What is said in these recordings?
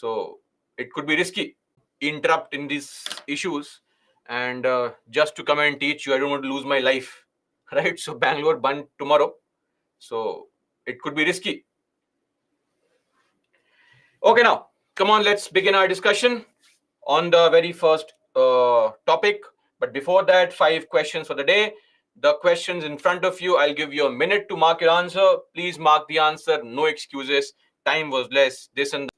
So it could be risky. Interrupt in these issues and just to come and teach you. I don't want to lose my life, right? So Bangalore Band tomorrow. So it could be risky. Okay, now come on, let's begin our discussion on the very first topic. But before that, 5 questions for the day. The questions in front of you, I'll give you a minute to mark your answer. Please mark the answer, no excuses. Time was less, this and that.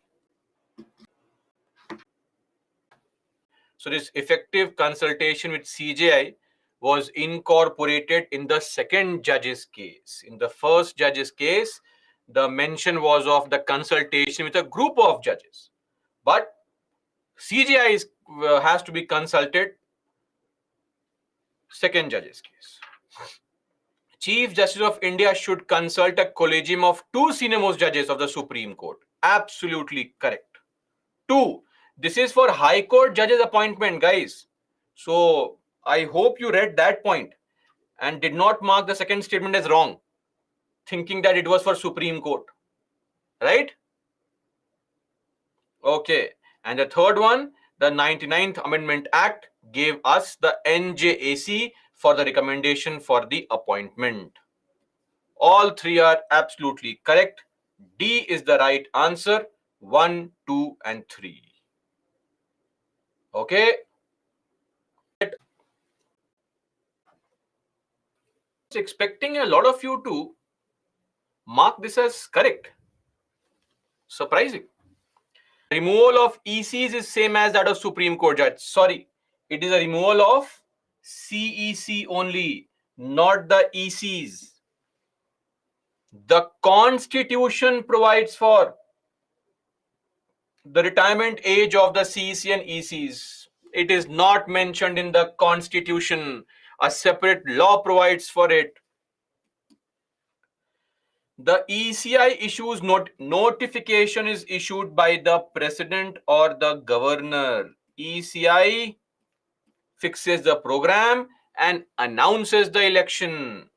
So this effective consultation with CJI was incorporated in the second judge's case. In the first judge's case, the mention was of the consultation with a group of judges. But CJI has to be consulted second judge's case. Chief Justice of India should consult a collegium of 2 senior most judges of the Supreme Court. Absolutely correct. 2. This is for High Court judges appointment, guys. So I hope you read that point and did not mark the second statement as wrong, thinking that it was for Supreme Court. Right? Okay. And the third one, the 99th Amendment Act gave us the NJAC for the recommendation for the appointment. All 3 are absolutely correct. D is the right answer. 1, 2, and 3. Okay. Expecting a lot of you to mark this as correct. Surprising. Removal of ECs is same as that of Supreme Court judge. Sorry, it is a removal of CEC only, not the ECs. The Constitution provides for the retirement age of the CEC and ECs. It is not mentioned in the Constitution. A separate law provides for it. The ECI issues notification is issued by the president or the governor. ECI fixes the program and announces the election.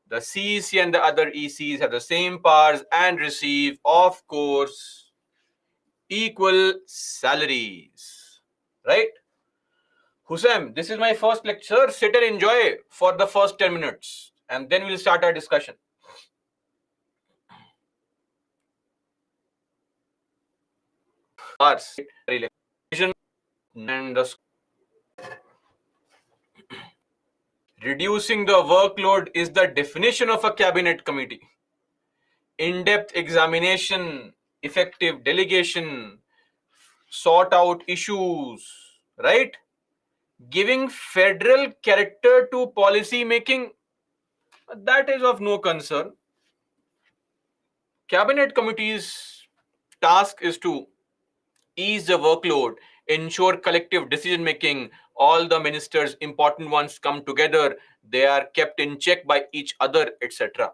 The CEC and the other ECs have the same powers and receive, of course, equal salaries. Right? Husam, this is my first lecture. Sit and enjoy for the first 10 minutes and then we'll start our discussion. And reducing the workload is the definition of a cabinet committee. In-depth examination, effective delegation, sort out issues, right? Giving federal character to policy making, that is of no concern. Cabinet committee's task is to ease the workload, ensure collective decision making. All the ministers, important ones, come together. They are kept in check by each other, etc.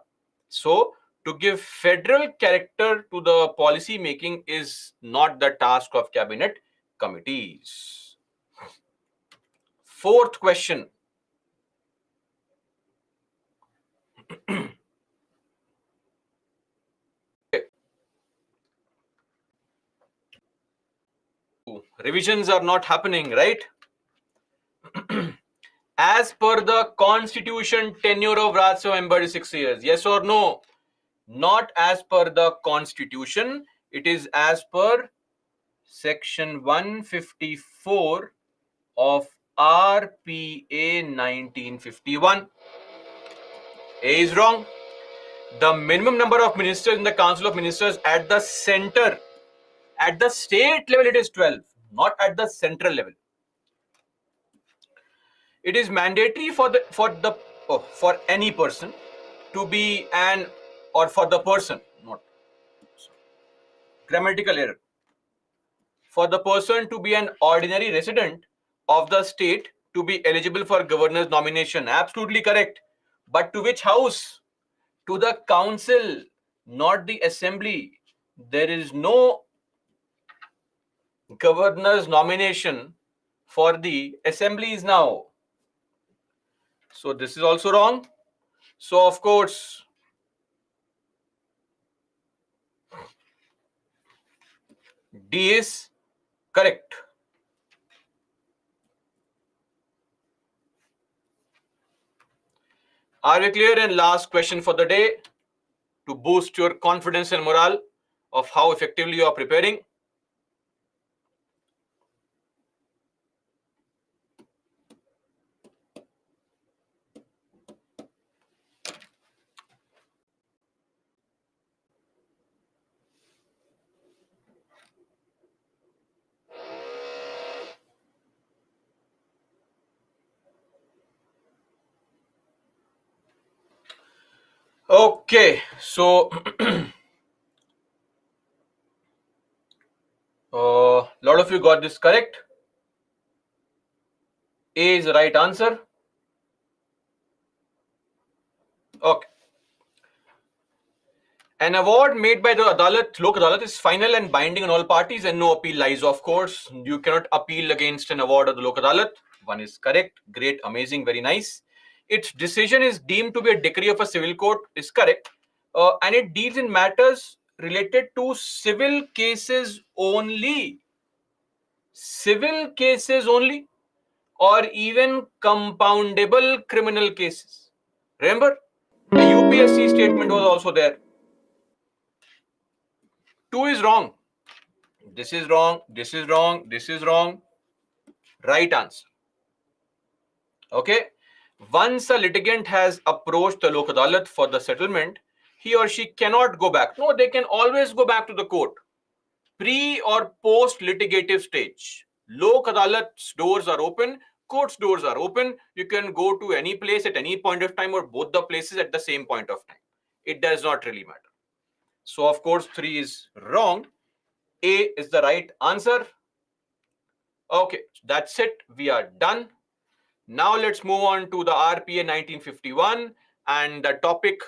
So to give federal character to the policy making is not the task of cabinet committees. Fourth question. Revisions are not happening, right? As per the Constitution, tenure of Rajya Sabha member is 6 years. Yes or no? Not as per the Constitution. It is as per Section 154 of RPA 1951. A is wrong. The minimum number of ministers in the Council of Ministers at the center, at the state level, it is 12, not at the central level. It is mandatory for any person to be for the person, not grammatical error. For the person to be an ordinary resident of the state to be eligible for governor's nomination. Absolutely correct. But to which house? To the council, not the assembly. There is no governor's nomination for the assemblies now. So this is also wrong. So of course, D is correct. Are we clear? And last question for the day to boost your confidence and morale of how effectively you are preparing. Okay, so a lot of you got this correct. A is the right answer. Okay. An award made by the Lok Adalat is final and binding on all parties and no appeal lies. Of course, you cannot appeal against an award of the Lok Adalat. One is correct. Great, amazing, very nice. Its decision is deemed to be a decree of a civil court is correct. And it deals in matters related to civil cases only. Civil cases only, or even compoundable criminal cases. Remember, the UPSC statement was also there. 2 is wrong. This is wrong. This is wrong. This is wrong. Right answer. Okay. Once a litigant has approached the Lok Adalat for the settlement, he or she cannot go back. No, they can always go back to the court. Pre or post litigative stage, Lok Adalat's doors are open, court's doors are open. You can go to any place at any point of time or both the places at the same point of time. It does not really matter. So, of course, 3 is wrong. A is the right answer. Okay, that's it. We are done. Now let's move on to the RPA 1951 and the topic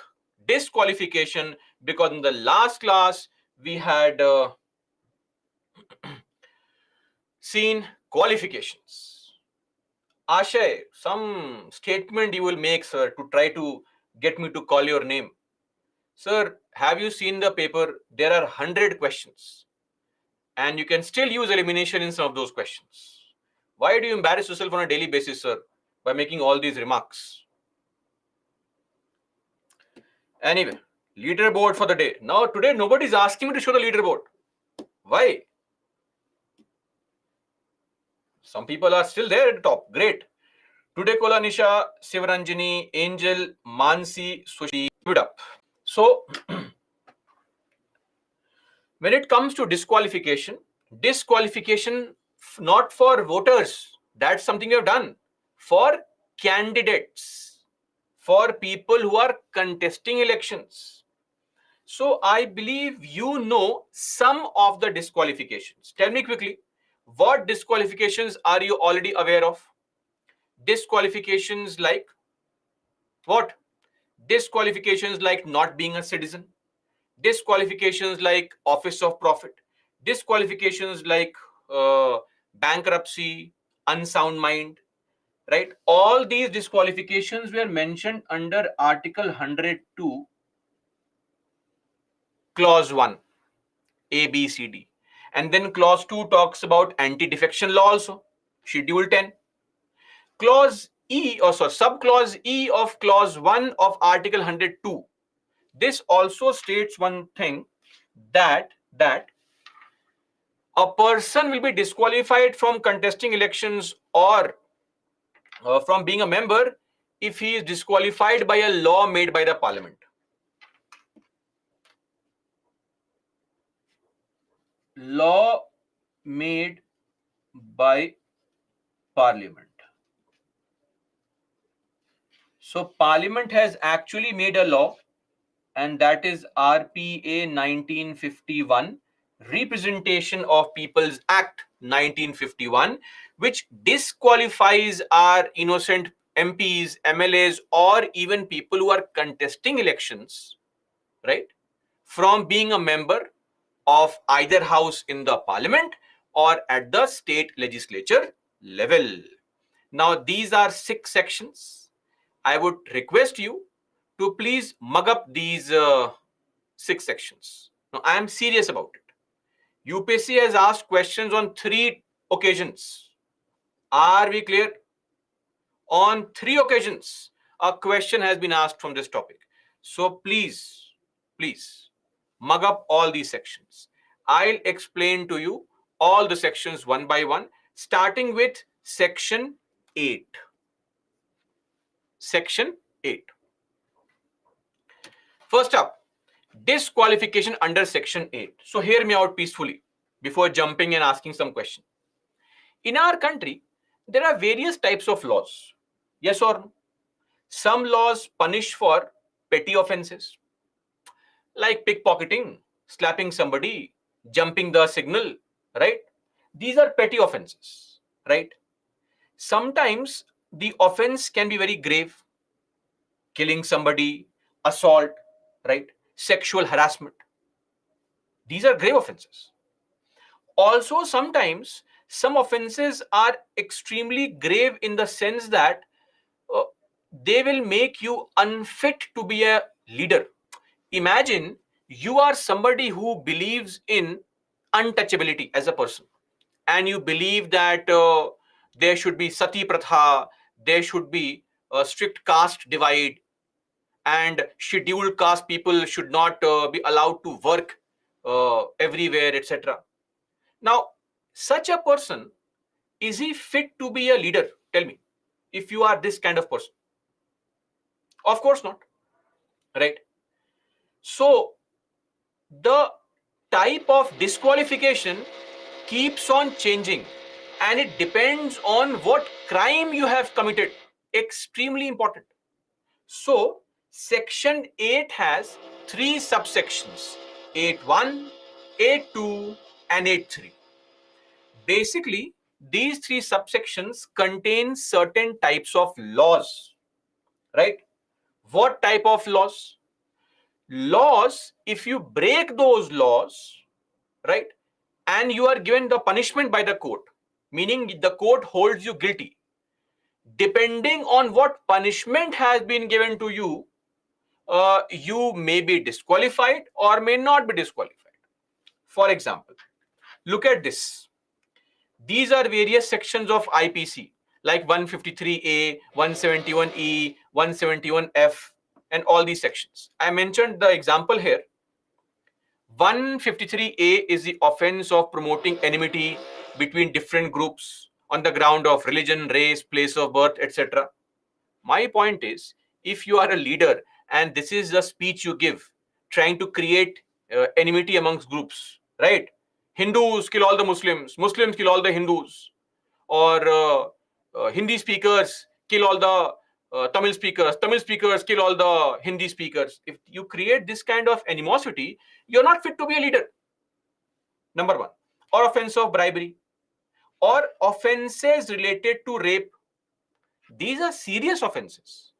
disqualification, because in the last class we had seen qualifications. Ashay, some statement you will make, sir, to try to get me to call your name. Sir, have you seen the paper? There are 100 questions and you can still use elimination in some of those questions. Why do you embarrass yourself on a daily basis, sir, by making all these remarks? Anyway, leaderboard for the day. Now, today, nobody's asking me to show the leaderboard. Why? Some people are still there at the top. Great. Today, Kola Nisha, Sivaranjani, Angel, Mansi, Sushi, give it up. So, when it comes to disqualification not for voters, that's something you have done. For candidates, for people who are contesting elections. So I believe you know some of the disqualifications. Tell me quickly, what disqualifications are you already aware of? Disqualifications like what? Disqualifications like not being a citizen. Disqualifications like office of profit. Disqualifications like bankruptcy, unsound mind, right? All these disqualifications were mentioned under Article 102, Clause 1. A, B, C, D. And then clause 2 talks about anti-defection law also, schedule 10. Clause E, or sorry, subclause E of clause 1 of article 102. This also states one thing, that a person will be disqualified from contesting elections or from being a member if he is disqualified by a law made by the parliament. Law made by parliament. So parliament has actually made a law, and that is RPA 1951, Representation of People's Act 1951, which disqualifies our innocent MPs, MLAs, or even people who are contesting elections, right, from being a member of either house in the parliament or at the state legislature level. Now, these are 6 sections. I would request you to please mug up these 6 sections. Now, I am serious about it. UPSC has asked questions on 3 occasions. Are we clear? On 3 occasions, a question has been asked from this topic. So please, please mug up all these sections. I'll explain to you all the sections one by one, starting with section 8. Section 8. First up, disqualification under section 8. So hear me out peacefully before jumping and asking some question. In our country, there are various types of laws. Yes or no? Some laws punish for petty offenses like pickpocketing, slapping somebody, jumping the signal, right? These are petty offenses, right? Sometimes the offense can be very grave, killing somebody, assault, right? Sexual harassment. These are grave offenses. Also, sometimes some offenses are extremely grave in the sense that uh, they will make you unfit to be a leader. Imagine you are somebody who believes in untouchability as a person, and you believe that there should be sati pratha, there should be a strict caste divide, and scheduled caste people should not be allowed to work everywhere, etc. Now, such a person, is he fit to be a leader? Tell me, if you are this kind of person. Of course not, right? So, the type of disqualification keeps on changing, and it depends on what crime you have committed. Extremely important. So, section 8 has 3 subsections: 8.1, 8.2, and 8.3. Basically, these 3 subsections contain certain types of laws, right? What type of laws? Laws, if you break those laws, right, and you are given the punishment by the court, meaning the court holds you guilty, depending on what punishment has been given to you, you may be disqualified or may not be disqualified. For example, look at this. These are various sections of IPC like 153A, 171E, 171F, and all these sections. I mentioned the example here. 153A is the offense of promoting enmity between different groups on the ground of religion, race, place of birth, etc. My point is, if you are a leader and this is the speech you give, trying to create enmity amongst groups, right? Hindus kill all the Muslims, Muslims kill all the Hindus, or Hindi speakers kill all the Tamil speakers kill all the Hindi speakers. If you create this kind of animosity, you're not fit to be a leader. Number one. Or offense of bribery, or offenses related to rape. These are serious offenses.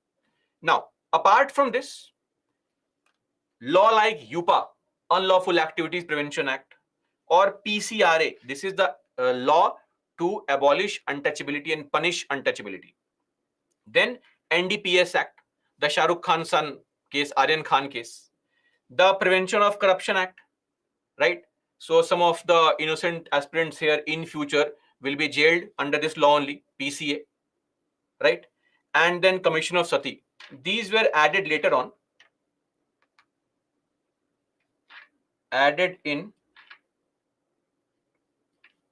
Now, apart from this, law like UPA, Unlawful Activities Prevention Act, or PCRA, this is the law to abolish untouchability and punish untouchability. Then NDPS Act, the Shah Rukh Khan son case, Aryan Khan case, the Prevention of Corruption Act, right? So some of the innocent aspirants here in future will be jailed under this law only, PCA, right? And then Commission of Sati. These were added later on, added in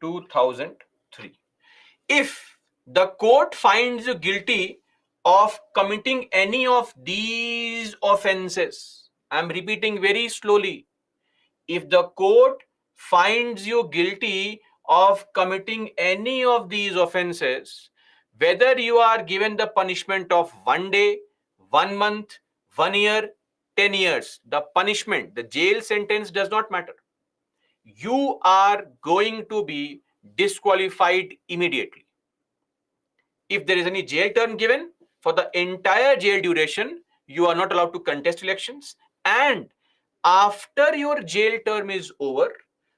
2003. If the court finds you guilty of committing any of these offenses, I'm repeating very slowly, if the court finds you guilty of committing any of these offenses, whether you are given the punishment of 1 day, 1 month, 1 year, 10 years, the punishment, the jail sentence does not matter. You are going to be disqualified immediately. If there is any jail term given, for the entire jail duration, you are not allowed to contest elections. And after your jail term is over,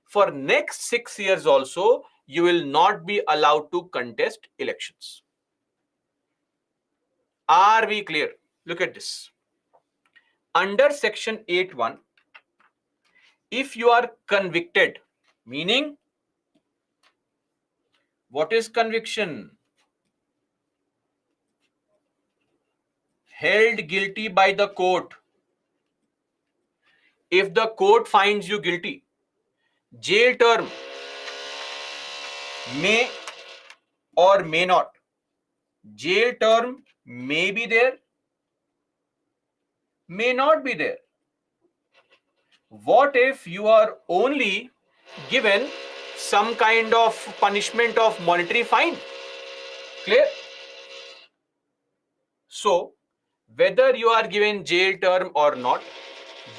for next 6 years also, you will not be allowed to contest elections. Are we clear? Look at this. Under section 8.1, if you are convicted Meaning, what is conviction? Held guilty by the court. If the court finds you guilty, jail term may or may not. Jail term may be there, may not be there. What if you are only given some kind of punishment of monetary fine? Clear? So, whether you are given jail term or not,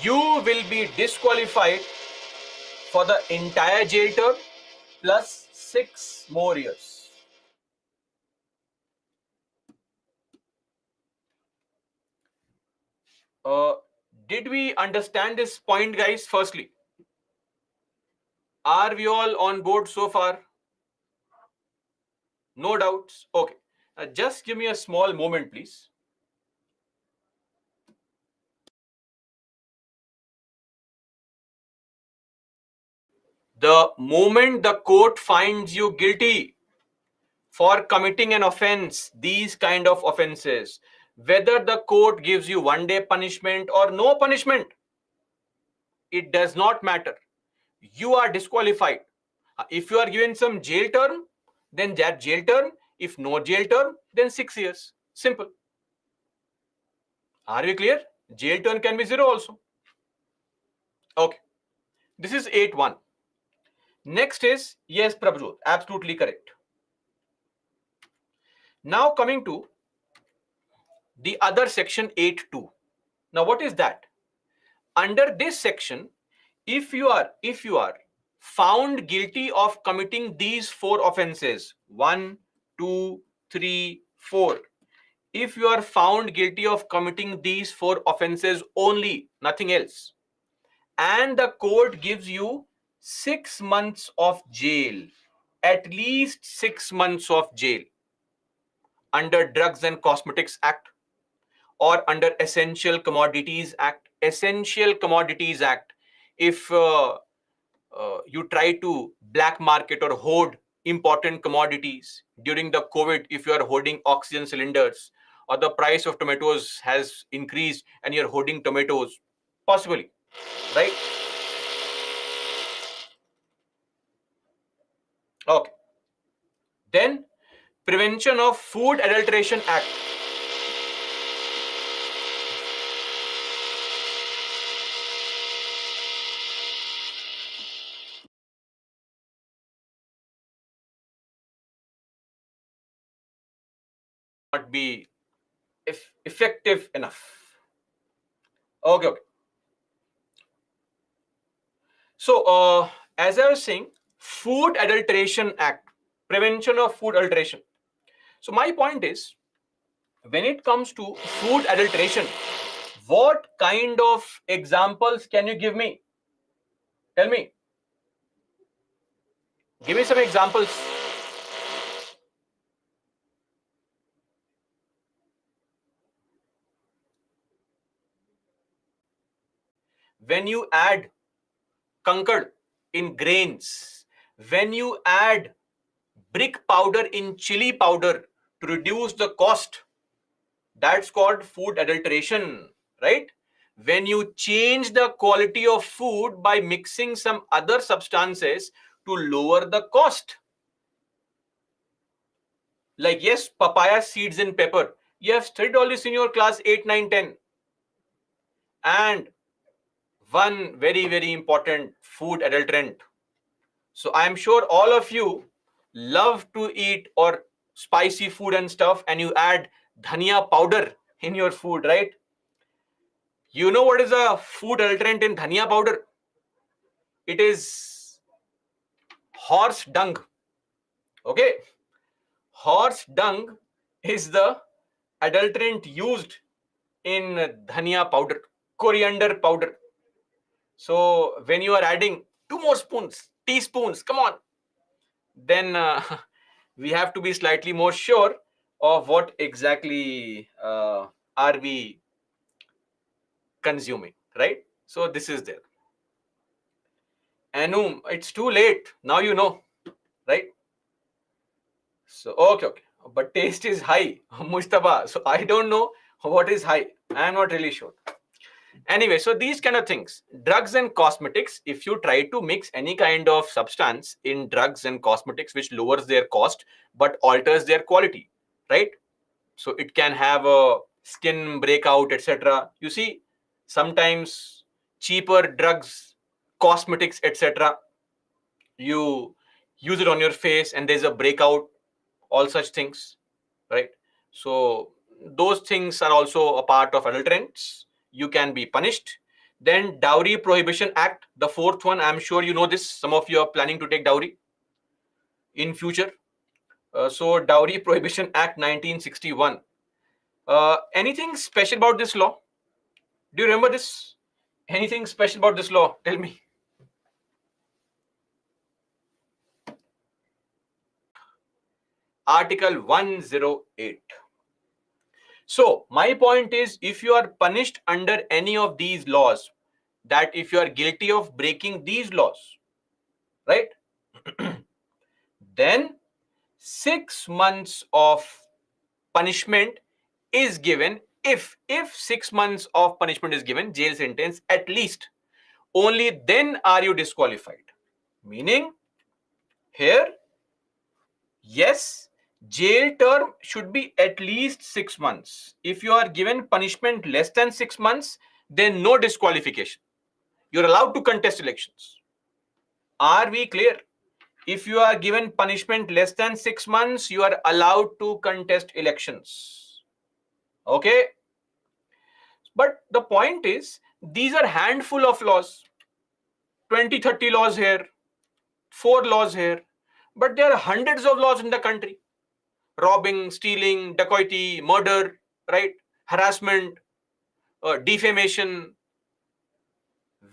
you will be disqualified for the entire jail term plus 6 more years. Did we understand this point, guys? Firstly, are we all on board so far? No doubts. Okay. Just give me a small moment, please. The moment the court finds you guilty for committing an offense, these kind of offenses, whether the court gives you 1 day punishment or no punishment, it does not matter. You are disqualified. If you are given some jail term, then that jail term. If no jail term, then 6 years. Simple. Are we clear? Jail term can be 0 also. Okay. This is 8.1. Next is, yes, Prabhjot, absolutely correct. Now coming to the other section 8.2. Now what is that? Under this section, if you are found guilty of committing these 4 offenses, 1, 2, 3, 4, if you are found guilty of committing these 4 offenses only, nothing else, and the court gives you 6 months of jail, at least 6 months of jail, under Drugs and Cosmetics Act or under Essential Commodities Act. Essential Commodities Act, if you try to black market or hoard important commodities during the COVID, if you are hoarding oxygen cylinders, or the price of tomatoes has increased and you're hoarding tomatoes, possibly, right? Okay. Then Prevention of Food Adulteration Act. Not be effective enough. Okay, okay. So, as I was saying, Food Adulteration Act, prevention of food adulteration. So my point is, when it comes to food adulteration, what kind of examples can you give me? Tell me. Give me some examples. When you add concord in grains, when you add brick powder in chili powder to reduce the cost, that's called food adulteration, right? When you change the quality of food by mixing some other substances to lower the cost. Like, yes, papaya seeds in pepper. You have studied all this in your class 8, 9, 10. And one very, very important food adulterant. So I'm sure all of you love to eat or spicy food and stuff, and you add dhania powder in your food, right? You know what is a food adulterant in dhania powder? It is horse dung. Okay? Horse dung is the adulterant used in dhania powder, coriander powder. So when you are adding 2 more spoons, teaspoons, come on, then we have to be slightly more sure of what exactly are we consuming, right? So this is there. Anum, it's too late. Now you know, right? So, okay. But taste is high, Mustafa. So, I don't know what is high. I am not really sure. Anyway, so these kind of things, drugs and cosmetics, if you try to mix any kind of substance in drugs and cosmetics which lowers their cost but alters their quality, right? So it can have a skin breakout, etc. You see, sometimes cheaper drugs, cosmetics, etc., you use it on your face and there's a breakout, all such things, right? So those things are also a part of adulterants. You can be punished. Then Dowry Prohibition Act, the fourth one, I'm sure you know this. Some of you are planning to take dowry in future. So Dowry Prohibition Act 1961. Anything special about this law? Do you remember this? Anything special about this law? Tell me. Article 108. So my point is, if you are punished under any of these laws, that if you are guilty of breaking these laws, right, then 6 months of punishment is given. If 6 months of punishment is given, jail sentence at least, only then are you disqualified. Meaning here, yes, jail term should be at least 6 months. If you are given punishment less than 6 months, then no disqualification. You're allowed to contest elections. Are we clear? If you are given punishment less than 6 months, you are allowed to contest elections. Okay? But the point is, these are handful of laws. 20, 30 laws here, 4 laws here. But there are hundreds of laws in the country. Robbing, stealing, dacoity, murder, right? Harassment, defamation.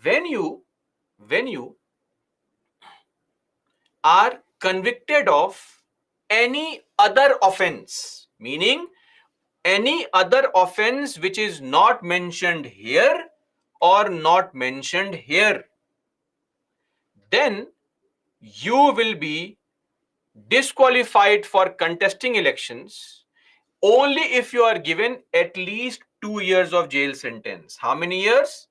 When you are convicted of any other offense, meaning any other offense which is not mentioned here or not mentioned here, then you will be disqualified for contesting elections only if you are given at least 2 years of jail sentence. How many years?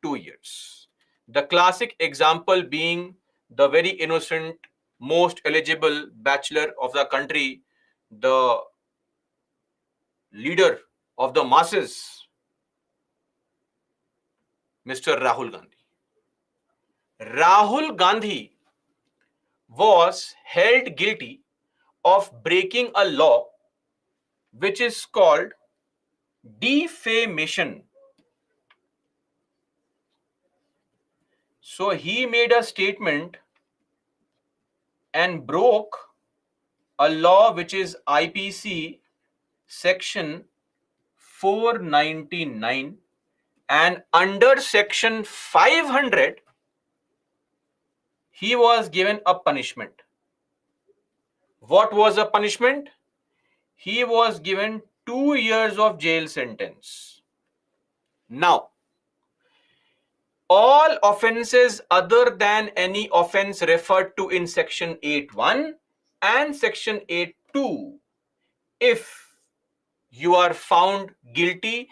2 years. The classic example being the very innocent, most eligible bachelor of the country, the leader of the masses, Mr. Rahul Gandhi. Rahul Gandhi was held guilty of breaking a law which is called defamation. So he made a statement and broke a law which is IPC section 499, and under section 500 he was given a punishment. What was the punishment? He was given 2 years of jail sentence. Now, all offenses other than any offense referred to in section 8.1 and section 8.2, if you are found guilty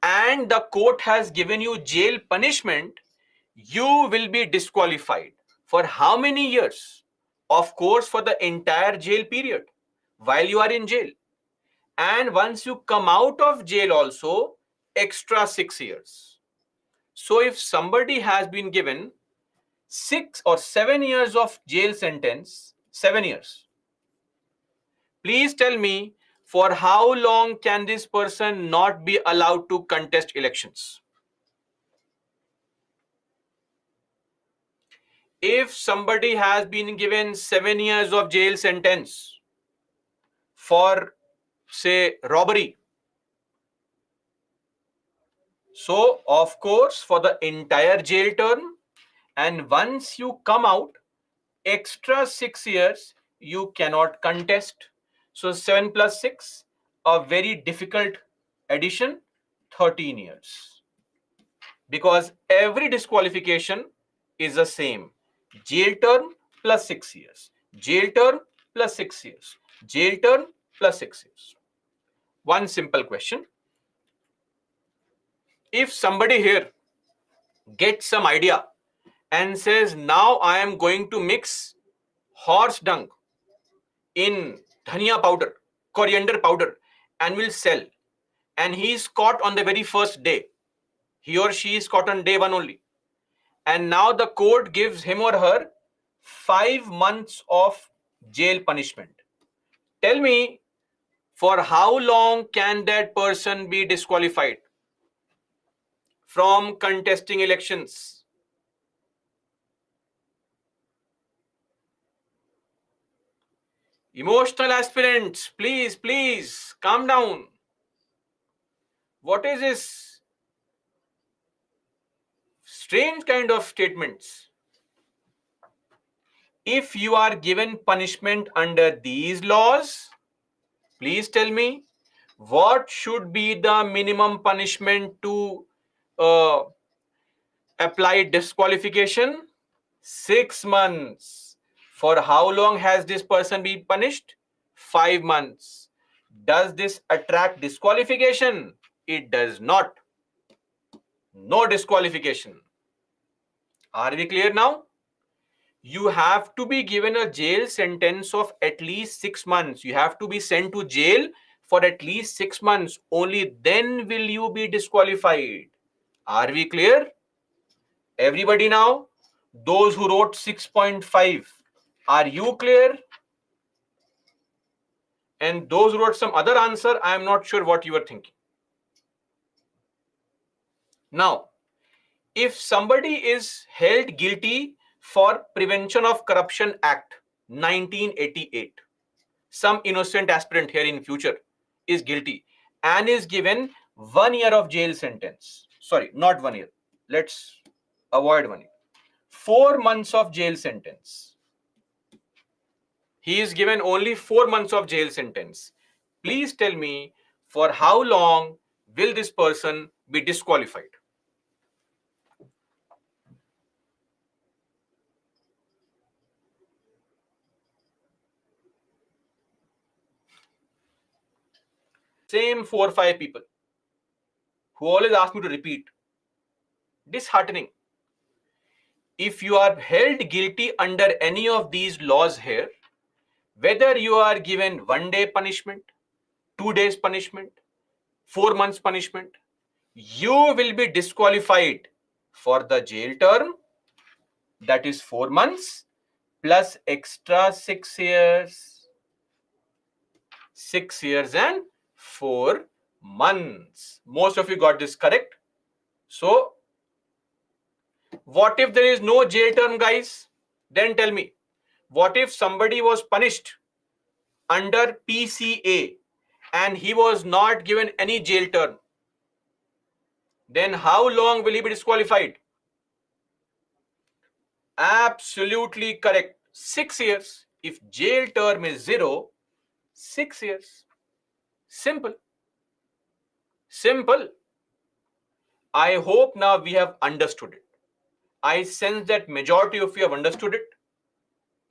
and the court has given you jail punishment, you will be disqualified. For how many years? Of course, for the entire jail period while you are in jail. And once you come out of jail also, extra 6 years. So if somebody has been given 6 or 7 years of jail sentence, 7 years, please tell me, for how long can this person not be allowed to contest elections? If somebody has been given 7 years of jail sentence for, say, robbery, so of course for the entire jail term, and once you come out, extra 6 years you cannot contest. So 7 plus 6, a very difficult addition, 13 years. Because every disqualification is the same. Jail term plus 6 years. Jail term plus 6 years. Jail term plus 6 years. One simple question. If somebody here gets some idea and says, now I am going to mix horse dung in dhania powder, coriander powder, and will sell, and he is caught on the very first day, he or she is caught on day one only, and now the court gives him or her 5 months of jail punishment. Tell me, for how long can that person be disqualified from contesting elections? Emotional aspirants, please calm down. What is this strange kind of statements? If you are given punishment under these laws, please tell me, what should be the minimum punishment to apply disqualification? 6 months. For how long has this person been punished? 5 months. Does this attract disqualification? It does not. No disqualification. Are we clear now? You have to be given a jail sentence of at least 6 months. You have to be sent to jail for at least 6 months. Only then will you be disqualified. Are we clear? Everybody now? Those who wrote 6.5, are you clear? And those who wrote some other answer, I am not sure what you are thinking. Now, if somebody is held guilty for Prevention of Corruption Act 1988, some innocent aspirant here in future is guilty and is given 1 year of jail sentence. Sorry, not 1 year. Let's avoid 1 year. 4 months of jail sentence. He is given only 4 months of jail sentence. Please tell me, for how long will this person be disqualified? Same 4 or 5 people who always ask me to repeat. Disheartening. If you are held guilty under any of these laws here, whether you are given 1 day punishment, 2 days punishment, 4 months punishment, you will be disqualified for the jail term, that is 4 months, plus extra 6 years. 6 years and 4 months. Most of you got this correct. So, what if there is no jail term, guys? Then tell me, what if somebody was punished under PCA and he was not given any jail term? Then how long will he be disqualified? Absolutely correct. 6 years. If jail term is 0, 6 years. Simple. Simple. I hope now we have understood it. I sense that majority of you have understood it.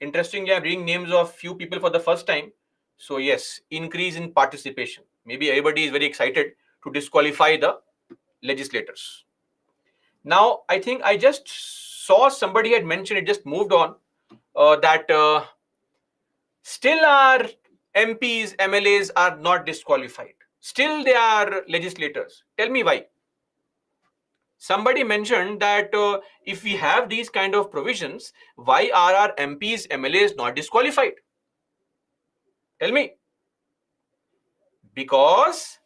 Interestingly, I'm reading names of few people for the first time. So yes, increase in participation. Maybe everybody is very excited to disqualify the legislators. Now, I think I just saw somebody had mentioned, it just moved on, that still our MPs, MLAs are not disqualified. Still they are legislators. Tell me why. Somebody mentioned that if we have these kind of provisions, why are our MPs, MLAs not disqualified? Tell me. Because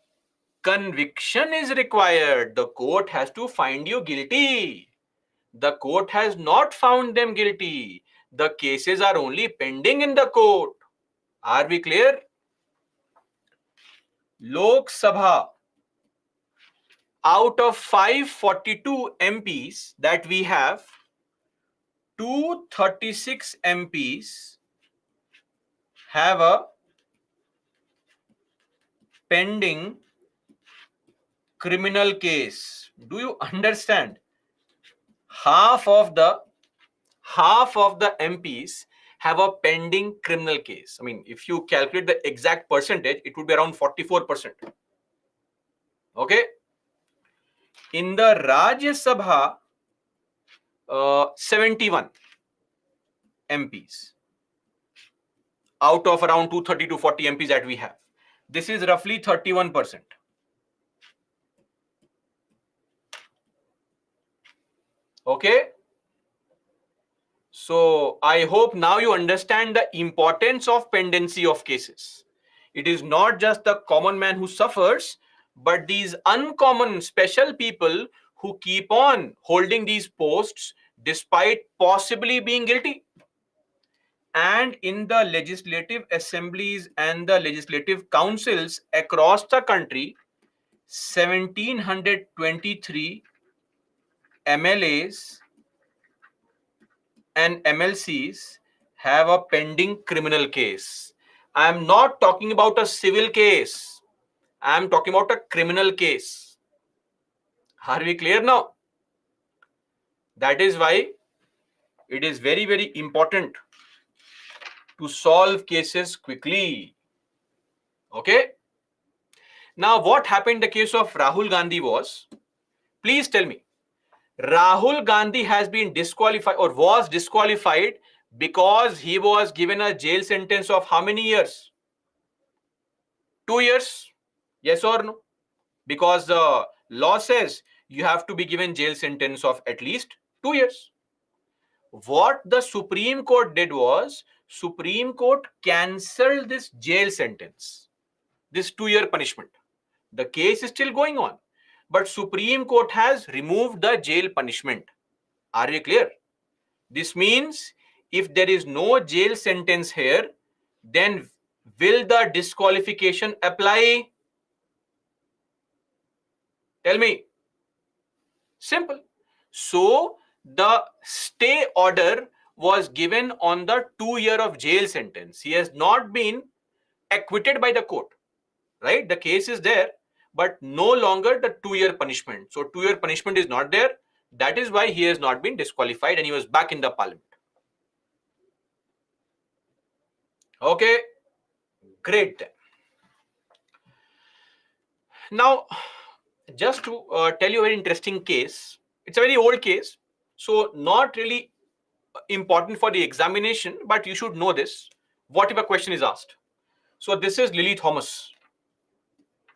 conviction is required. The court has to find you guilty. The court has not found them guilty. The cases are only pending in the court. Are we clear? Lok Sabha, out of 542 MPs that we have, 236 MPs have a pending criminal case. Do you understand? Half of the half of the MPs have a pending criminal case. I mean, if you calculate the exact percentage, it would be around 44%. Okay. In the Rajya Sabha, 71 MPs out of around 230 to 40 MPs that we have. This is roughly 31%. Okay. So I hope now you understand the importance of pendency of cases. It is not just the common man who suffers, but these uncommon special people who keep on holding these posts despite possibly being guilty. And in the legislative assemblies and the legislative councils across the country, 1723 MLAs and MLCs have a pending criminal case. I am not talking about a civil case. I am talking about a criminal case. Are we clear now? That is why it is very, very important to solve cases quickly. Okay? Now, what happened in the case of Rahul Gandhi was, please tell me, Rahul Gandhi has been disqualified or was disqualified because he was given a jail sentence of how many years? 2 years? Yes or no? Because the law says you have to be given jail sentence of at least 2 years. What the Supreme Court did was, Supreme Court cancelled this jail sentence, this 2-year punishment. The case is still going on, but Supreme Court has removed the jail punishment. Are you clear? This means if there is no jail sentence here, then will the disqualification apply? Tell me. Simple. So the stay order was given on the 2 year of jail sentence. He has not been acquitted by the court, right? The case is there, but no longer the 2-year punishment. So 2-year punishment is not there. That is why he has not been disqualified and he was back in the parliament. Okay, great. Now, just to tell you a very interesting case. It's a very old case, so not really important for the examination, but you should know this. What if a question is asked? So this is Lily Thomas,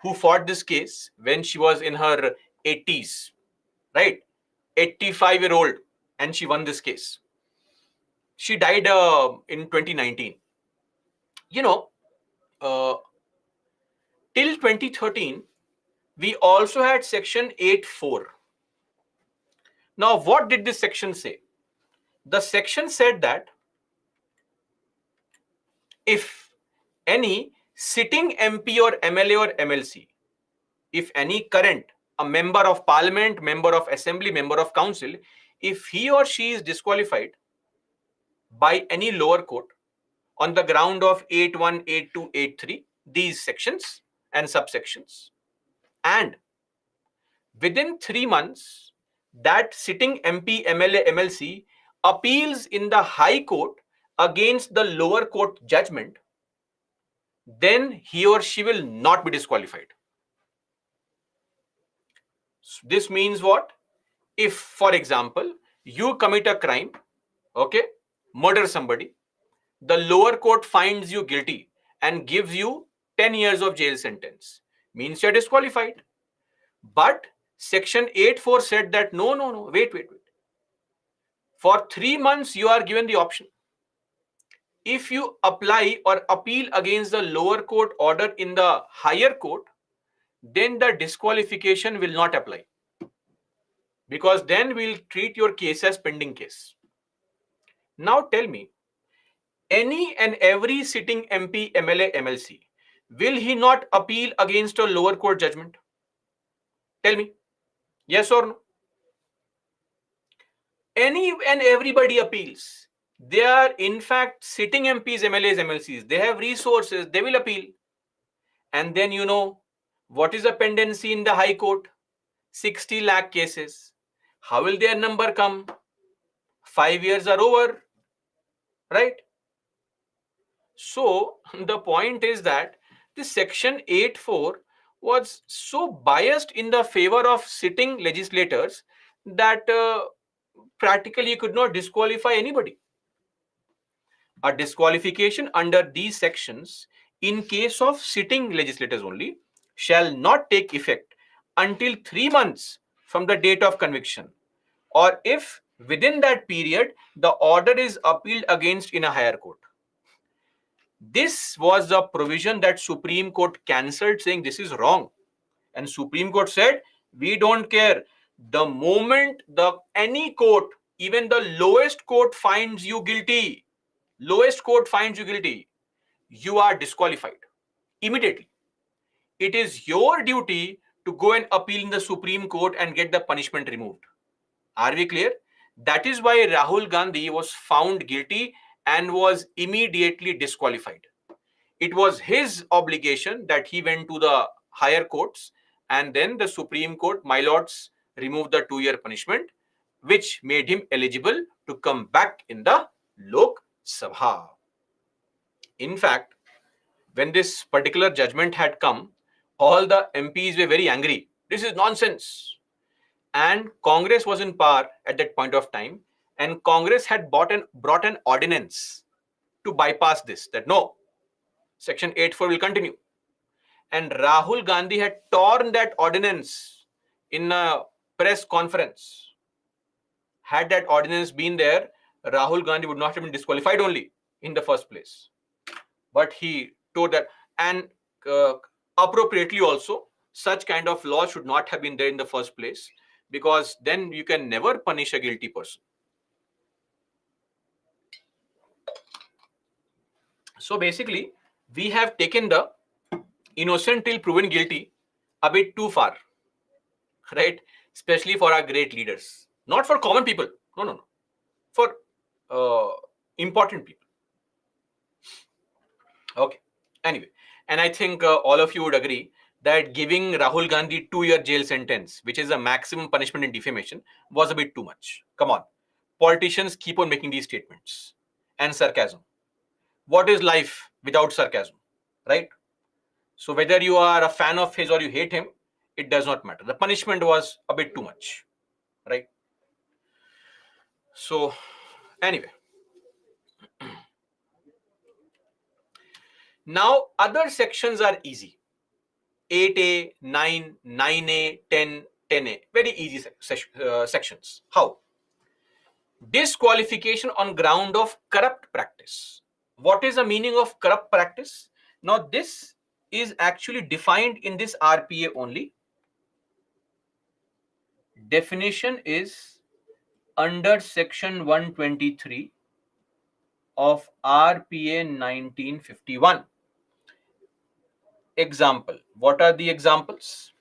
who fought this case when she was in her 80s, right? 85-year-old, and she won this case. She died in 2019. You know, till 2013, we also had section 8(4). Now, what did this section say? The section said that if any sitting MP or MLA or MLC, if any current, a member of parliament, member of assembly, member of council, if he or she is disqualified by any lower court on the ground of 8(1), 8(2), 8(3), these sections and subsections, and within 3 months, that sitting MP, MLA, MLC appeals in the High Court against the lower court judgment, then he or she will not be disqualified. This means what? If, for example, you commit a crime, okay, murder somebody, the lower court finds you guilty and gives you 10 years of jail sentence, means you're disqualified. But section 8(4) said that no, wait. For 3 months, you are given the option. If you apply or appeal against the lower court order in the higher court, then the disqualification will not apply, because then we'll treat your case as pending case. Now tell me, any and every sitting MP, MLA, MLC, will he not appeal against a lower court judgment? Tell me, yes or no? Any and everybody appeals. They are in fact sitting MPs, MLAs, MLCs. They have resources, they will appeal. And then you know, what is the pendency in the High Court? 60 lakh cases. How will their number come? 5 years are over, right? So the point is that this section 8.4 was so biased in the favor of sitting legislators that practically you could not disqualify anybody. A disqualification under these sections in case of sitting legislators only shall not take effect until 3 months from the date of conviction, or if within that period the order is appealed against in a higher court. This was the provision that Supreme Court cancelled, saying this is wrong. And Supreme Court said, we don't care. The moment any court, even the lowest court finds you guilty, you are disqualified immediately. It is your duty to go and appeal in the Supreme Court and get the punishment removed. Are we clear? That is why Rahul Gandhi was found guilty and was immediately disqualified. It was his obligation that he went to the higher courts, and then the Supreme Court, my lords, removed the 2-year punishment, which made him eligible to come back in the Lok Sabha. In fact, when this particular judgment had come, all the MPs were very angry. This is nonsense. And Congress was in power at that point of time, and Congress had brought an ordinance to bypass this, that no, Section 8.4 will continue. And Rahul Gandhi had torn that ordinance in a press conference. Had that ordinance been there, Rahul Gandhi would not have been disqualified only in the first place. But he told that, and appropriately also, such kind of law should not have been there in the first place, because then you can never punish a guilty person. So basically, we have taken the innocent till proven guilty a bit too far, right? Especially for our great leaders, not for common people. No. For important people. Okay. Anyway, and I think all of you would agree that giving Rahul Gandhi 2-year jail sentence, which is a maximum punishment in defamation, was a bit too much. Come on. Politicians keep on making these statements and sarcasm. What is life without sarcasm, right? So whether you are a fan of his or you hate him, it does not matter. The punishment was a bit too much, right? So anyway, now other sections are easy. 8A, 9, 9A, 10, 10A, very easy sections. How? Disqualification on ground of corrupt practice. What is the meaning of corrupt practice? Now this is actually defined in this RPA only. Definition is under section 123 of RPA 1951. Example. What are the examples?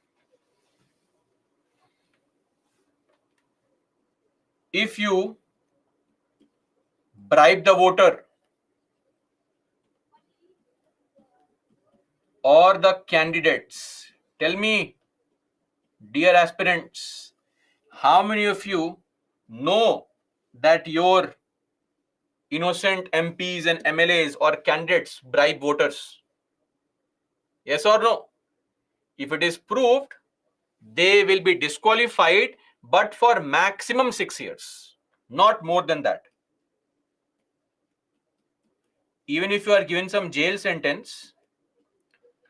If you bribe the voter or the candidates, tell me, dear aspirants, how many of you know that your innocent MPs and MLAs or candidates bribe voters? Yes or no? If it is proved, they will be disqualified, but for maximum 6 years, not more than that. Even if you are given some jail sentence,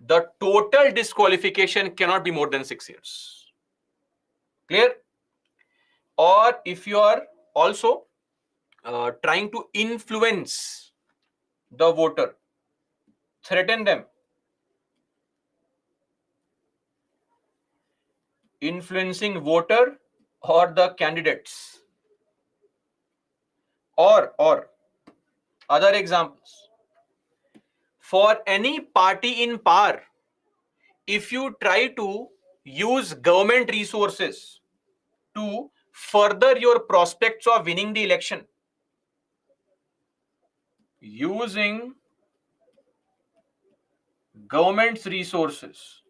the total disqualification cannot be more than 6 years. Clear? Or if you are also trying to influence the voter, threaten them, influencing voter or the candidates, or other examples, for any party in power, if you try to use government resources to further your prospects of winning the election, using government's resources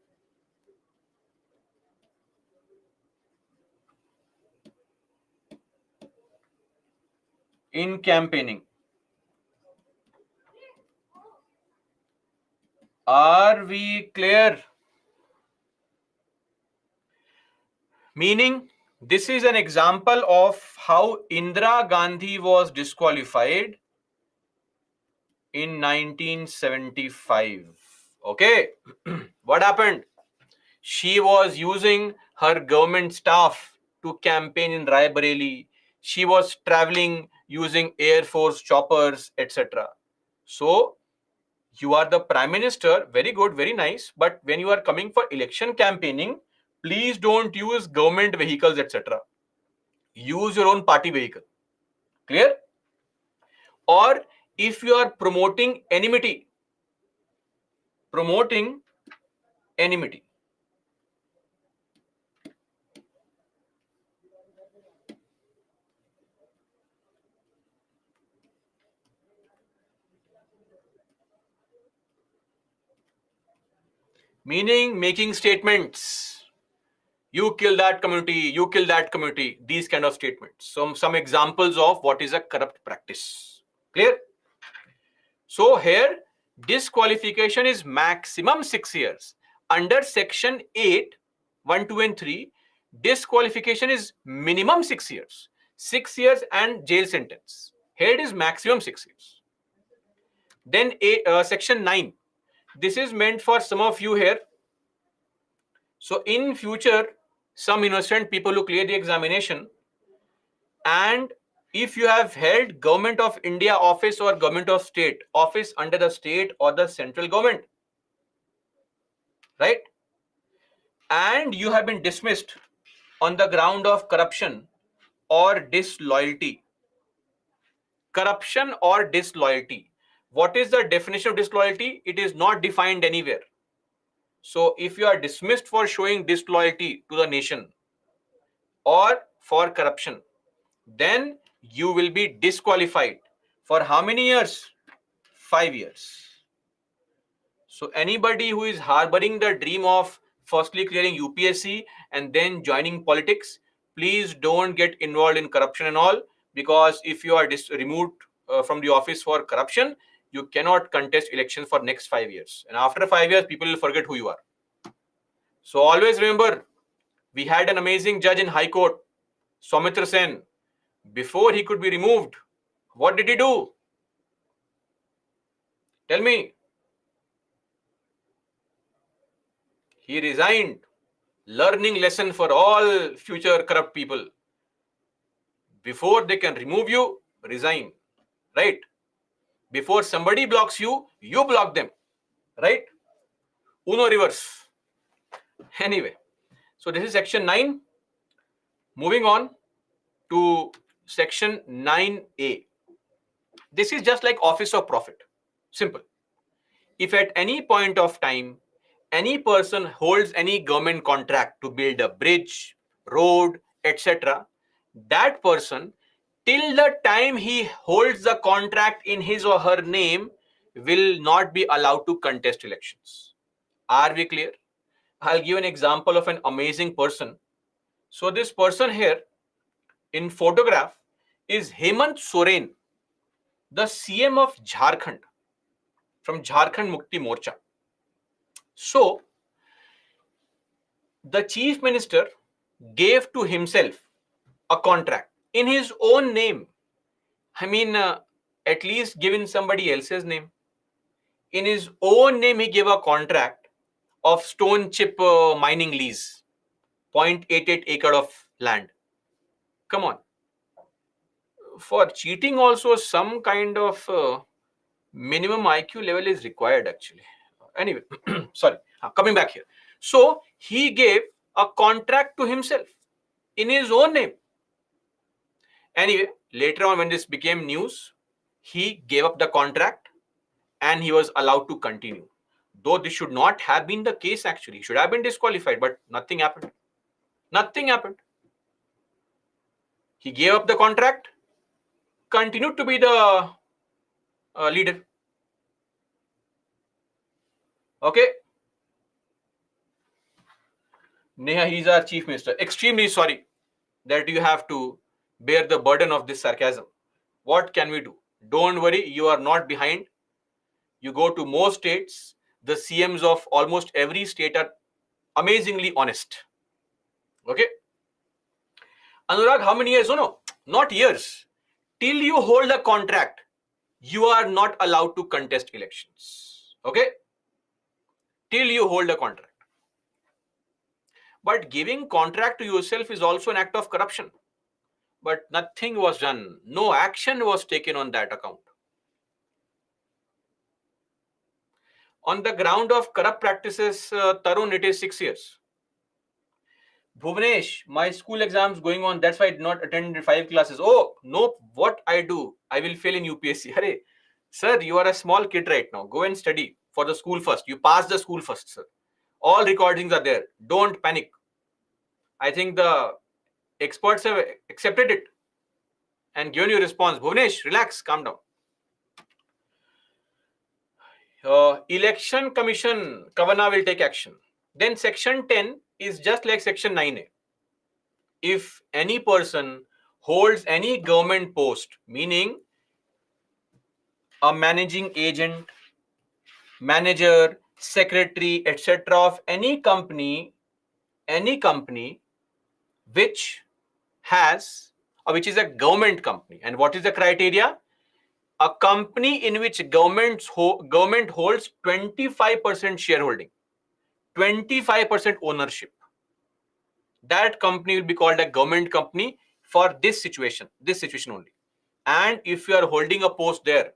in campaigning. Are we clear? Meaning, this is an example of how Indira Gandhi was disqualified in 1975. Okay, what happened? She was using her government staff to campaign in Raebareli. She was traveling using Air Force choppers, etc. So, you are the Prime Minister, very good, very nice. But when you are coming for election campaigning, please don't use government vehicles, etc. Use your own party vehicle. Clear? Or if you are promoting enmity, promoting enmity. Meaning making statements. You kill that community, you kill that community, these kind of statements. Some examples of what is a corrupt practice. Clear? So here, disqualification is maximum 6 years. Under section 8, 1, 2 and 3, disqualification is minimum 6 years. 6 years and jail sentence. Here it is maximum 6 years. Then section 9. This is meant for some of you here. So in future, some innocent people who clear the examination, and if you have held government of India office or government of state office under the state or the central government, right? And you have been dismissed on the ground of corruption or disloyalty. Corruption or disloyalty. What is the definition of disloyalty? It is not defined anywhere. So if you are dismissed for showing disloyalty to the nation or for corruption, then you will be disqualified. For how many years? 5 years. So anybody who is harboring the dream of firstly clearing UPSC and then joining politics, please don't get involved in corruption and all, because if you are removed from the office for corruption, you cannot contest elections for next 5 years. And after 5 years, people will forget who you are. So always remember, we had an amazing judge in High Court, Soumitra Sen. Before he could be removed, what did he do? Tell me. He resigned. Learning lesson for all future corrupt people. Before they can remove you, resign. Right? Before somebody blocks you, you block them. Right? Uno reverse. Anyway, so this is section 9. Moving on to section 9A. This is just like office of profit. Simple. If at any point of time, any person holds any government contract to build a bridge, road, etc., that person, till the time he holds the contract in his or her name, will not be allowed to contest elections. Are we clear? I'll give an example of an amazing person. So this person here in photograph is Hemant Soren, the CM of Jharkhand, from Jharkhand Mukti Morcha. So the chief minister gave to himself a contract in his own name. I mean, at least given somebody else's name. In his own name, he gave a contract of stone chip mining lease, 0.88 acre of land. Come on. For cheating also, some kind of minimum IQ level is required actually. Anyway, sorry, coming back here. So he gave a contract to himself in his own name. Anyway, later on when this became news, he gave up the contract and he was allowed to continue. Though this should not have been the case actually. He should have been disqualified, but nothing happened. Nothing happened. He gave up the contract, continued to be the leader. Okay. Neha, he's our chief minister. Extremely sorry that you have to bear the burden of this sarcasm. What can we do? Don't worry, you are not behind. You go to most states, the CMs of almost every state are amazingly honest. Okay. Anurag, how many years? No, not years. Till you hold a contract, you are not allowed to contest elections. Okay. Till you hold a contract. But giving contract to yourself is also an act of corruption. But nothing was done. No action was taken on that account. On the ground of corrupt practices, Tarun, it is 6 years. Bhuvnesh, my school exams going on. That's why I did not attend 5 classes. Oh, no, what I do? I will fail in UPSC. Hare, sir, you are a small kid right now. Go and study for the school first. You pass the school first, sir. All recordings are there. Don't panic. I think the experts have accepted it and given you a response. Bhuvnesh, relax, calm down. Election Commission, Kavana will take action. Then Section 10 is just like Section 9A. If any person holds any government post, meaning a managing agent, manager, secretary, etc. of any company which has, or which is a government company. And what is the criteria? A company in which government holds 25% shareholding, 25% ownership. That company will be called a government company for this situation only. And if you are holding a post there,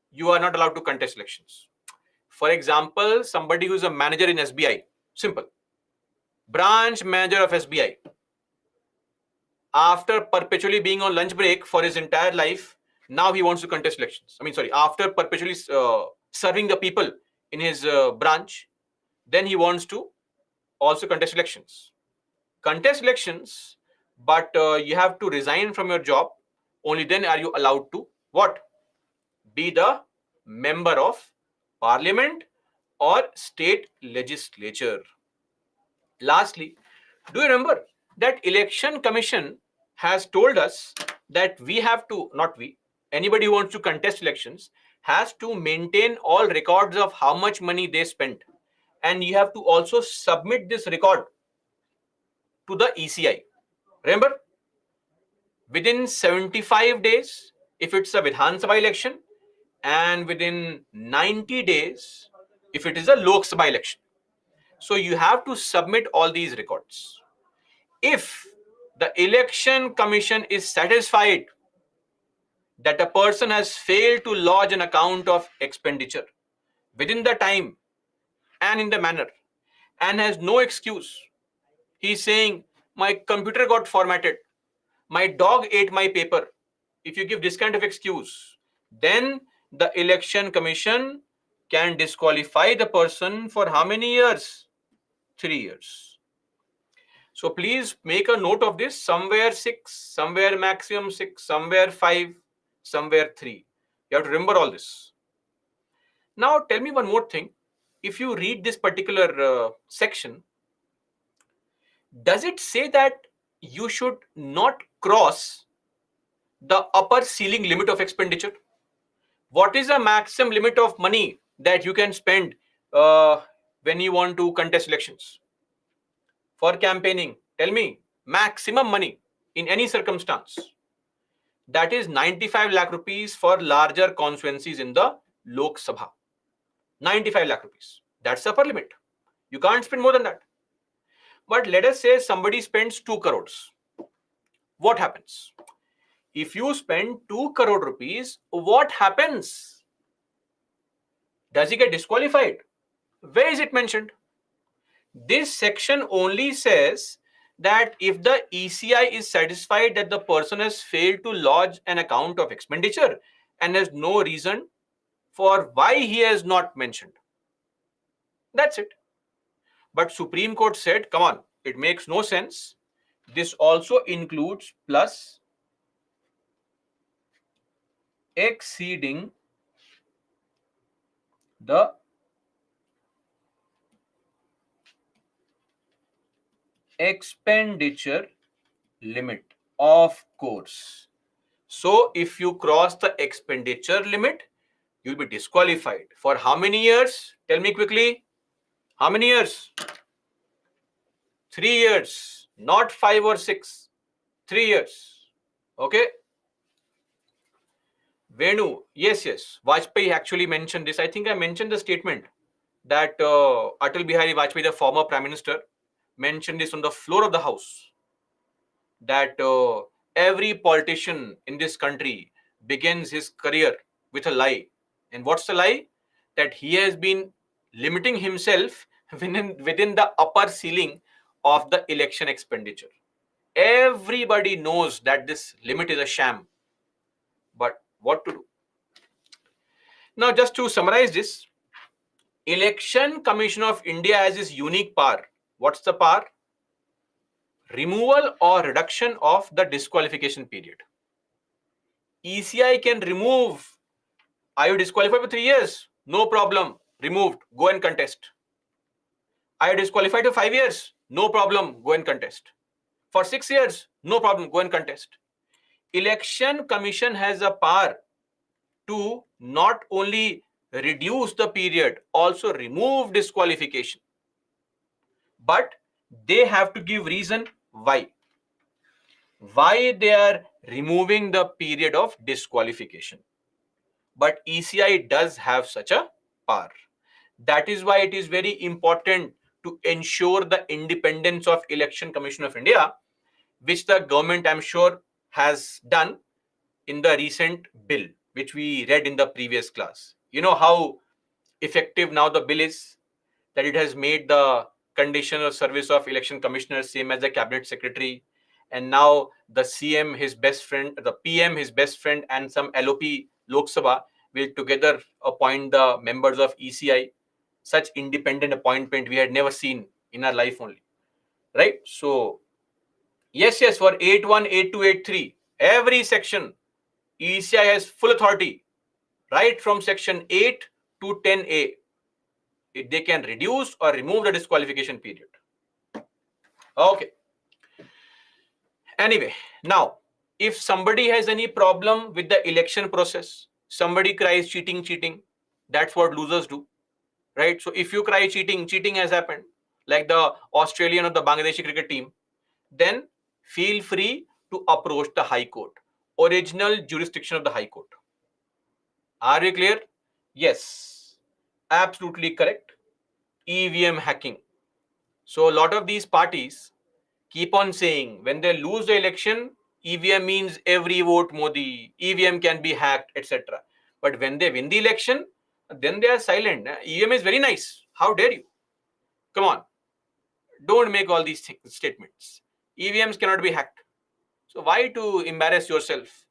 you are not allowed to contest elections. For example, somebody who is a manager in SBI, simple, branch manager of SBI, after perpetually being on lunch break for his entire life, now he wants to contest elections. After perpetually serving the people in his branch, then he wants to also contest elections. But you have to resign from your job. Only then are you allowed to what? Be the member of parliament or state legislature. Lastly, do you remember that election commission has told us that we have to, not we, anybody who wants to contest elections has to maintain all records of how much money they spent, and you have to also submit this record to the ECI. Remember, within 75 days if it's a Vidhan Sabha election, and within 90 days if it is a Lok Sabha election. So you have to submit all these records. If the election commission is satisfied that a person has failed to lodge an account of expenditure within the time and in the manner and has no excuse, he's saying, my computer got formatted, my dog ate my paper. If you give this kind of excuse, then the election commission can disqualify the person for how many years? 3 years. So please make a note of this. Somewhere 6, somewhere maximum 6, somewhere 5, somewhere 3. You have to remember all this. Now tell me one more thing. If you read this particular section, does it say that you should not cross the upper ceiling limit of expenditure? What is the maximum limit of money that you can spend when you want to contest elections? For campaigning, tell me, maximum money in any circumstance. That is 95 lakh rupees for larger constituencies in the Lok Sabha. 95 lakh rupees. That's the upper limit. You can't spend more than that. But let us say somebody spends 2 crores. What happens? If you spend 2 crore rupees, what happens? Does he get disqualified? Where is it mentioned? This section only says that if the ECI is satisfied that the person has failed to lodge an account of expenditure and has no reason for why he has not mentioned. That's it. But Supreme Court said, come on, it makes no sense. This also includes plus exceeding the expenditure limit. Of course, So if you cross the expenditure limit, you'll be disqualified. For how many years? Tell me quickly. How many years? 3 years, not 5 or 6. 3 years. Okay. Venu, yes. Vajpayee actually mentioned this. I think I mentioned the statement that Atal Bihari Vajpayee, the former Prime Minister, mentioned this on the floor of the House, that every politician in this country begins his career with a lie. And what's the lie? That he has been limiting himself within the upper ceiling of the election expenditure. Everybody knows that this limit is a sham. But what to do? Now, just to summarize this, Election Commission of India has this unique power. What's the power? Removal or reduction of the disqualification period. ECI can remove. Are you disqualified for 3 years? No problem. Removed. Go and contest. Are you disqualified for 5 years? No problem. Go and contest. For 6 years? No problem. Go and contest. Election Commission has a power to not only reduce the period, also remove disqualification. But they have to give reason why. Why they are removing the period of disqualification. But ECI does have such a power. That is why it is very important to ensure the independence of Election Commission of India, which the government, I'm sure, has done in the recent bill, which we read in the previous class. You know how effective now the bill is, that it has made the condition of service of election commissioners same as the cabinet secretary. And now the CM, his best friend, the PM, his best friend, and some LOP Lok Sabha will together appoint the members of ECI. Such independent appointment we had never seen in our life only. Right? So, yes, for 8.1, 8.2, 8.3, every section, ECI has full authority, right from section 8 to 10A. They can reduce or remove the disqualification period. Okay. Anyway, now, if somebody has any problem with the election process, somebody cries cheating, that's what losers do, right? So if you cry cheating has happened, like the Australian or the Bangladeshi cricket team, then feel free to approach the High Court, original jurisdiction of the High Court. Are we clear? Yes, absolutely correct. EVM hacking. So a lot of these parties keep on saying when they lose the election, EVM means every vote Modi, EVM can be hacked, etc. But when they win the election, then they are silent. EVM is very nice. How dare you? Come on. Don't make all these statements. EVMs cannot be hacked. So why to embarrass yourself,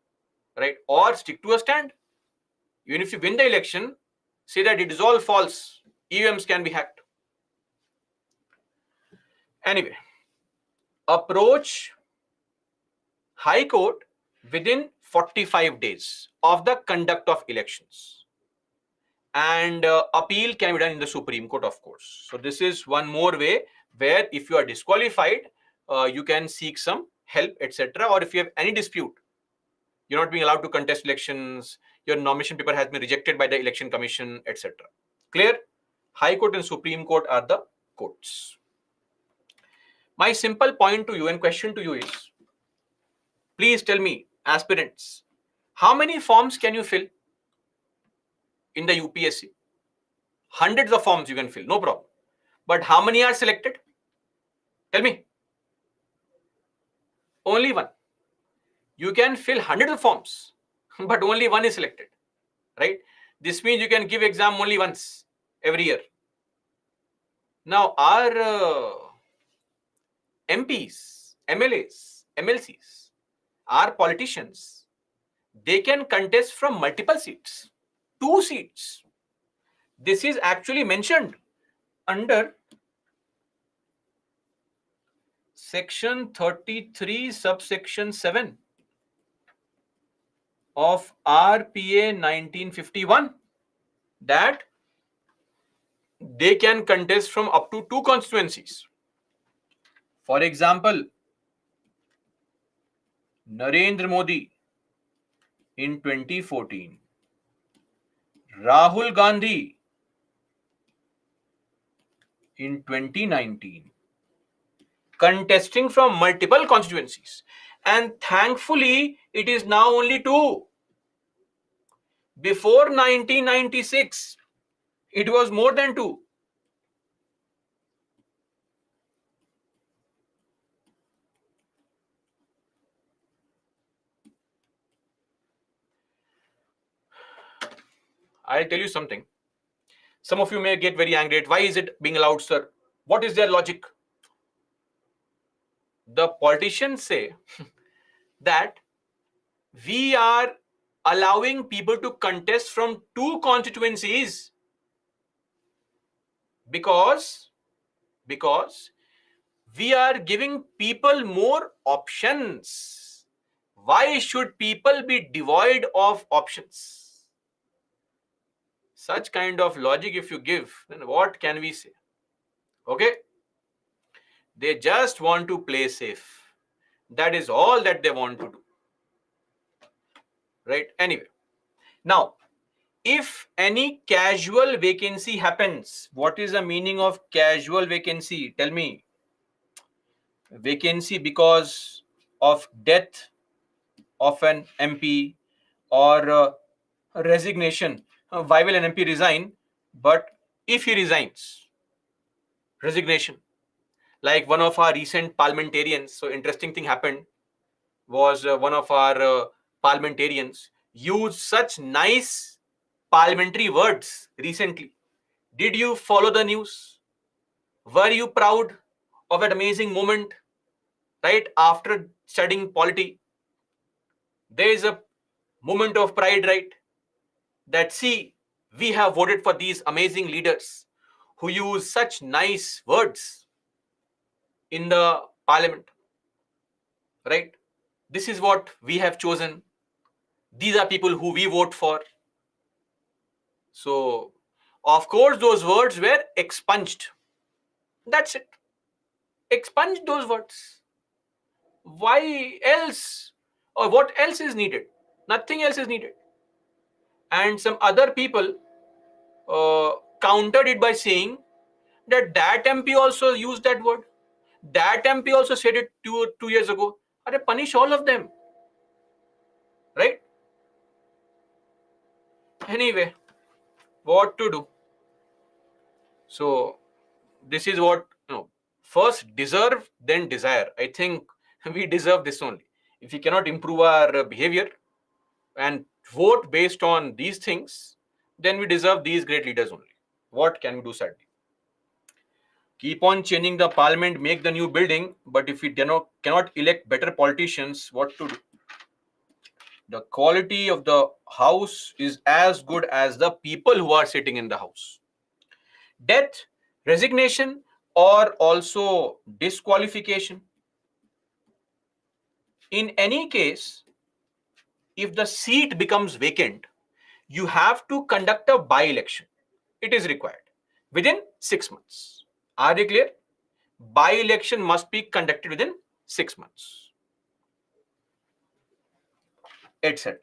right? Or stick to a stand. Even if you win the election, say that it is all false. EVMs can be hacked. Anyway, approach High Court within 45 days of the conduct of elections. And appeal can be done in the Supreme Court, of course. So this is one more way where if you are disqualified, you can seek some help, etc. Or if you have any dispute, you're not being allowed to contest elections, your nomination paper has been rejected by the Election Commission, etc. Clear? High Court and Supreme Court are the courts. My simple point to you and question to you is, please tell me, aspirants, how many forms can you fill in the UPSC? Hundreds of forms you can fill, no problem. But how many are selected? Tell me. Only one. You can fill hundreds of forms, but only one is selected, right? This means you can give exam only once every year. Now, our MPs, MLAs, MLCs, our politicians, they can contest from multiple seats, 2 seats. This is actually mentioned under section 33 subsection 7 of RPA 1951, that they can contest from up to 2 constituencies. For example, Narendra Modi in 2014, Rahul Gandhi in 2019, contesting from multiple constituencies. And thankfully, it is now only two. Before 1996, it was more than two. I'll tell you something. Some of you may get very angry at why is it being allowed, sir? What is their logic? The politicians say that we are allowing people to contest from two constituencies because we are giving people more options. Why should people be devoid of options? Such kind of logic if you give, then what can we say? Okay, they just want to play safe. That is all that they want to do, right? Anyway, now if any casual vacancy happens, what is the meaning of casual vacancy? Tell me. Vacancy because of death of an MP or resignation. Why will an MP resign? But if he resigns, resignation. Like one of our recent parliamentarians, so interesting thing happened was one of our parliamentarians used such nice parliamentary words recently. Did you follow the news? Were you proud of that amazing moment, right? After studying polity, there is a moment of pride, right? That see, we have voted for these amazing leaders who use such nice words in the parliament, right? This is what we have chosen. These are people who we vote for. So, of course, those words were expunged. That's it. Expunge those words. Why else? Or what else is needed? Nothing else is needed. And some other people countered it by saying that MP also used that word. That MP also said it 2 years ago. Punish all of them. Right? Anyway, what to do? So, this is what, first deserve, then desire. I think we deserve this only. If we cannot improve our behavior and vote based on these things, then we deserve these great leaders only. What can we do, sadly? Keep on changing the parliament, make the new building, but if we cannot elect better politicians, what to do? The quality of the house is as good as the people who are sitting in the house. Death, resignation, or also disqualification. In any case, if the seat becomes vacant, you have to conduct a by-election. It is required within 6 months. Are they clear? By-election must be conducted within 6 months, etc.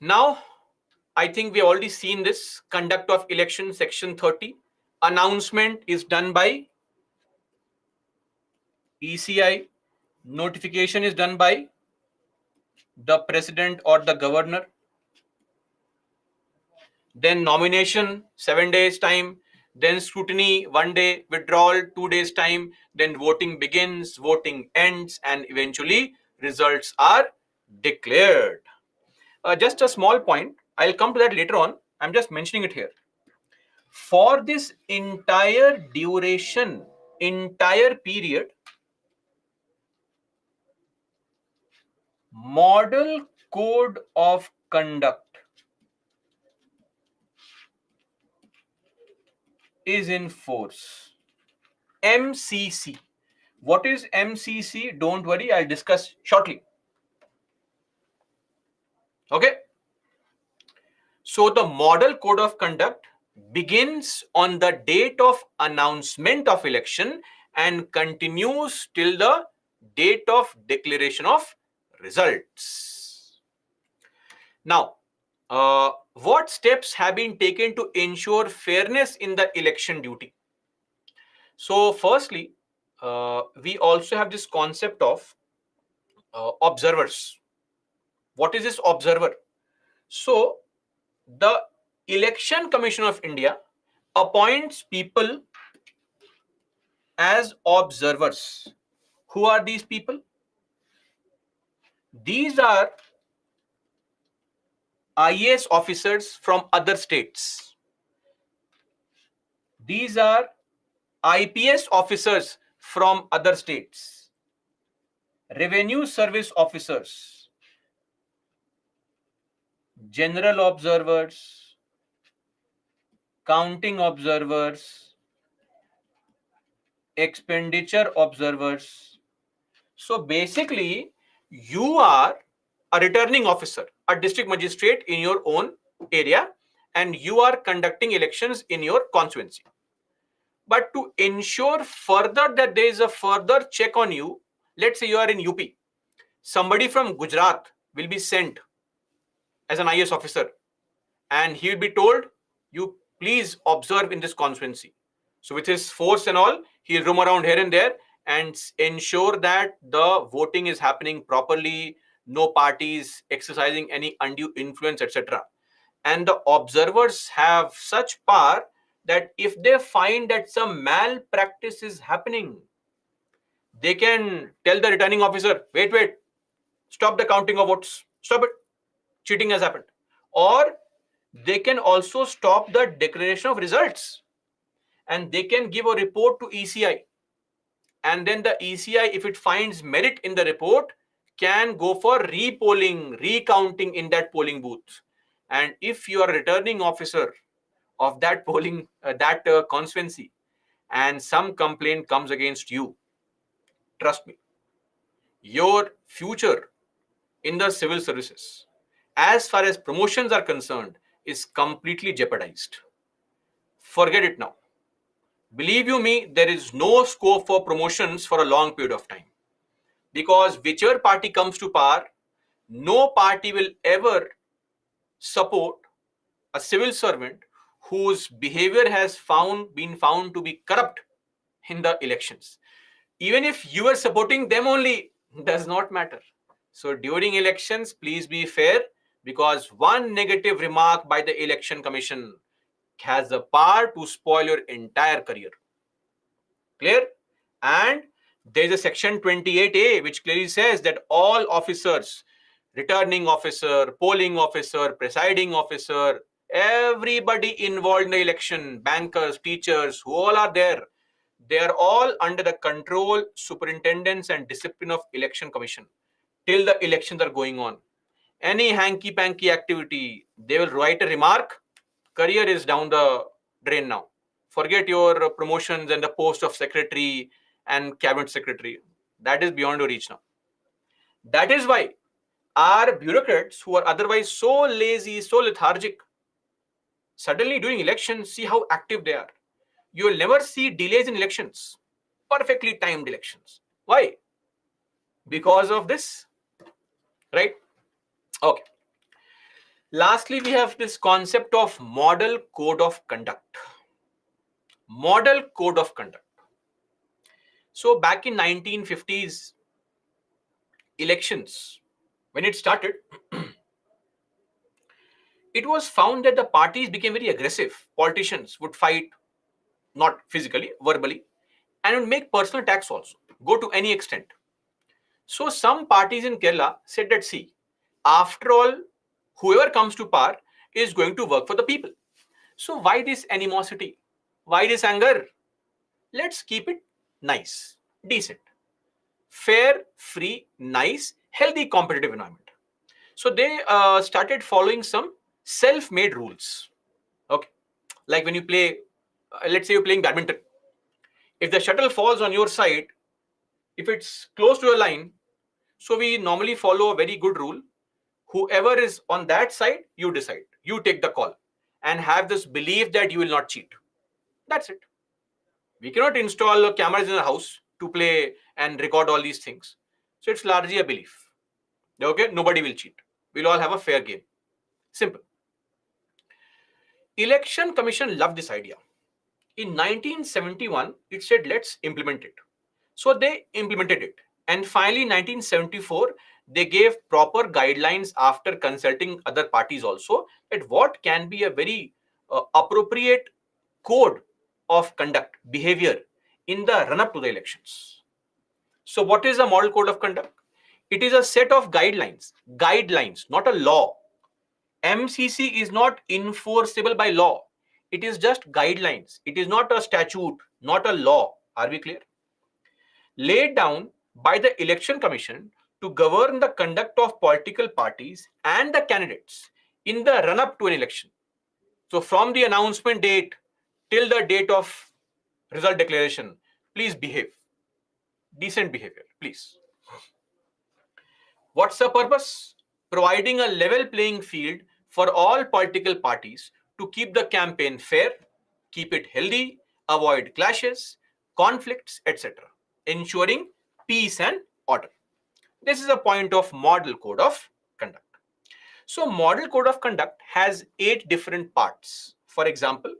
Now, I think we have already seen this. Conduct of election, section 30. Announcement is done by ECI. Notification is done by the president or the governor. Then nomination, 7 days time. Then scrutiny, 1 day. Withdrawal, 2 days time. Then voting begins, voting ends, and eventually results are declared. Just a small point. I'll come to that later on. I'm just mentioning it here. For this entire duration, entire period, Model Code of Conduct is in force. MCC. What is MCC? Don't worry, I'll discuss shortly. Okay. So the Model Code of Conduct begins on the date of announcement of election and continues till the date of declaration of results. Now, what steps have been taken to ensure fairness in the election duty? So, firstly, we also have this concept of observers. What is this observer? So, the Election Commission of India appoints people as observers. Who are these people? These are IAS officers from other states. These are IPS officers from other states. Revenue service officers, general observers, counting observers, expenditure observers. So basically, you are a returning officer, a district magistrate in your own area, and you are conducting elections in your constituency. But to ensure further that there is a further check on you, let's say you are in UP, somebody from Gujarat will be sent as an IS officer, and he will be told, you please observe in this constituency. So with his force and all, he'll roam around here and there and ensure that the voting is happening properly, no parties exercising any undue influence, etc. And the observers have such power that if they find that some malpractice is happening, they can tell the returning officer, wait, stop the counting of votes, stop it, cheating has happened. Or they can also stop the declaration of results, and they can give a report to ECI, and then the ECI, if it finds merit in the report, can go for repolling, recounting in that polling booth. And if you are a returning officer of that polling, constituency, and some complaint comes against you, trust me, your future in the civil services, as far as promotions are concerned, is completely jeopardized. Forget it now. Believe you me, there is no scope for promotions for a long period of time, because whichever party comes to power, no party will ever support a civil servant whose behavior has been found to be corrupt in the elections. Even if you are supporting them only, does not matter. So during elections, please be fair, because one negative remark by the Election Commission has the power to spoil your entire career. Clear? And there is a section 28A which clearly says that all officers, returning officer, polling officer, presiding officer, everybody involved in the election, bankers, teachers, who all are there, they are all under the control, superintendence and discipline of Election Commission till the elections are going on. Any hanky-panky activity, they will write a remark, career is down the drain now. Forget your promotions and the post of secretary and cabinet secretary. That is beyond your reach now. That is why our bureaucrats, who are otherwise so lazy, so lethargic, suddenly during elections, see how active they are. You will never see delays in elections, perfectly timed elections. Why? Because of this, right? Okay. Lastly, we have this concept of model code of conduct. Model code of conduct. So back in 1950s elections, when it started, it was found that the parties became very aggressive. Politicians would fight, not physically, verbally, and would make personal attacks also, go to any extent. So some parties in Kerala said that, see, after all, whoever comes to power is going to work for the people. So why this animosity? Why this anger? Let's keep it nice, decent, fair, free, nice, healthy, competitive environment. So they started following some self-made rules. Okay, like when you play, let's say you're playing badminton. If the shuttle falls on your side, if it's close to a line, so we normally follow a very good rule. Whoever is on that side, you decide, you take the call, and have this belief that you will not cheat. That's it. We cannot install cameras in our house. to play and record all these things. So it's largely a belief. Okay, nobody will cheat. We'll all have a fair game. Simple. Election Commission loved this idea. In 1971, it said, let's implement it. So they implemented it. And finally, in 1974, they gave proper guidelines after consulting other parties also, that what can be a very appropriate code of conduct, behavior in the run up to the elections. So what is a model code of conduct? It is a set of guidelines, not a law. MCC is not enforceable by law. It is just guidelines. It is not a statute, not a law. Are we clear? Laid down by the Election Commission to govern the conduct of political parties and the candidates in the run up to an election. So from the announcement date till the date of result declaration, please behave. Decent behavior, please. What's the purpose? Providing a level playing field for all political parties to keep the campaign fair, keep it healthy, avoid clashes, conflicts, etc., ensuring peace and order. This is a point of model code of conduct. So model code of conduct has 8 different parts. For example,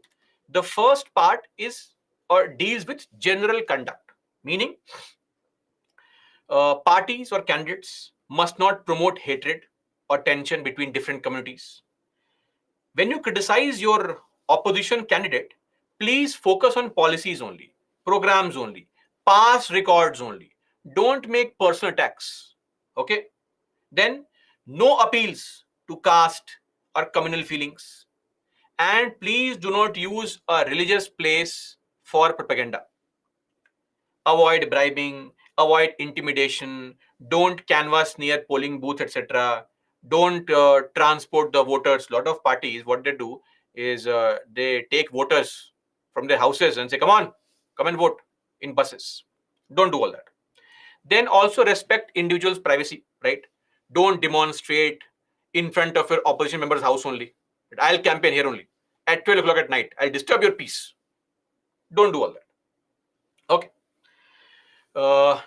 the first part is or deals with general conduct, meaning parties or candidates must not promote hatred or tension between different communities. When you criticize your opposition candidate, please focus on policies only, programs only, past records only. Don't make personal attacks. Okay? Then, no appeals to caste or communal feelings. And please do not use a religious place for propaganda. Avoid bribing, avoid intimidation, don't canvass near polling booth, etc. Don't transport the voters. A lot of parties, what they do is they take voters from their houses and say, come on, come and vote in buses. Don't do all that. Then also respect individuals' privacy, right? Don't demonstrate in front of your opposition member's house only. I'll campaign here only. At 12 o'clock at night, I'll disturb your peace. Don't do all that. Okay.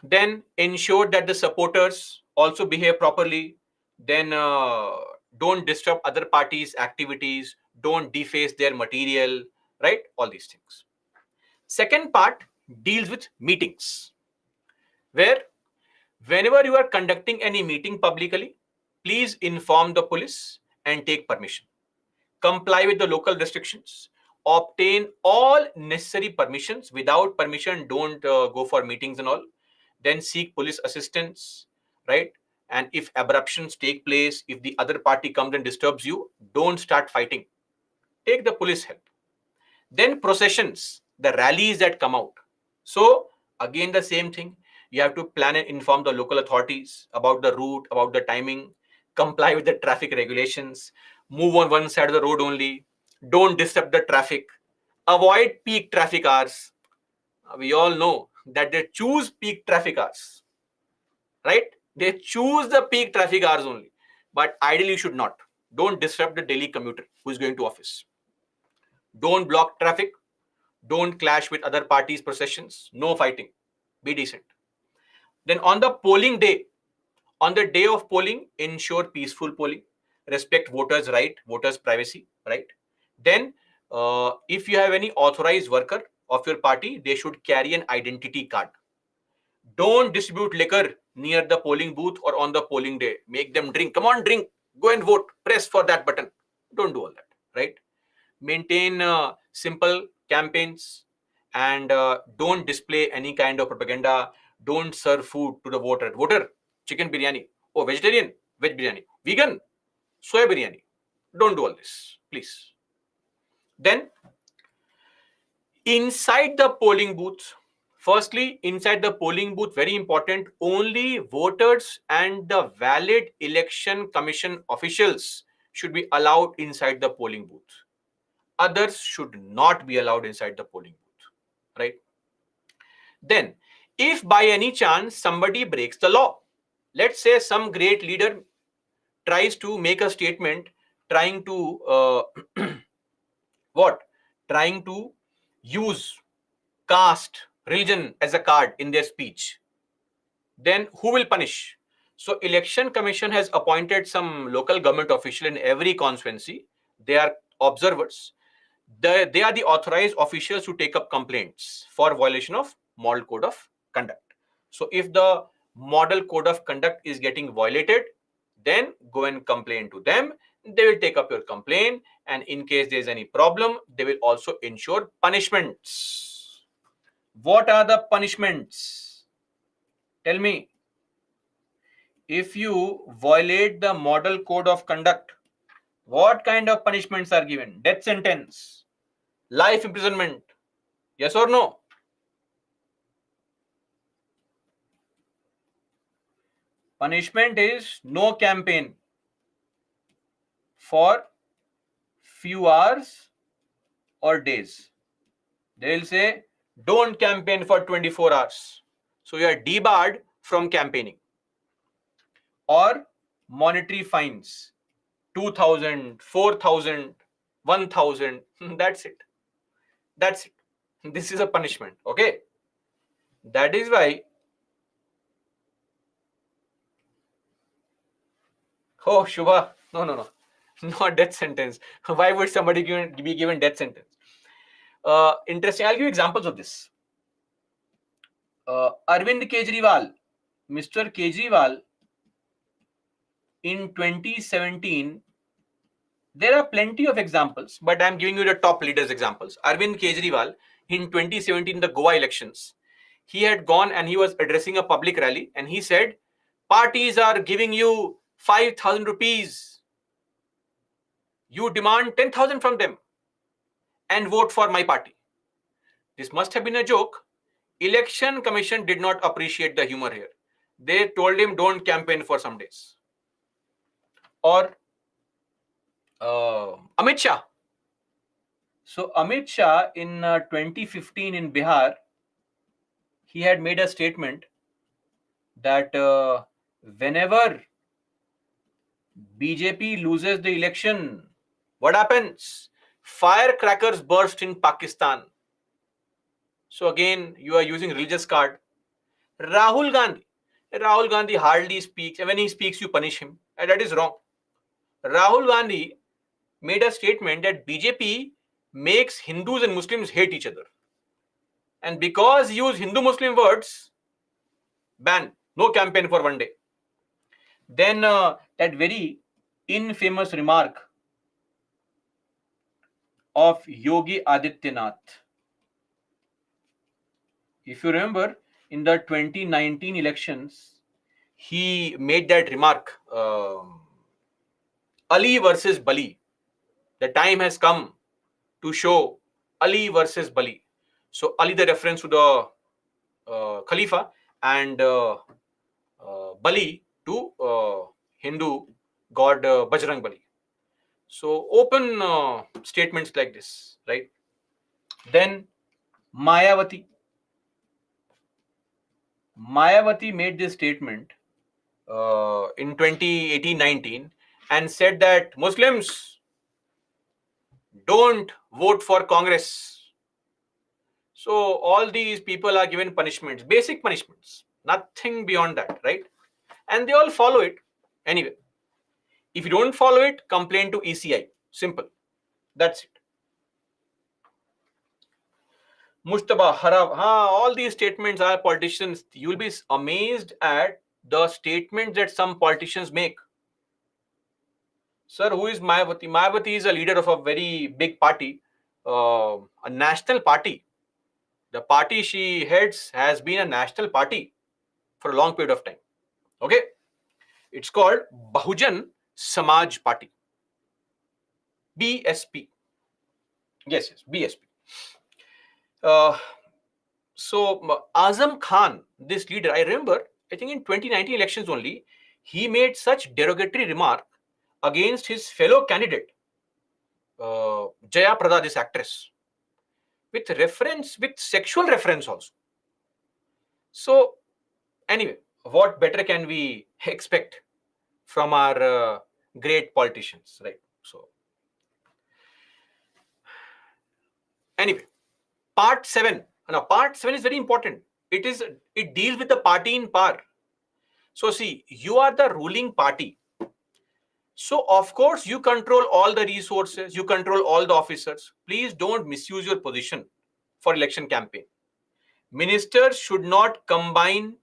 Then ensure that the supporters also behave properly. Then don't disrupt other parties' activities. Don't deface their material, right? All these things. Second part deals with meetings, where whenever you are conducting any meeting publicly, please inform the police and take permission. Comply with the local restrictions. Obtain all necessary permissions. Without permission, don't go for meetings and all. Then seek police assistance, right? And if abruptions take place, if the other party comes and disturbs you, don't start fighting. Take the police help. Then processions, the rallies that come out. So again, the same thing. You have to plan and inform the local authorities about the route, about the timing, comply with the traffic regulations, move on one side of the road only, don't disrupt the traffic, avoid peak traffic hours. We all know that they choose peak traffic hours, right? They choose the peak traffic hours only, but ideally you should not. Don't disrupt the daily commuter who is going to office. Don't block traffic. Don't clash with other parties' processions. No fighting. Be decent. Then on the polling day, on the day of polling, ensure peaceful polling. Respect voters' right, voters' privacy, right? Then, if you have any authorized worker of your party, they should carry an identity card. Don't distribute liquor near the polling booth or on the polling day. Make them drink. Come on, drink. Go and vote. Press for that button. Don't do all that, right? Maintain simple campaigns and don't display any kind of propaganda. Don't serve food to the voter. Voter, chicken biryani. Oh, vegetarian, veg biryani. Vegan, soya biryani. Don't do all this, please. Then, inside the polling booth, firstly, inside the polling booth, very important, only voters and the valid election commission officials should be allowed inside the polling booth. Others should not be allowed inside the polling booth, right? Then, if by any chance somebody breaks the law, let's say some great leader tries to make a statement trying to what? Trying to use caste religion as a card in their speech, then who will punish? So election commission has appointed some local government official in every constituency. They are observers. They are the authorized officials to take up complaints for violation of model code of conduct. So if the model code of conduct is getting violated, then go and complain to them. They will take up your complaint, and in case there is any problem, they will also ensure punishments. What are the punishments? Tell me. If you violate the model code of conduct, what kind of punishments are given? Death sentence, life imprisonment, yes or no? Punishment is no campaign for few hours or days. They will say don't campaign for 24 hours. So you are debarred from campaigning. Or monetary fines, 2,000, 4,000, 1,000. That's it. That's it. This is a punishment. Okay. That is why. Oh, Shubha. No. Not death sentence. Why would somebody be given death sentence? Interesting. I'll give you examples of this. Arvind Kejriwal, Mr. Kejriwal, in 2017, there are plenty of examples, but I'm giving you the top leaders examples. Arvind Kejriwal, in 2017, the Goa elections, he had gone and he was addressing a public rally, and he said, parties are giving you 5,000 rupees. You demand 10,000 from them and vote for my party. This must have been a joke. Election Commission did not appreciate the humor here. They told him don't campaign for some days. Or Amit Shah. So Amit Shah in 2015 in Bihar, he had made a statement that whenever BJP loses the election, what happens? Firecrackers burst in Pakistan. So again, you are using religious card. Rahul Gandhi hardly speaks, and when he speaks, you punish him, and that is wrong. Rahul Gandhi made a statement that BJP makes Hindus and Muslims hate each other. And because he used Hindu-Muslim words, ban, no campaign for one day. Then that very infamous remark of Yogi Adityanath. If you remember, in the 2019 elections, he made that remark, Ali versus Bali. The time has come to show Ali versus Bali. So Ali, the reference to the Khalifa, and Bali to Hindu god Bajrang Bali. So open statements like this, right? Then Mayawati made this statement in 2018-19 and said that Muslims don't vote for Congress. So all these people are given punishments, basic punishments, nothing beyond that, right? And they all follow it anyway. If you don't follow it, complain to ECI. Simple. That's it. Mushtaba, Harab, all these statements are politicians. You will be amazed at the statements that some politicians make. Sir, who is Mayawati? Mayawati is a leader of a very big party, a national party. The party she heads has been a national party for a long period of time. Okay? It's called Bahujan Samaj Party. BSP. Yes, BSP. So Azam Khan, this leader, I remember, I think in 2019 elections only, he made such derogatory remark against his fellow candidate, Jaya Prada, this actress, with sexual reference also. So anyway, what better can we expect from our great politicians, right? So anyway, part 7 Now, part 7 is very important. It deals with the party in power. So see, you are the ruling party. So of course you control all the resources, you control all the officers. Please don't misuse your position for election campaign. Ministers should not combine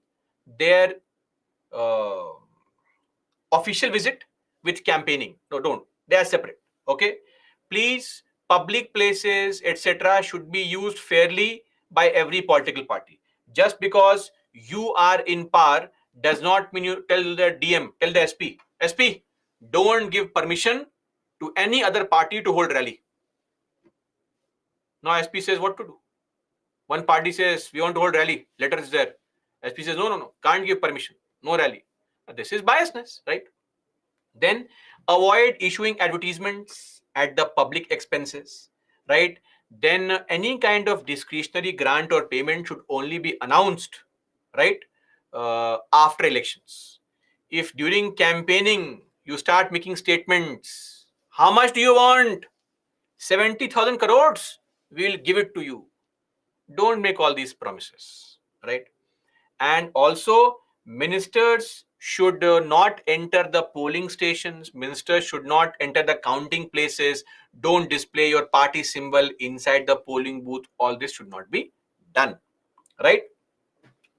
their uh, official visit with campaigning. No, don't. They are separate. Okay. Please, public places, etc., should be used fairly by every political party. Just because you are in power does not mean you tell the DM, tell the SP, don't give permission to any other party to hold rally. Now SP says what to do. One party says we want to hold rally. Letter is there. SP says no, can't give permission. No rally. This is biasness, right? Then avoid issuing advertisements at the public expenses, right? Then any kind of discretionary grant or payment should only be announced, right, after elections. If during campaigning you start making statements, how much do you want? 70,000 crores, we'll give it to you. Don't make all these promises, right? And also, ministers should not enter the polling stations. Ministers should not enter the counting places. Don't display your party symbol inside the polling booth. All this should not be done, right?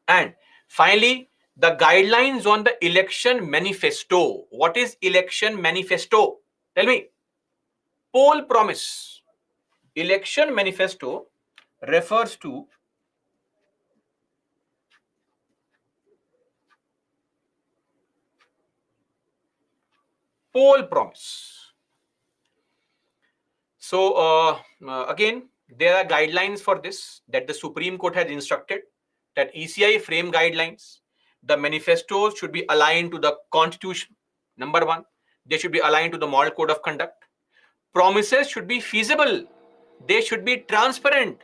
And finally, the guidelines on the election manifesto. What is election manifesto? Tell me. Poll promise. Election manifesto refers to poll promise. So again, there are guidelines for this that the Supreme Court has instructed that ECI frame guidelines. The manifestos should be aligned to the Constitution. Number one, they should be aligned to the Model Code of Conduct. Promises should be feasible. They should be transparent.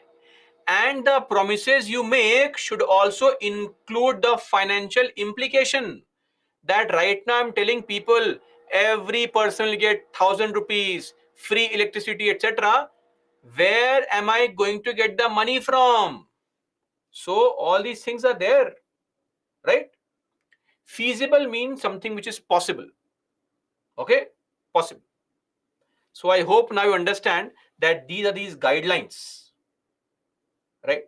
And the promises you make should also include the financial implication. That right now I'm telling people every person will get 1,000 rupees, free electricity, etc. Where am I going to get the money from? So all these things are there, right? Feasible means something which is possible. Okay, possible. So I hope now you understand that these are these guidelines, right?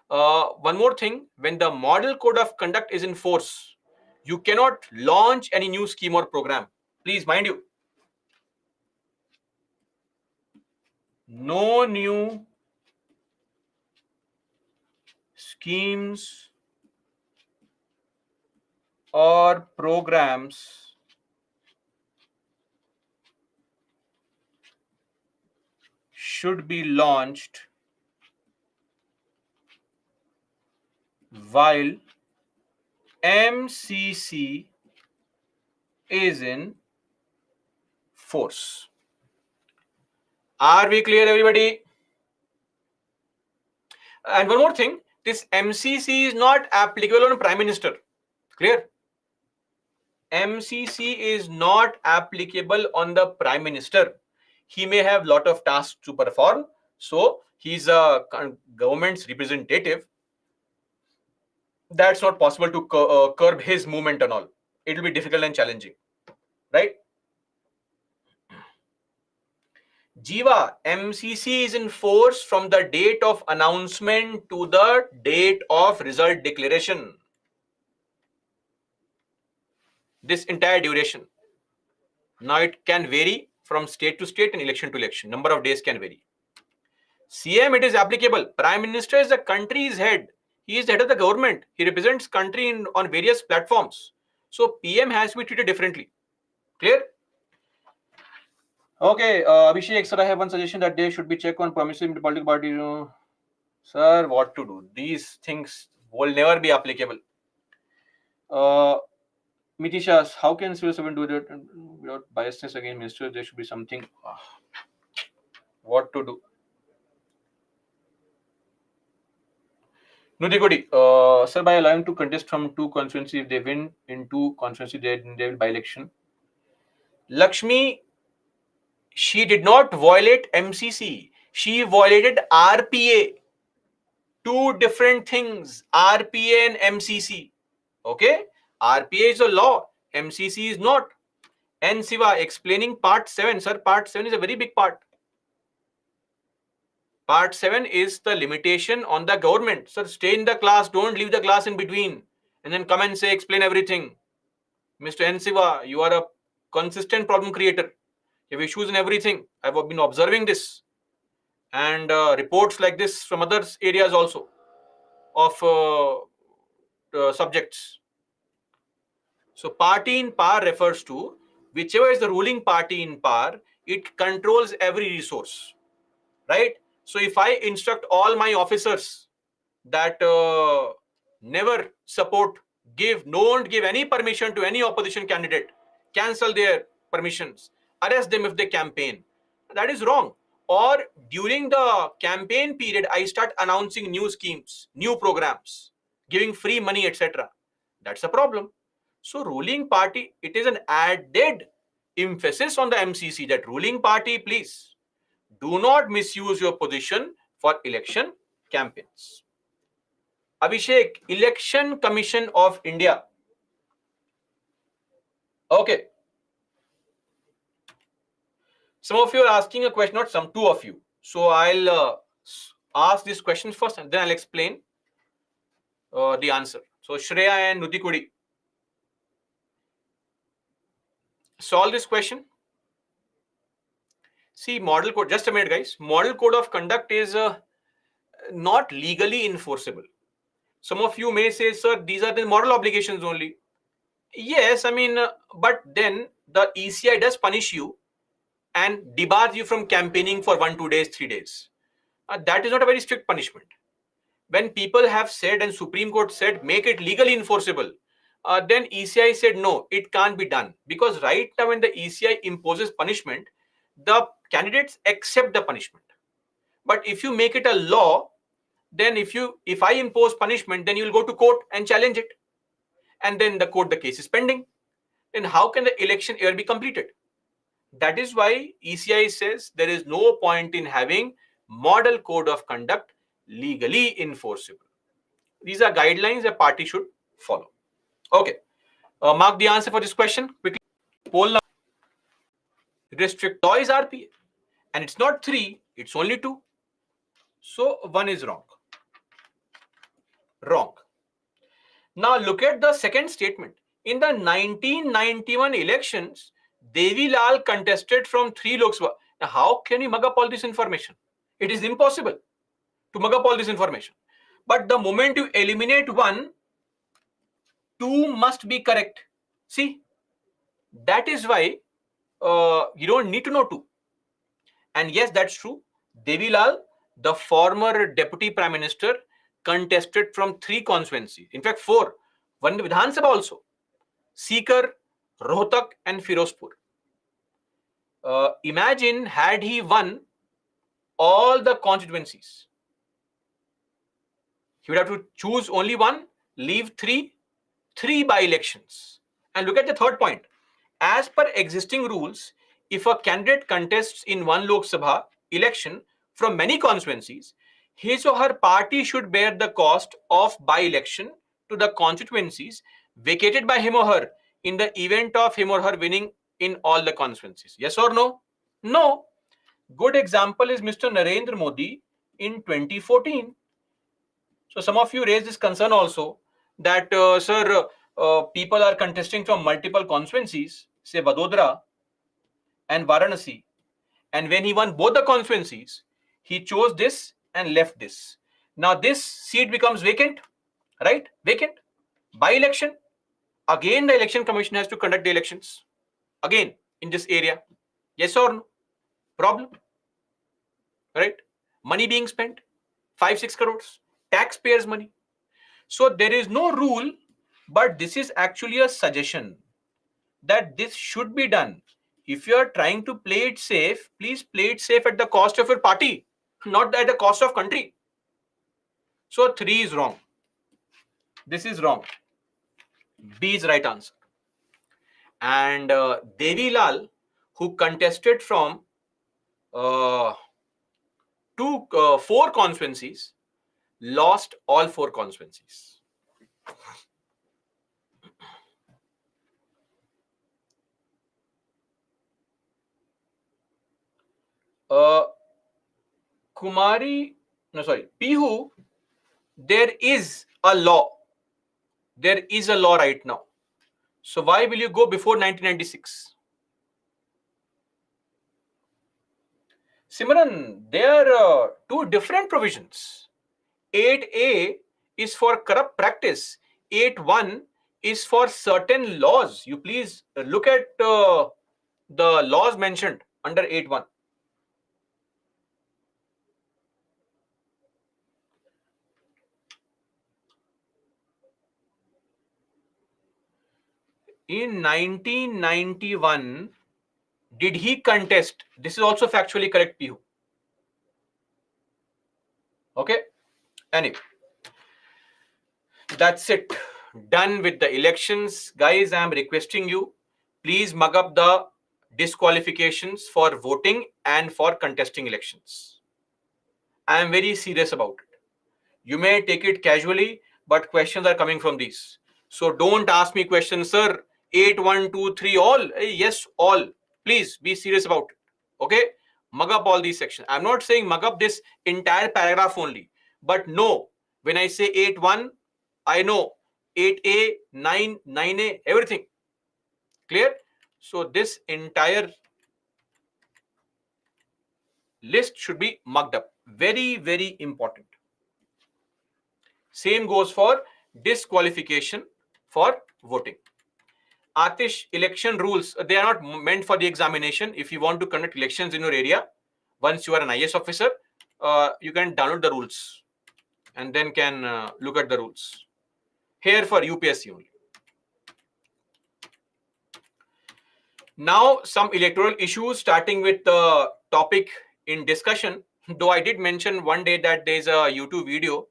One more thing, when the Model Code of Conduct is in force, you cannot launch any new scheme or program. Please mind you, no new schemes or programs should be launched while MCC is in force. Are we clear, everybody? And one more thing, this MCC is not applicable on Prime Minister. Clear? MCC is not applicable on the Prime Minister. He may have lot of tasks to perform, so he's a government's representative. That's not possible to curb his movement and all. It will be difficult and challenging, right? Jiva, MCC is in force from the date of announcement to the date of result declaration. This entire duration. Now it can vary from state to state and election to election. Number of days can vary. CM, it is applicable. Prime Minister is the country's head. He is the head of the government. He represents country on various platforms. So PM has to be treated differently. Clear? Okay, Abhishek, sir, I have one suggestion that they should be checked on promising the political party. Sir, what to do? These things will never be applicable. Mitisha, how can civil servant do that without biasness against ministers? There should be something. What to do? Nudigodi, sir, by allowing to contest from two constituencies, if they win in two constituencies, they will by election. Lakshmi, she did not violate MCC. She violated RPA. Two different things, RPA and MCC. Okay, RPA is a law, MCC is not. N Siva explaining part 7. Sir, part 7 is a very big part. Part 7 is the limitation on the government. Sir, stay in the class, don't leave the class in between and then come and say explain everything. Mr. N Siva, you are a consistent problem creator. You have issues in everything. I've been observing this, and reports like this from other areas also of subjects. So party in power refers to whichever is the ruling party in power, it controls every resource, right? So if I instruct all my officers that never support, don't give any permission to any opposition candidate, cancel their permissions, arrest them if they campaign, that is wrong. Or during the campaign period, I start announcing new schemes, new programs, giving free money, etc. That's a problem. So ruling party, it is an added emphasis on the MCC that ruling party, please do not misuse your position for election campaigns. Abhishek, Election Commission of India. Okay. Some of you are asking a question, not some, two of you. So I'll ask these questions first and then I'll explain the answer. So Shreya and Nutikudi, solve this question. See, model code, just a minute guys. Model code of conduct is not legally enforceable. Some of you may say, sir, these are the moral obligations only. Yes, I mean, but then the ECI does punish you and debars you from campaigning for 1, 2 days, 3 days. That is not a very strict punishment. When people have said and Supreme Court said make it legally enforceable, then ECI said no, it can't be done, because right now when the ECI imposes punishment, the candidates accept the punishment. But if you make it a law, then if I impose punishment, then you will go to court and challenge it, and then the case is pending. Then how can the election ever be completed? That is why ECI says there is no point in having model code of conduct legally enforceable. These are guidelines a party should follow. Okay. Mark the answer for this question quickly. Poll number. Restrict law is RPA. And it's not 3, it's only 2. So 1 is wrong. Wrong. Now look at the second statement. In the 1991 elections, Devi Lal contested from 3 Lok Sabha. Now how can you mug up all this information? It is impossible to mug up all this information. But the moment you eliminate 1, 2 must be correct. See, that is why you don't need to know 2. And yes, that's true. Devi Lal, the former deputy prime minister, contested from 3 constituencies. In fact, 4. One in the Vidhan Sabha also. Sikar, Rohtak and Firozpur. Imagine had he won all the constituencies. He would have to choose only 1, leave 3 by-elections. And look at the third point. As per existing rules, if a candidate contests in 1 Lok Sabha election from many constituencies, his or her party should bear the cost of by-election to the constituencies vacated by him or her in the event of him or her winning in all the constituencies. Yes or no? No. Good example is Mr. Narendra Modi in 2014. So some of you raised this concern also that, sir, people are contesting from multiple constituencies, say Vadodara and Varanasi. And when he won both the constituencies, he chose this and left this. Now this seat becomes vacant, right? Vacant. By election. Again, the election commission has to conduct the elections. Again, in this area. Yes or no? Problem. Right? Money being spent. 5-6 crores. Taxpayers' money. So there is no rule, but this is actually a suggestion that this should be done. If you are trying to play it safe, please play it safe at the cost of your party, not at the cost of country. So 3 is wrong. This is wrong. B is right answer. And Devi Lal, who contested from 4 constituencies, lost all 4 constituencies. Pihu, there is a law. There is a law right now. So why will you go before 1996? Simran, there are two different provisions. 8A is for corrupt practice. 8.1 is for certain laws. You please look at the laws mentioned under 8.1. In 1991, did he contest? This is also factually correct, Pihu. Okay. Anyway, that's it. Done with the elections. Guys, I am requesting you, please mug up the disqualifications for voting and for contesting elections. I am very serious about it. You may take it casually, but questions are coming from these. So don't ask me questions, sir. 8, 1, 2, 3, all. Yes, all. Please be serious about it. Okay? Mug up all these sections. I'm not saying mug up this entire paragraph only. But no, when I say 8, 1, I know 8A, 9, 9A, everything. Clear? So this entire list should be mugged up. Very, very important. Same goes for disqualification for voting. Atish, election rules, they are not meant for the examination. If you want to conduct elections in your area, once you are an IS officer, you can download the rules and then can look at the rules. Here for UPSC only. Now, some electoral issues, starting with the topic in discussion. Though I did mention one day that there is a YouTube video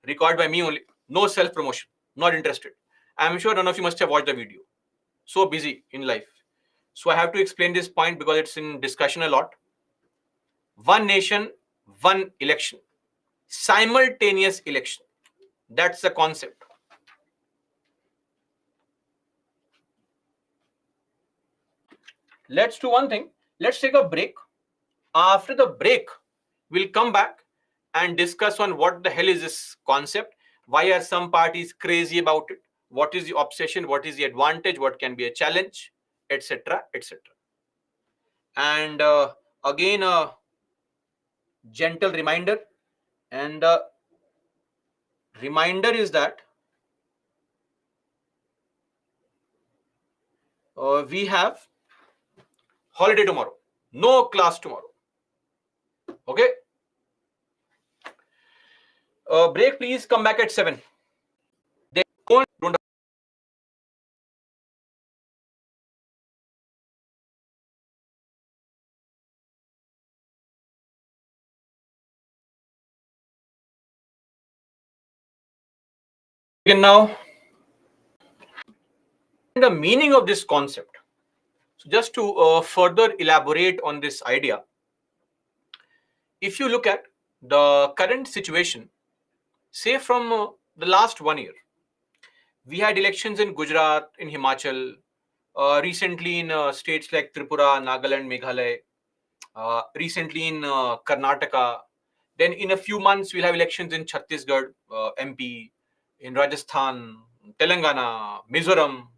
recorded by me only. No self-promotion. Not interested. I'm sure none of you must have watched the video. So busy in life. So I have to explain this point because it's in discussion a lot. One nation, one election. Simultaneous election. That's the concept. Let's do one thing. Let's take a break. After the break, we'll come back and discuss on what the hell is this concept. Why are some parties crazy about it? What is the obsession? What is the advantage? What can be a challenge? Etc. etc. And again, a gentle reminder. And the reminder is that we have holiday tomorrow. No class tomorrow. Okay? Break, please come back at 7. Don't begin now. The meaning of this concept. So just to further elaborate on this idea, if you look at the current situation, say from the last 1 year, we had elections in Gujarat, in Himachal, recently in states like Tripura, Nagaland, Meghalaya, recently in Karnataka. Then in a few months, we'll have elections in Chhattisgarh, MP, in Rajasthan, Telangana, Mizoram.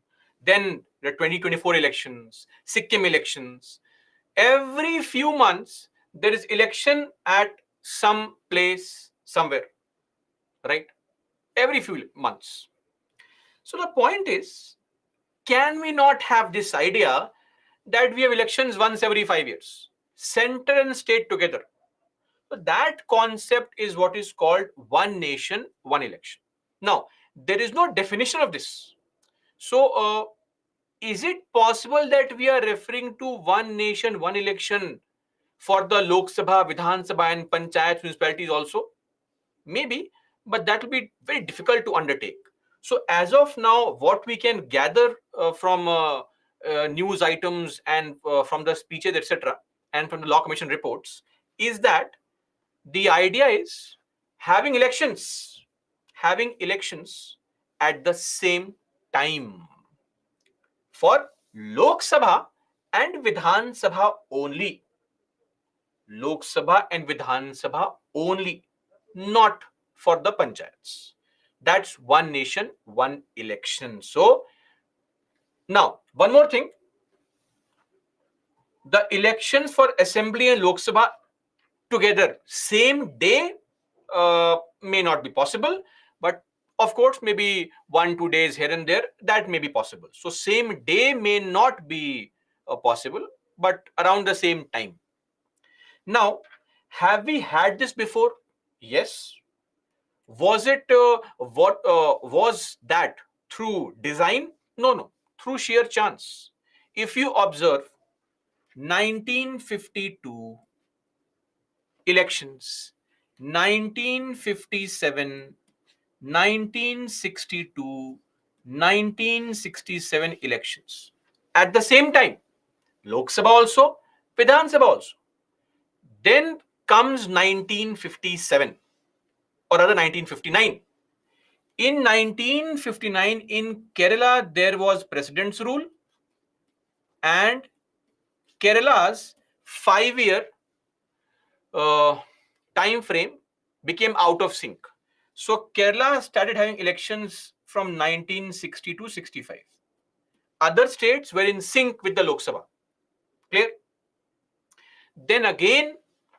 Then the 2024 elections, Sikkim elections. Every few months, there is election at some place, somewhere, right? Every few months. So the point is, can we not have this idea that we have elections once every 5 years, center and state together? So that concept is what is called one nation, one election. Now, there is no definition of this. So, is it possible that we are referring to one nation, one election for the Lok Sabha, Vidhan Sabha and Panchayat municipalities also? Maybe, but that will be very difficult to undertake. So as of now, what we can gather from news items and from the speeches, etc., and from the law commission reports, is that the idea is having elections at the same time for Lok Sabha and Vidhan Sabha only. Lok Sabha and Vidhan Sabha only, not for the panchayats. That's one nation, one election. So now, one more thing. The elections for Assembly and Lok Sabha together, same day, may not be possible, but of course, maybe 1-2 days here and there, that may be possible. So same day may not be possible, but around the same time. Now, have we had this before? Yes. Was it was that through design? No, through sheer chance. If you observe 1952 elections, 1957, 1962, 1967 elections, at the same time, Lok Sabha also, Vidhan Sabha also. Then comes 1957, or rather 1959. In 1959, in Kerala, there was President's rule, and Kerala's 5-year time frame became out of sync. So Kerala started having elections from 1960 to 65. Other states were in sync with the Lok Sabha. Clear? Then again,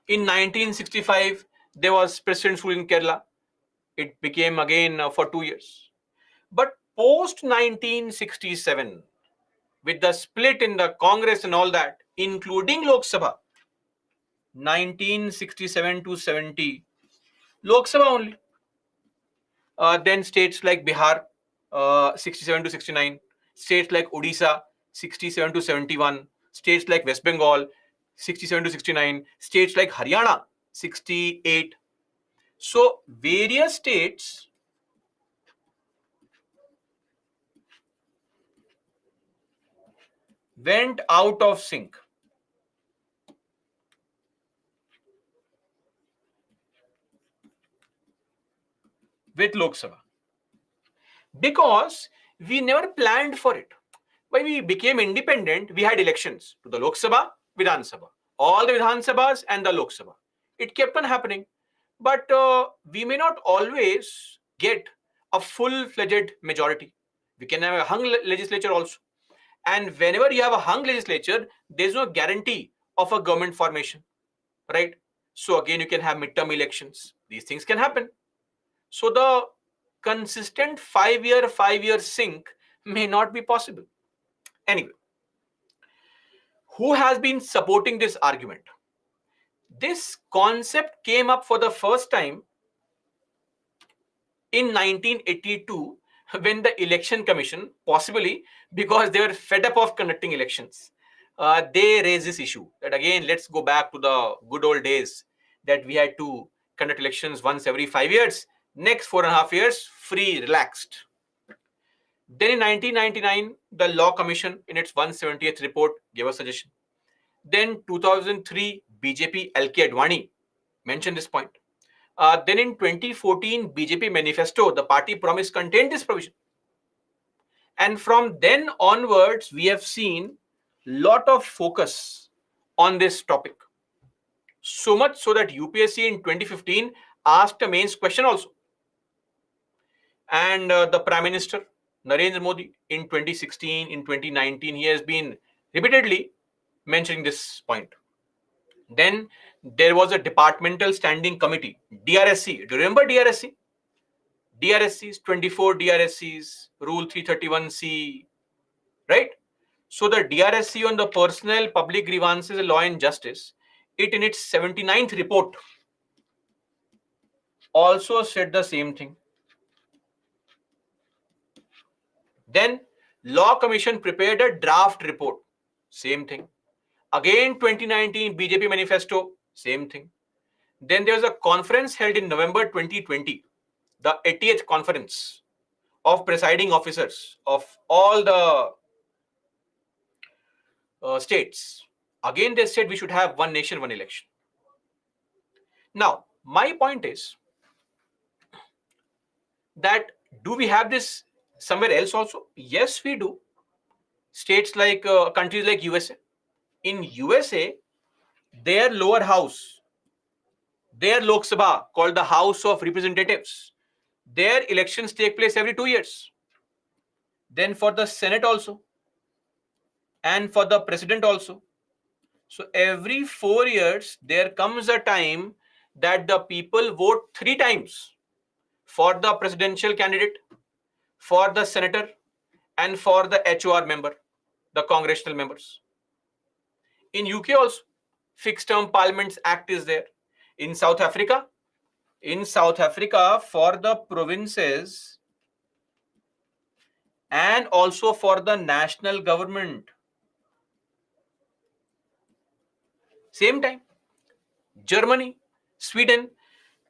in 1965, there was President's rule in Kerala. It became again for 2 years. But post 1967, with the split in the Congress and all that, including Lok Sabha, 1967 to 70, Lok Sabha only. Then states like Bihar, 67 to 69, states like Odisha, 67 to 71, states like West Bengal, 67 to 69, states like Haryana, 68. So various states went out of sync. With Lok Sabha, because we never planned for it. When we became independent, we had elections to the Lok Sabha, Vidhan Sabha, all the Vidhan Sabhas and the Lok Sabha. It kept on happening, but we may not always get a full-fledged majority. We can have a hung legislature also, and whenever you have a hung legislature, there's no guarantee of a government formation, right? So again, you can have midterm elections. These things can happen. So the consistent 5-year sync may not be possible. Anyway, who has been supporting this argument? This concept came up for the first time in 1982 when the Election Commission, possibly because they were fed up of conducting elections, they raised this issue that again, let's go back to the good old days that we had to conduct elections once every 5 years. Next 4.5 years, free, relaxed. Then in 1999, the Law Commission in its 170th report gave a suggestion. Then 2003, BJP LK Advani mentioned this point. Then in 2014, BJP manifesto, the party promise contained this provision. And from then onwards, we have seen lot of focus on this topic. So much so that UPSC in 2015 asked a mains question also. And the Prime Minister, Narendra Modi, in 2016, in 2019, he has been repeatedly mentioning this point. Then there was a departmental standing committee, DRSC. Do you remember DRSC? DRSCs, 24 DRSCs, Rule 331C, right? So the DRSC on the Personnel, Public Grievances, Law and Justice, it in its 79th report also said the same thing. Then Law Commission prepared a draft report, same thing. Again 2019 BJP manifesto, same thing. Then there was a conference held in November 2020, the 80th conference of presiding officers of all the states. Again, they said we should have one nation, one election. Now, my point is, that do we have this somewhere else also? Yes, we do. States like countries like USA. In USA, their lower house, their Lok Sabha, called the House of Representatives, their elections take place every 2 years. Then for the Senate also, and for the president also. So every 4 years, there comes a time that the people vote 3 times for the presidential candidate, for the senator, and for the HOR member, the congressional members. In UK also, fixed term parliaments act is there. In South Africa, for the provinces and also for the national government, same time. Germany, Sweden,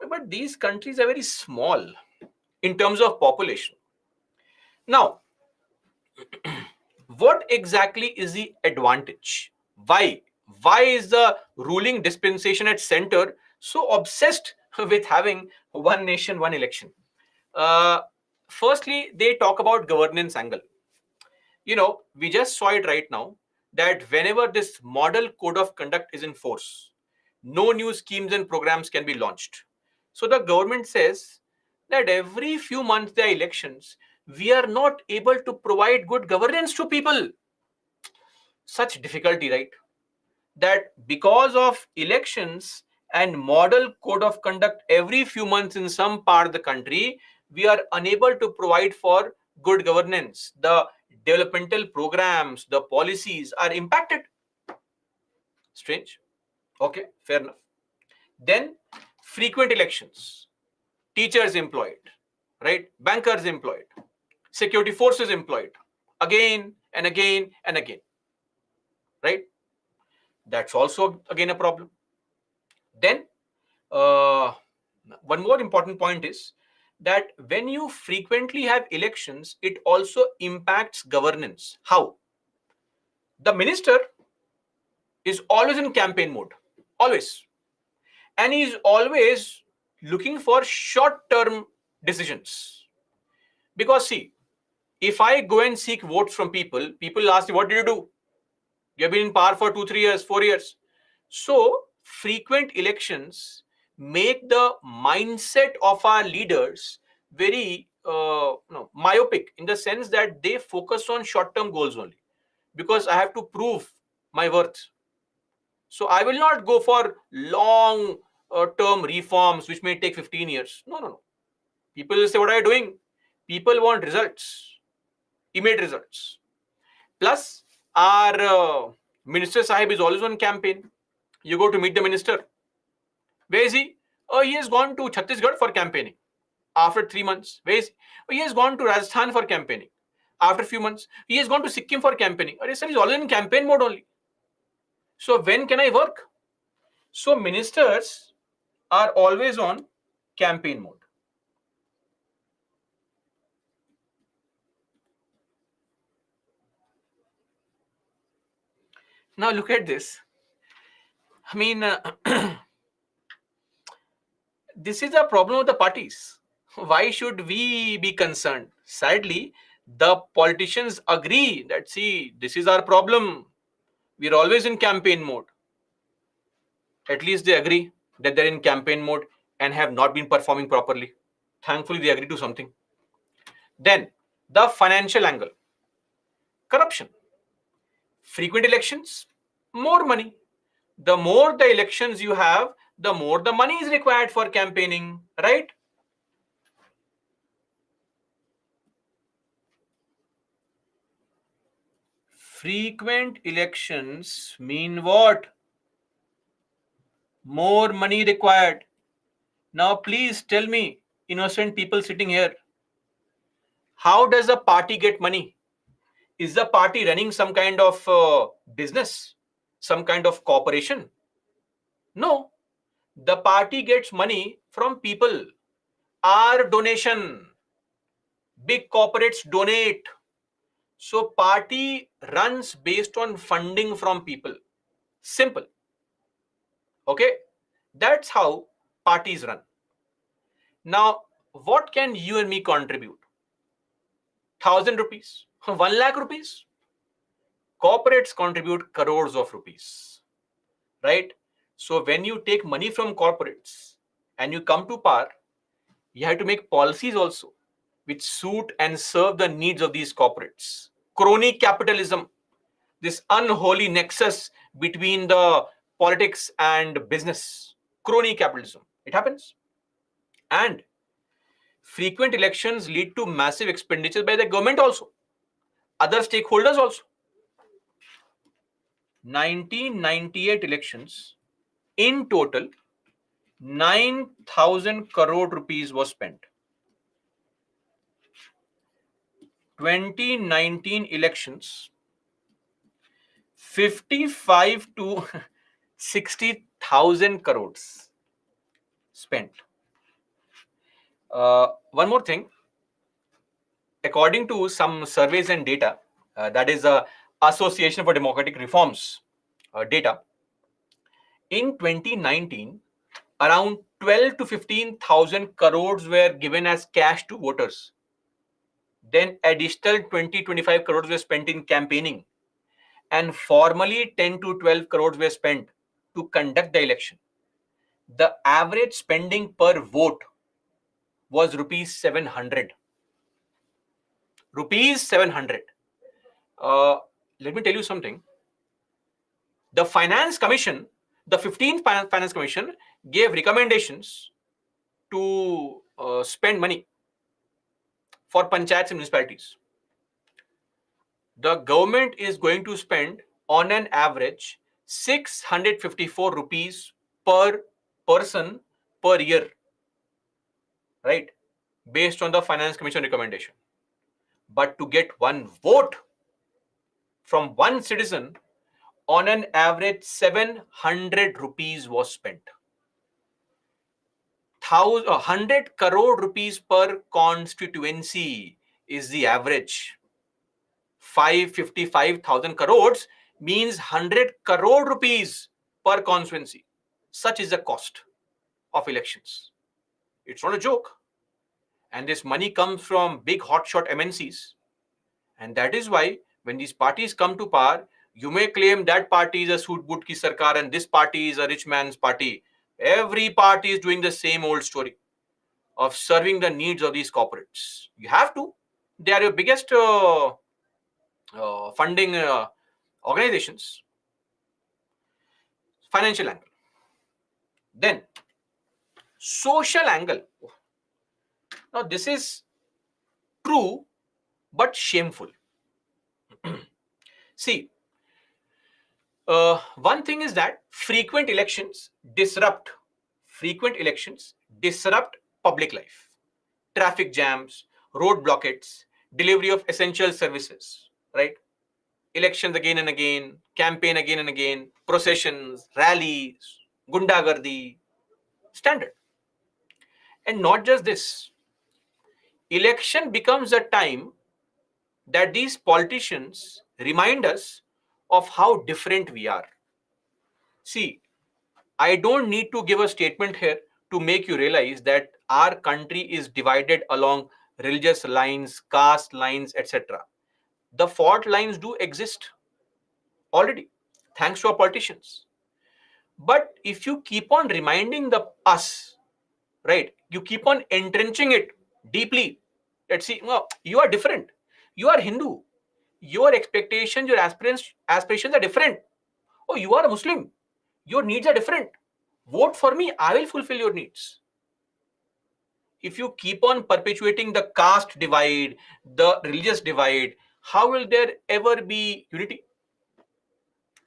but these countries are very small in terms of population. Now, what exactly is the advantage? Why is the ruling dispensation at center so obsessed with having one nation, one election? uh, Firstly, they talk about governance angle. We just saw it right now, that whenever this model code of conduct is in force, no new schemes and programs can be launched. So the government says that every few months there are elections, we are not able to provide good governance to people. Such difficulty, right? That because of elections and model code of conduct every few months in some part of the country, we are unable to provide for good governance. The developmental programs, the policies are impacted. Strange. Okay, fair enough. Then frequent elections, teachers employed, right? Bankers employed, security forces employed, again and again and again, right? That's also again a problem. Then uh, one more important point is that when you frequently have elections, it also impacts governance. How? The minister is always in campaign mode, always, and he is always looking for short term decisions. Because see, if I go and seek votes from people, people ask me, what did you do? You have been in power for 2 3 years, 4 years. So frequent elections make the mindset of our leaders very myopic, in the sense that they focus on short term goals only, because I have to prove my worth. So I will not go for long term reforms which may take 15 years. No, no, no. People will say, what are you doing? People want results, immediate results. Plus, our minister sahib is always on campaign. You go to meet the minister. Where is he? Oh, he has gone to Chhattisgarh for campaigning. After 3 months, where is he? Oh, he has gone to Rajasthan for campaigning. After a few months, he has gone to Sikkim for campaigning. Oh, sir, he's always in campaign mode only. So when can I work? So ministers are always on campaign mode. Now look at this. I mean, this is a problem of the parties. Why should we be concerned? Sadly, the politicians agree that, see, this is our problem. We're always in campaign mode. At least they agree that they're in campaign mode and have not been performing properly. Thankfully, they agree to something. Then, the financial angle. Corruption. Frequent elections, more money. The more the elections you have, the more the money is required for campaigning, right? Frequent elections mean what? More money required. Now, please tell me, innocent people sitting here, how does a party get money? Is the party running some kind of business, some kind of corporation? No. The party gets money from people. Our donation. Big corporates donate. So party runs based on funding from people. Simple. Okay? That's how parties run. Now, what can you and me contribute? 1,000 rupees, 1 lakh rupees. Corporates contribute crores of rupees, right? So when you take money from corporates and you come to power, you have to make policies also which suit and serve the needs of these corporates. Crony capitalism, this unholy nexus between the politics and business, crony capitalism, it happens. And frequent elections lead to massive expenditure by the government also, other stakeholders also. 1998 elections, in total 9,000 crore rupees was spent. 2019 elections, 55 to 60,000 crores spent. One more thing, according to some surveys and data, that is the Association for Democratic Reforms data, in 2019, around 12 to 15,000 crores were given as cash to voters. Then additional 20-25 crores were spent in campaigning, and formally 10 to 12 crores were spent to conduct the election. The average spending per vote was rupees 700. Rupees 700. Let me tell you something. The Finance Commission, the 15th Finance Commission, gave recommendations to spend money for panchayats and municipalities. The government is going to spend on an average 654 rupees per person per year, right? Based on the Finance Commission recommendation. But to get one vote from one citizen, on an average 700 rupees was spent. 100 crore rupees per constituency is the average. 555,000 crores means 100 crore rupees per constituency. Such is the cost of elections. It's not a joke. And this money comes from big hotshot MNCs. And that is why when these parties come to power, you may claim that party is a suit boot ki sarkar and this party is a rich man's party. Every party is doing the same old story of serving the needs of these corporates. You have to. They are your biggest funding organizations. Financial angle. Then, social angle. Now, this is true but shameful. See, one thing is that frequent elections disrupt public life. Traffic jams, road blockades, delivery of essential services, right? Elections again and again, campaign again and again, processions, rallies, gundagardi, standard. And not just this, election becomes a time that these politicians remind us of how different we are. See, I don't need to give a statement here to make you realize that our country is divided along religious lines, caste lines, etc. The fault lines do exist already, thanks to our politicians. But if you keep on reminding us, right, you keep on entrenching it deeply. Let's see, well, you are different. You are Hindu. Your expectations, your aspirations are different. Oh, you are a Muslim. Your needs are different. Vote for me. I will fulfill your needs. If you keep on perpetuating the caste divide, the religious divide, how will there ever be unity?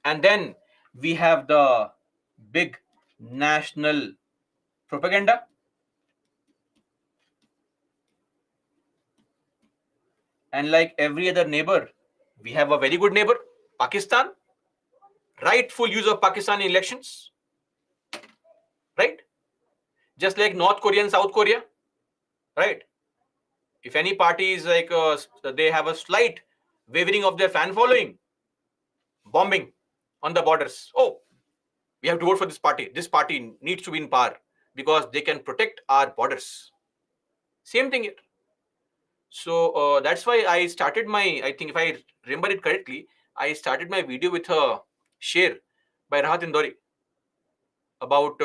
And then we have the big national propaganda. And like every other neighbor, we have a very good neighbor, Pakistan. Rightful use of Pakistan in elections, right? Just like North Korea and South Korea, right? If any party is like they have a slight wavering of their fan following, bombing on the borders. Oh, we have to vote for this party. This party needs to be in power because they can protect our borders. Same thing here. So that's why I started I think if I remember it correctly, I started my video with a share by Rahat Indori about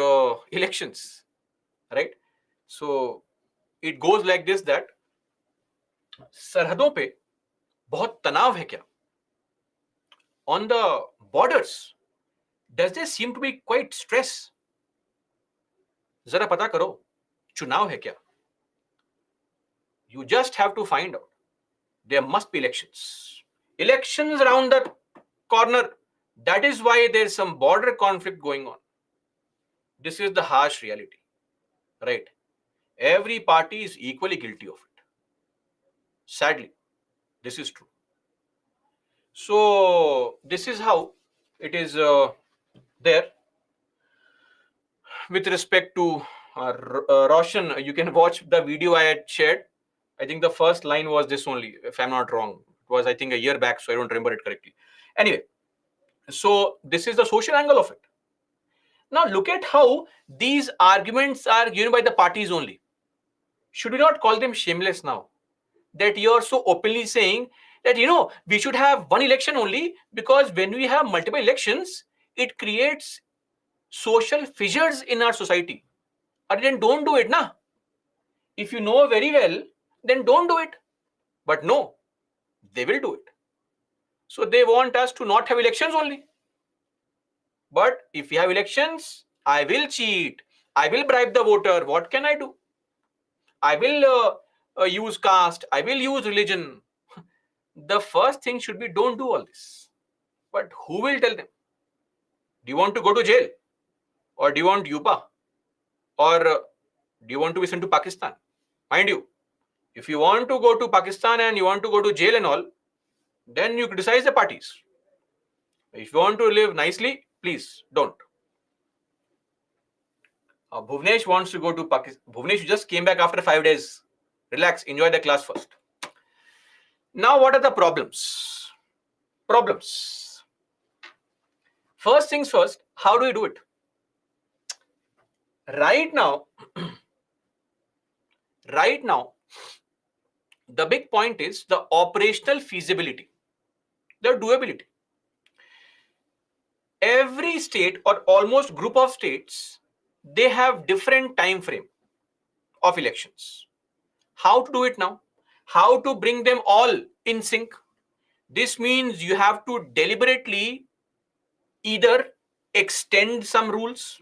elections, right? So it goes like this that सरहदों पे बहुत तनाव है क्या? On the borders, does there seem to be quite stress? जरा पता करो, चुनाव है क्या? You just have to find out. There must be elections. Elections around the corner. That is why there's some border conflict going on. This is the harsh reality, right? Every party is equally guilty of it. Sadly, this is true. So this is how it is there. With respect to Roshan, you can watch the video I had shared. I think the first line was this only, if I'm not wrong. It was, I think, a year back, so I don't remember it correctly. Anyway, so this is the social angle of it. Now look at how these arguments are given by the parties only. Should we not call them shameless now? That you're so openly saying that, we should have one election only, because when we have multiple elections, it creates social fissures in our society. And then don't do it, na? If you know very well, then don't do it. But no, they will do it. So they want us to not have elections only. But if we have elections, I will cheat. I will bribe the voter. What can I do? I will use caste. I will use religion. The first thing should be, don't do all this. But who will tell them? Do you want to go to jail? Or do you want UPA? Or do you want to be sent to Pakistan? Mind you, if you want to go to Pakistan and you want to go to jail and all, then you criticize the parties. If you want to live nicely, please don't. Bhuvnesh wants to go to Pakistan. Bhuvnesh, you just came back after 5 days. Relax, enjoy the class first. Now, what are the problems? First things first, how do we do it? Right now, the big point is the operational feasibility, the doability. Every state or almost group of states, they have different time frame of elections. How to do it now? How to bring them all in sync? This means you have to deliberately either extend some rules,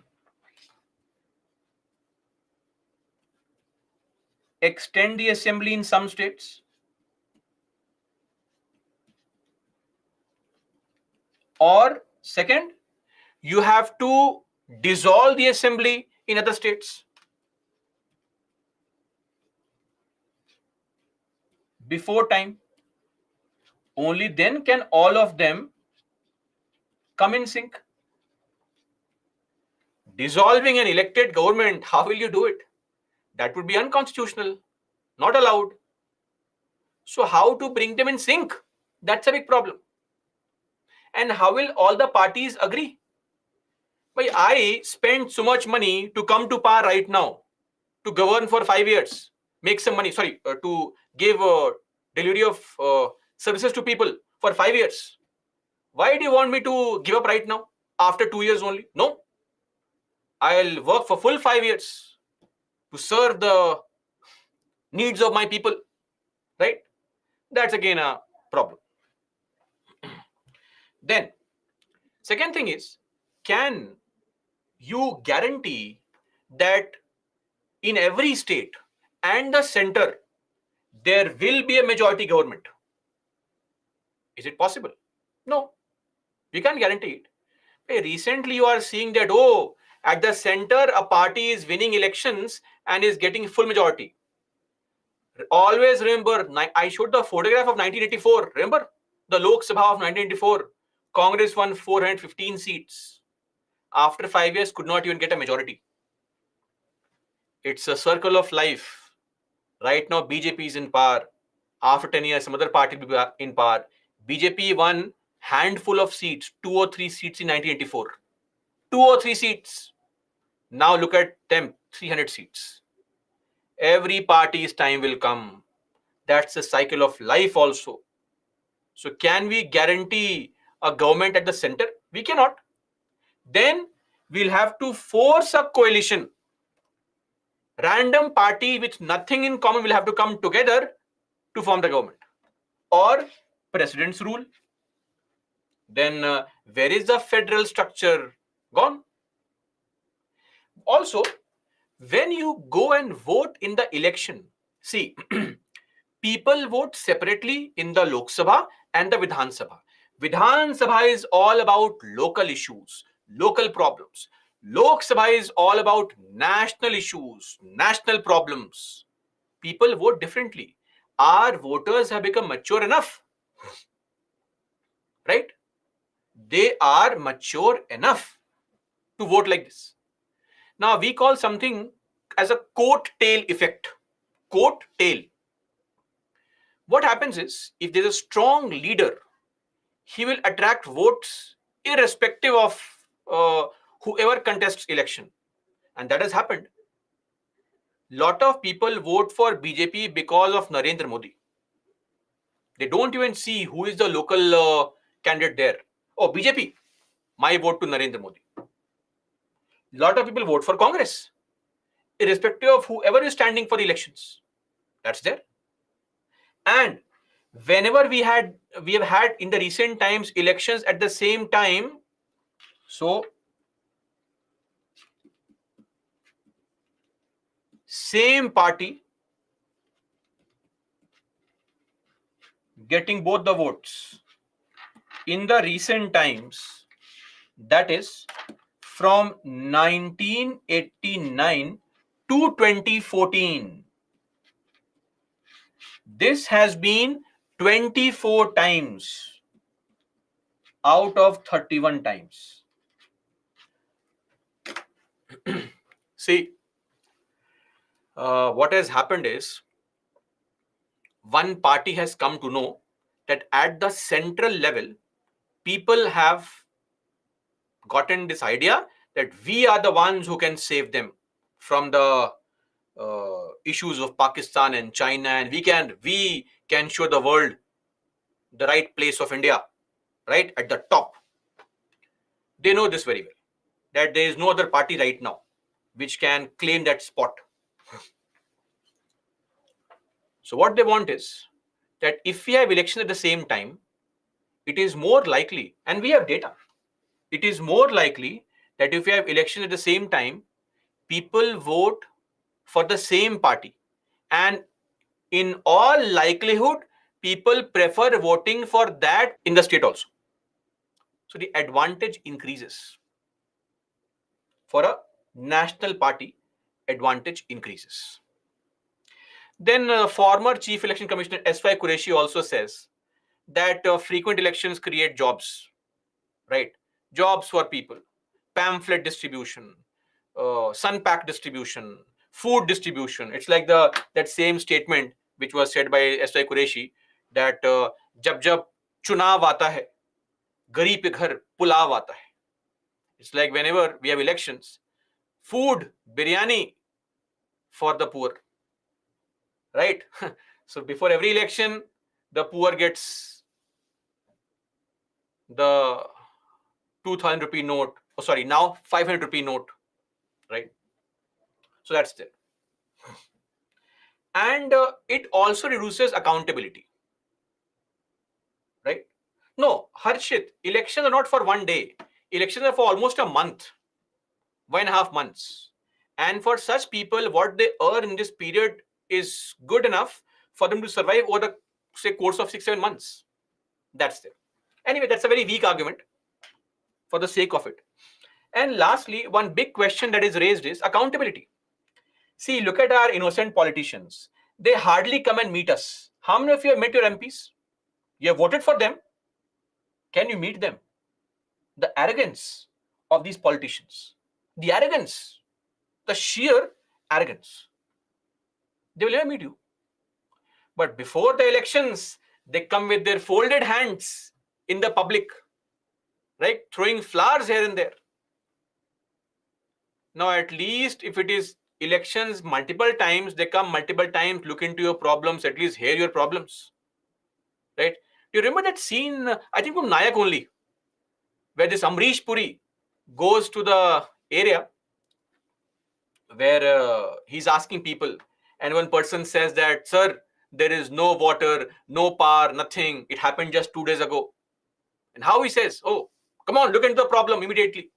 extend the assembly in some states, or second, you have to dissolve the assembly in other states. Before time. Only then can all of them come in sync. Dissolving an elected government, how will you do it? That would be unconstitutional, not allowed. So how to bring them in sync? That's a big problem. And how will all the parties agree? But I spent so much money to come to power right now, to govern for 5 years, make some money, to give delivery of services to people for 5 years. Why do you want me to give up right now after 2 years only? No. I'll work for full 5 years to serve the needs of my people, right? That's again a problem. Then, second thing is, can you guarantee that in every state and the center, there will be a majority government? Is it possible? No, we can't guarantee it. Recently, you are seeing that, at the center, a party is winning elections and is getting full majority. Always remember, I showed the photograph of 1984. Remember the Lok Sabha of 1984? Congress won 415 seats. After 5 years, could not even get a majority. It's a circle of life. Right now, BJP is in power. After 10 years, some other party will be in power. BJP won handful of seats, 2 or 3 seats in 1984. 2 or 3 seats. Now look at them, 300 seats. Every party's time will come. That's the cycle of life also. So can we guarantee a government at the center? We cannot. Then we'll have to force a coalition. Random party with nothing in common will have to come together to form the government. Or president's rule. Then where is the federal structure? Gone. Also, when you go and vote in the election, see, people vote separately in the Lok Sabha and the Vidhan Sabha. Vidhan Sabha is all about local issues, local problems. Lok Sabha is all about national issues, national problems. People vote differently. Our voters have become mature enough, right? They are mature enough to vote like this. Now, we call something as a coat tail effect. Coat tail. What happens is, if there's a strong leader, he will attract votes irrespective of whoever contests election. And that has happened. Lot of people vote for BJP because of Narendra Modi. They don't even see who is the local candidate there. Oh, BJP, my vote to Narendra Modi. Lot of people vote for Congress, irrespective of whoever is standing for the elections. That's there. And whenever we have had in the recent times elections at the same time, so same party getting both the votes in the recent times, that is from 1989 to 2014. This has been 24 times out of 31 times. See, what has happened is, one party has come to know that at the central level, people have gotten this idea that we are the ones who can save them from the issues of Pakistan and China, and we can show the world the right place of India, right at the top. They know this very well, that there is no other party right now which can claim that spot. So what they want is that if we have elections at the same time, it is more likely, and we have data, it is more likely that if we have elections at the same time, people vote for the same party. And in all likelihood, people prefer voting for that in the state also. So the advantage increases. For a national party, advantage increases. Then former Chief Election Commissioner S.Y. Qureshi also says that frequent elections create jobs, right? Jobs for people, pamphlet distribution, sun pack distribution, food distribution. It's like that same statement which was said by S.Y. Qureshi that जब जब चुनाव आता है, गरीब के घर पुलाव आता है. It's like whenever we have elections, food, biryani for the poor, right? So before every election, the poor gets the 2,000 rupee note. Oh, sorry, now 500 rupee note, right? So that's there. And it also reduces accountability, right? No, Harshit, elections are not for one day. Elections are for almost a month, 1.5 months. And for such people, what they earn in this period is good enough for them to survive over the, say, course of 6-7 months. That's there. Anyway, that's a very weak argument for the sake of it. And lastly, one big question that is raised is accountability. See, look at our innocent politicians. They hardly come and meet us. How many of you have met your MPs? You have voted for them. Can you meet them? The arrogance of these politicians. The arrogance. The sheer arrogance. They will never meet you. But before the elections, they come with their folded hands in the public, right? Throwing flowers here and there. Now, at least if it is elections multiple times, they come multiple times, look into your problems, at least hear your problems. Right? Do you remember that scene, I think from Nayak only, where this Amrish Puri goes to the area where he's asking people, and one person says that, sir, there is no water, no power, nothing. It happened just 2 days ago. And how he says, oh, come on, look into the problem immediately.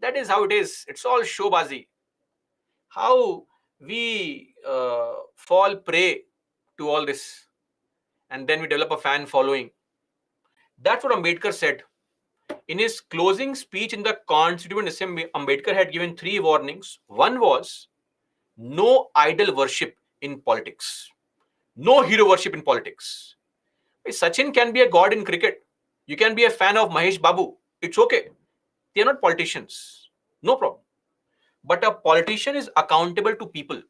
That is how it is. It's all showbazi. How we fall prey to all this, and then we develop a fan following. That's what Ambedkar said. In his closing speech in the Constituent Assembly, Ambedkar had given 3 warnings. One was no idol worship in politics, no hero worship in politics. Sachin can be a god in cricket. You can be a fan of Mahesh Babu. It's okay. They are not politicians. No problem. But a politician is accountable to people.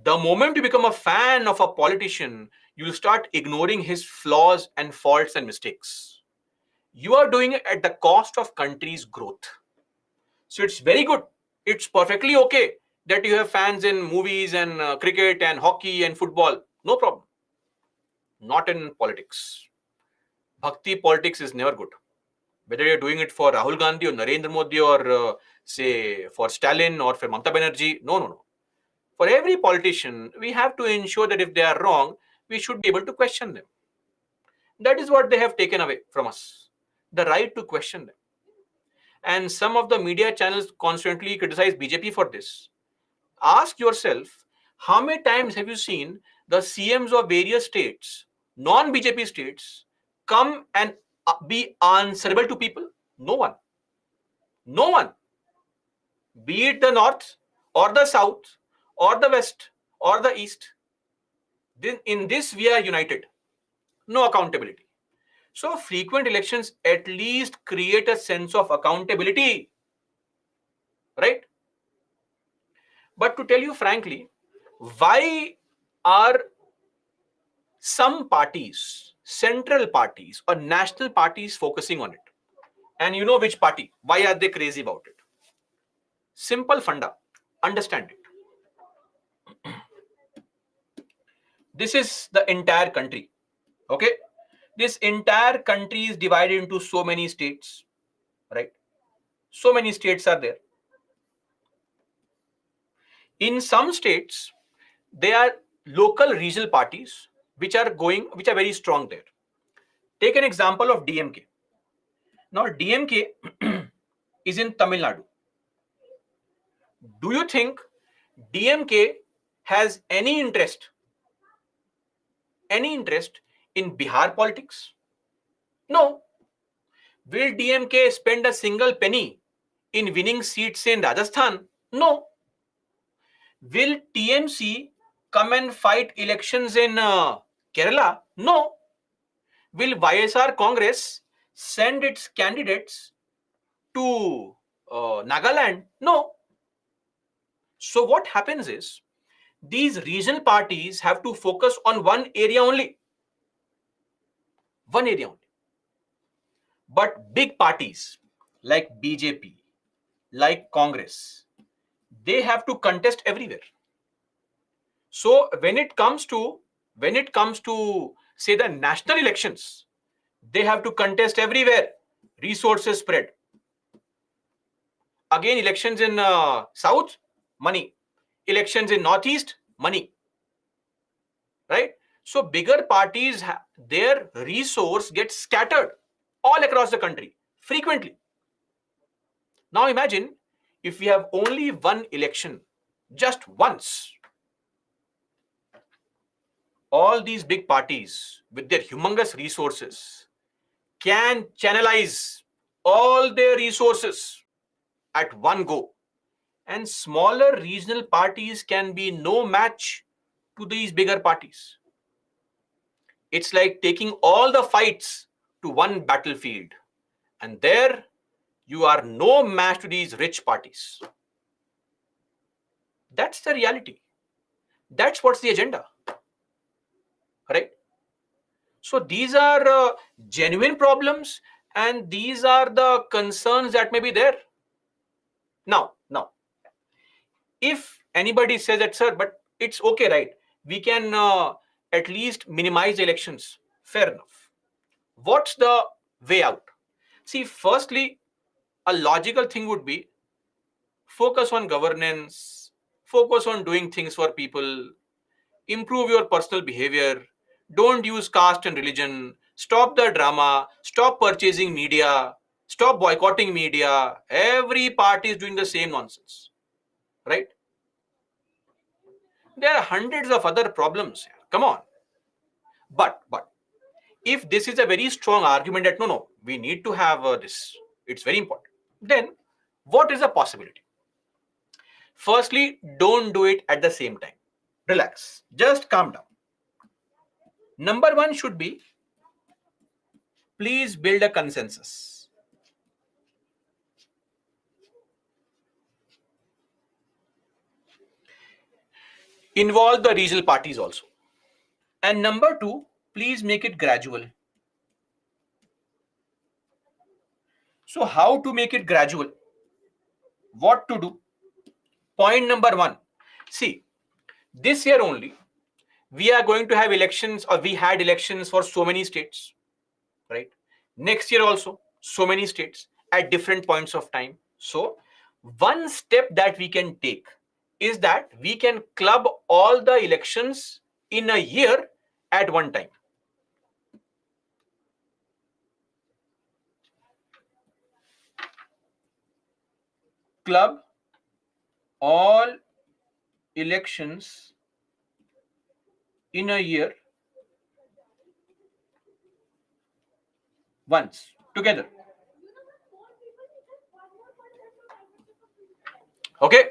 The moment you become a fan of a politician, you will start ignoring his flaws and faults and mistakes. You are doing it at the cost of country's growth. So it's very good. It's perfectly okay that you have fans in movies and cricket and hockey and football. No problem. Not in politics. Bhakti politics is never good. Whether you're doing it for Rahul Gandhi or Narendra Modi or say for Stalin or for Mamata Banerjee. No. For every politician, we have to ensure that if they are wrong, we should be able to question them. That is what they have taken away from us. The right to question them. And some of the media channels constantly criticize BJP for this. Ask yourself, how many times have you seen the CMs of various states, non-BJP states, come and be answerable to people? No one. No one. Be it the north or the south or the west or the east. In this, we are united. No accountability. So frequent elections at least create a sense of accountability. Right? But to tell you frankly, why are some parties, central parties or national parties focusing on it? And you know which party? Why are they crazy about it? Simple funda. Understand it. This is the entire country. Okay? This entire country is divided into so many states. Right? So many states are there. In some states, there are local regional parties which are very strong there. Take an example of DMK. Now, DMK is in Tamil Nadu. Do you think DMK has any interest in Bihar politics? No. Will DMK spend a single penny in winning seats in Rajasthan? No. Will TMC come and fight elections in Kerala? No. Will YSR Congress send its candidates to Nagaland? No. So what happens is, these regional parties have to focus on one area only. One area only. But big parties like BJP, like Congress, they have to contest everywhere. So when it comes to say the national elections, they have to contest everywhere. Resources spread. Again, elections in South, money. Elections in Northeast, money. Right? So bigger parties, their resource gets scattered all across the country frequently. Now imagine if we have only one election, just once. All these big parties with their humongous resources can channelize all their resources at one go. And smaller regional parties can be no match to these bigger parties. It's like taking all the fights to one battlefield. And there you are no match to these rich parties. That's the reality. That's what's the agenda. Right? So these are genuine problems, and these are the concerns that may be there. Now, if Anybody says that, sir, but it's okay, right? We can at least minimize the elections. Fair enough. What's the way out? See, firstly, a logical thing would be focus on governance, focus on doing things for people, improve your personal behavior, don't use caste and religion, stop the drama, stop purchasing media, stop boycotting media. Every party is doing the same nonsense, right? There are hundreds of other problems here. Come on. But if this is a very strong argument that no, we need to have this, it's very important, then what is the possibility? Firstly, don't do it at the same time. Relax, just calm down. Number one should be, please build a consensus. Involve the regional parties also. And number two, please make it gradual. So how to make it gradual? What to do? Point number one, see, this year only, we are going to have elections, or we had elections for so many states, right? Next year also, so many states at different points of time. So one step that we can take is that we can club all the elections in a year at one time. Club all elections in a year once together. Okay.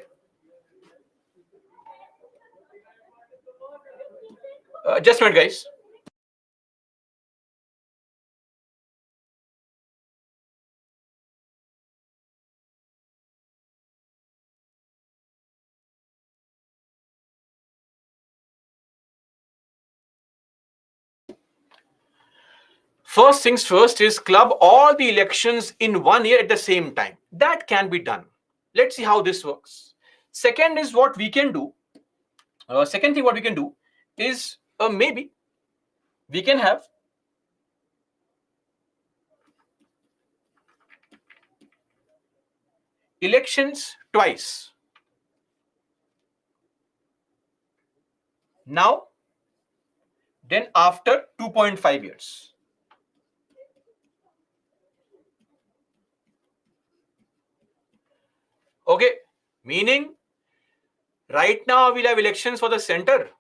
Just a minute, guys. First things first is club all the elections in 1 year at the same time. That can be done. Let's see how this works. Second is what we can do. Second thing what we can do is maybe we can have elections twice. Now, then after 2.5 years. Okay, meaning right now we'll have elections for the center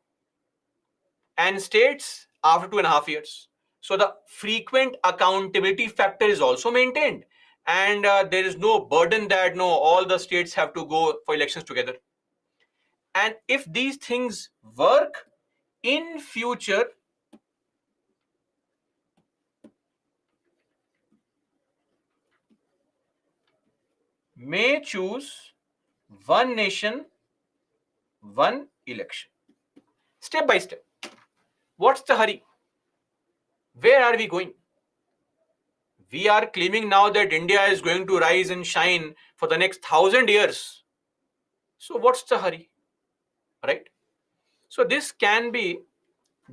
and states after 2.5 years. So the frequent accountability factor is also maintained, and there is no burden that no, all the states have to go for elections together. And if these things work in future, may choose one nation, one election. Step by step. What's the hurry? Where are we going? We are claiming now that India is going to rise and shine for the next 1,000 years. So what's the hurry? Right? So this can be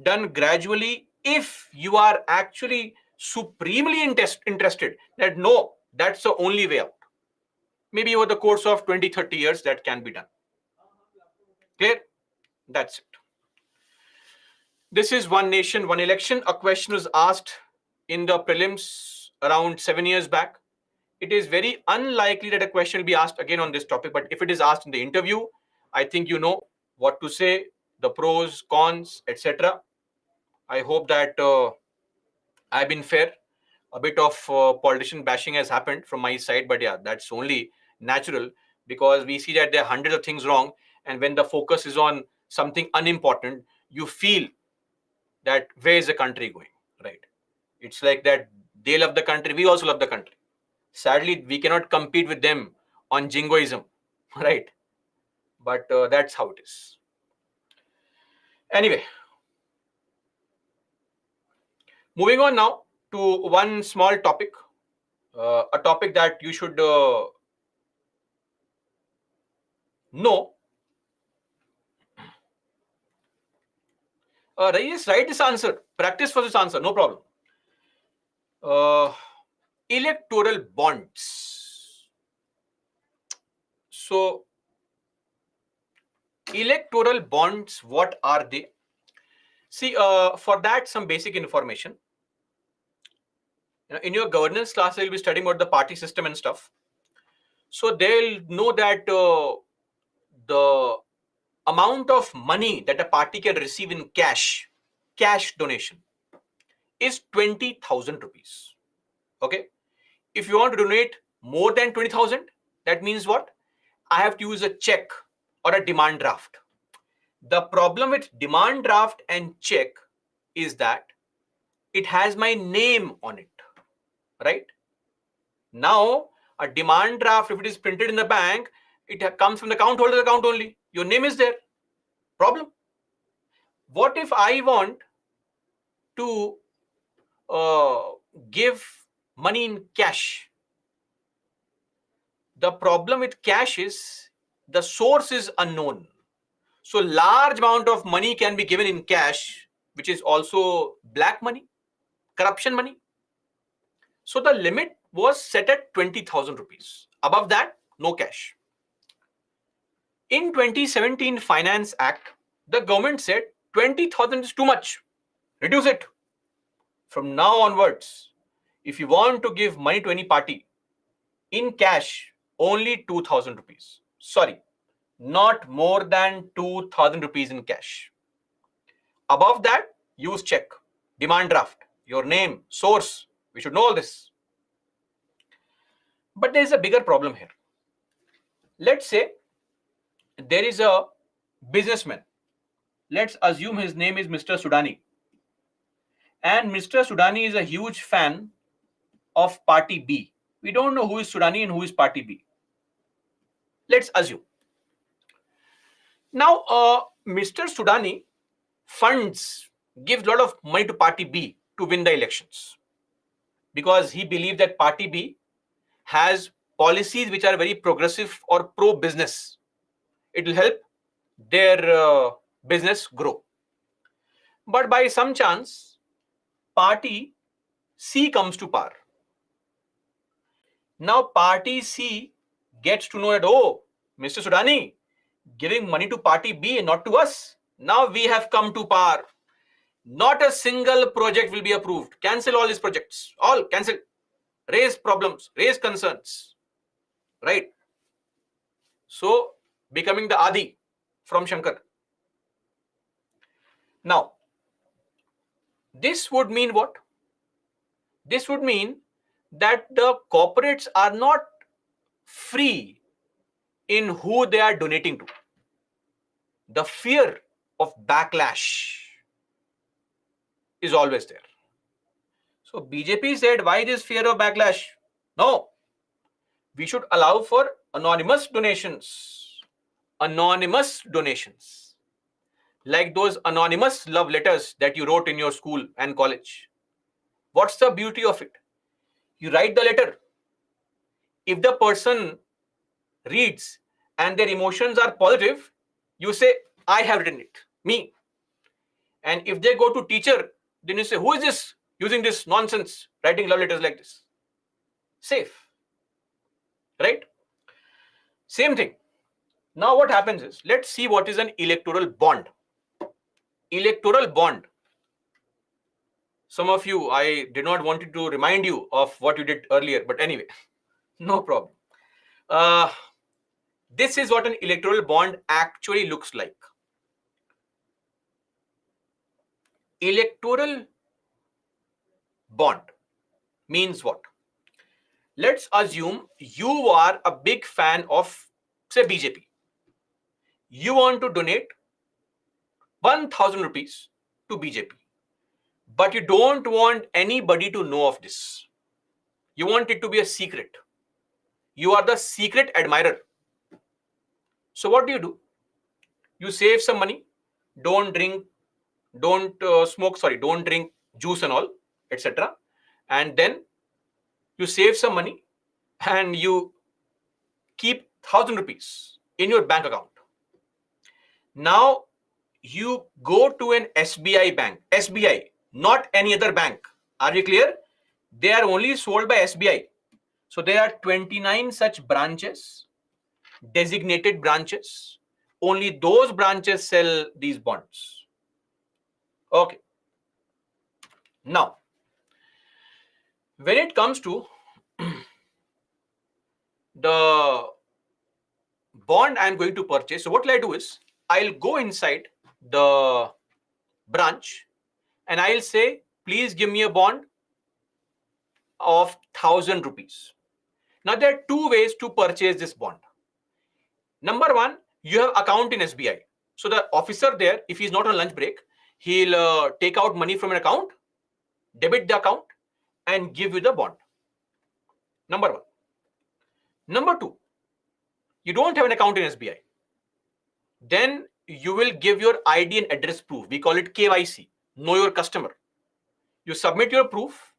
done gradually if you are actually supremely interested that no, that's the only way out. Maybe over the course of 20, 30 years that can be done. Clear? That's it. This is one nation, one election. A question was asked in the prelims around 7 years back. It is very unlikely that a question will be asked again on this topic, but if it is asked in the interview, I think you know what to say, the pros, cons, etc. I hope that I've been fair. A bit of politician bashing has happened from my side, but yeah, that's only natural because we see that there are hundreds of things wrong, and when the focus is on something unimportant, you feel that where is the country going, right? It's like that they love the country, we also love the country. Sadly, we cannot compete with them on jingoism, right? But that's how it is. Anyway, moving on now to one small topic, a topic that you should know. Yes, write this answer. Practice for this answer. No problem. Electoral bonds. So, electoral bonds, what are they? See, for that, some basic information. In your governance class, they'll be studying about the party system and stuff. So they'll know that the amount of money that a party can receive in cash donation, is 20,000 rupees. Okay. If you want to donate more than 20,000, that means what? I have to use a check or a demand draft. The problem with demand draft and check is that it has my name on it, right? Now, a demand draft, if it is printed in the bank, it comes from the account holder's account only. Your name is there. Problem. What if I want to give money in cash? The problem with cash is the source is unknown. So large amount of money can be given in cash, which is also black money, corruption money. So the limit was set at 20,000 rupees. Above that, no cash. In 2017 Finance Act, the government said 20,000 is too much. Reduce it. From now onwards, if you want to give money to any party in cash, only 2,000 rupees. Sorry, not more than 2,000 rupees in cash. Above that, use check, demand draft, your name, source. We should know all this. But there is a bigger problem here. Let's say there is a businessman. Let's assume his name is Mr. Sudani. And Mr. Sudani is a huge fan of Party B. We don't know who is Sudani and who is Party B. Let's assume. Now, Mr. Sudani gives a lot of money to Party B to win the elections, because he believes that Party B has policies which are very progressive or pro-business. It will help their business grow. But by some chance, Party C comes to power. Now Party C gets to know that, oh, Mr. Sudani giving money to Party B and not to us. Now we have come to power. Not a single project will be approved. Cancel all these projects. All cancel. Raise problems, raise concerns. Right? So becoming the Adi from Shankar. Now, this would mean what? This would mean that the corporates are not free in who they are donating to. The fear of backlash is always there. So BJP said, why this fear of backlash? No, we should allow for anonymous donations. Anonymous donations. Like those anonymous love letters that you wrote in your school and college. What's the beauty of it? You write the letter. If the person reads and their emotions are positive, you say, I have written it, me. And if they go to teacher, then you say, who is this using this nonsense, writing love letters like this? Safe. Right? Same thing. Now what happens is, let's see what is an electoral bond. Electoral bond. Some of you, I did not want to remind you of what you did earlier, but anyway, no problem. This is what an electoral bond actually looks like. Electoral bond means what? Let's assume you are a big fan of, say, BJP. You want to donate 1,000 rupees to BJP, but you don't want anybody to know of this. You want it to be a secret. You are the secret admirer. So what do? You save some money. Don't drink juice and all, etc. And then you save some money and you keep 1,000 rupees in your bank account. Now you go to an SBI bank, SBI, not any other bank. Are we clear? They are only sold by SBI. So there are 29 such branches, designated branches. Only those branches sell these bonds. Okay. Now, when it comes to the bond I'm going to purchase, so what will I do is, I'll go inside the branch and I'll say, please give me a bond of 1,000 rupees. Now, there are two ways to purchase this bond. Number one, you have account in SBI. So the officer there, if he's not on lunch break, he'll take out money from an account, debit the account, and give you the bond. Number one. Number two, you don't have an account in SBI. Then you will give your ID and address proof. We call it KYC, know your customer. You submit your proof,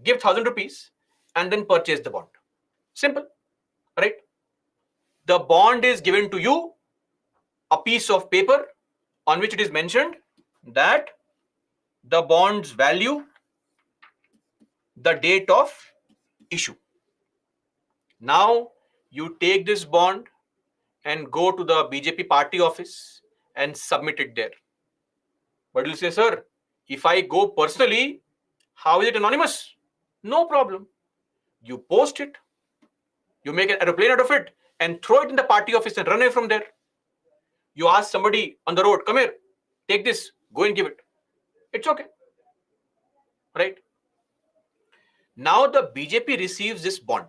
give 1,000 rupees, and then purchase the bond. Simple, right? The bond is given to you, a piece of paper on which it is mentioned that the bond's value, the date of issue. Now you take this bond and go to the BJP party office and submit it there. But you'll say, sir, if I go personally, how is it anonymous? No problem. You post it, you make an aeroplane out of it and throw it in the party office and run away from there. You ask somebody on the road, come here, take this, go and give it. It's okay. Right? Now the BJP receives this bond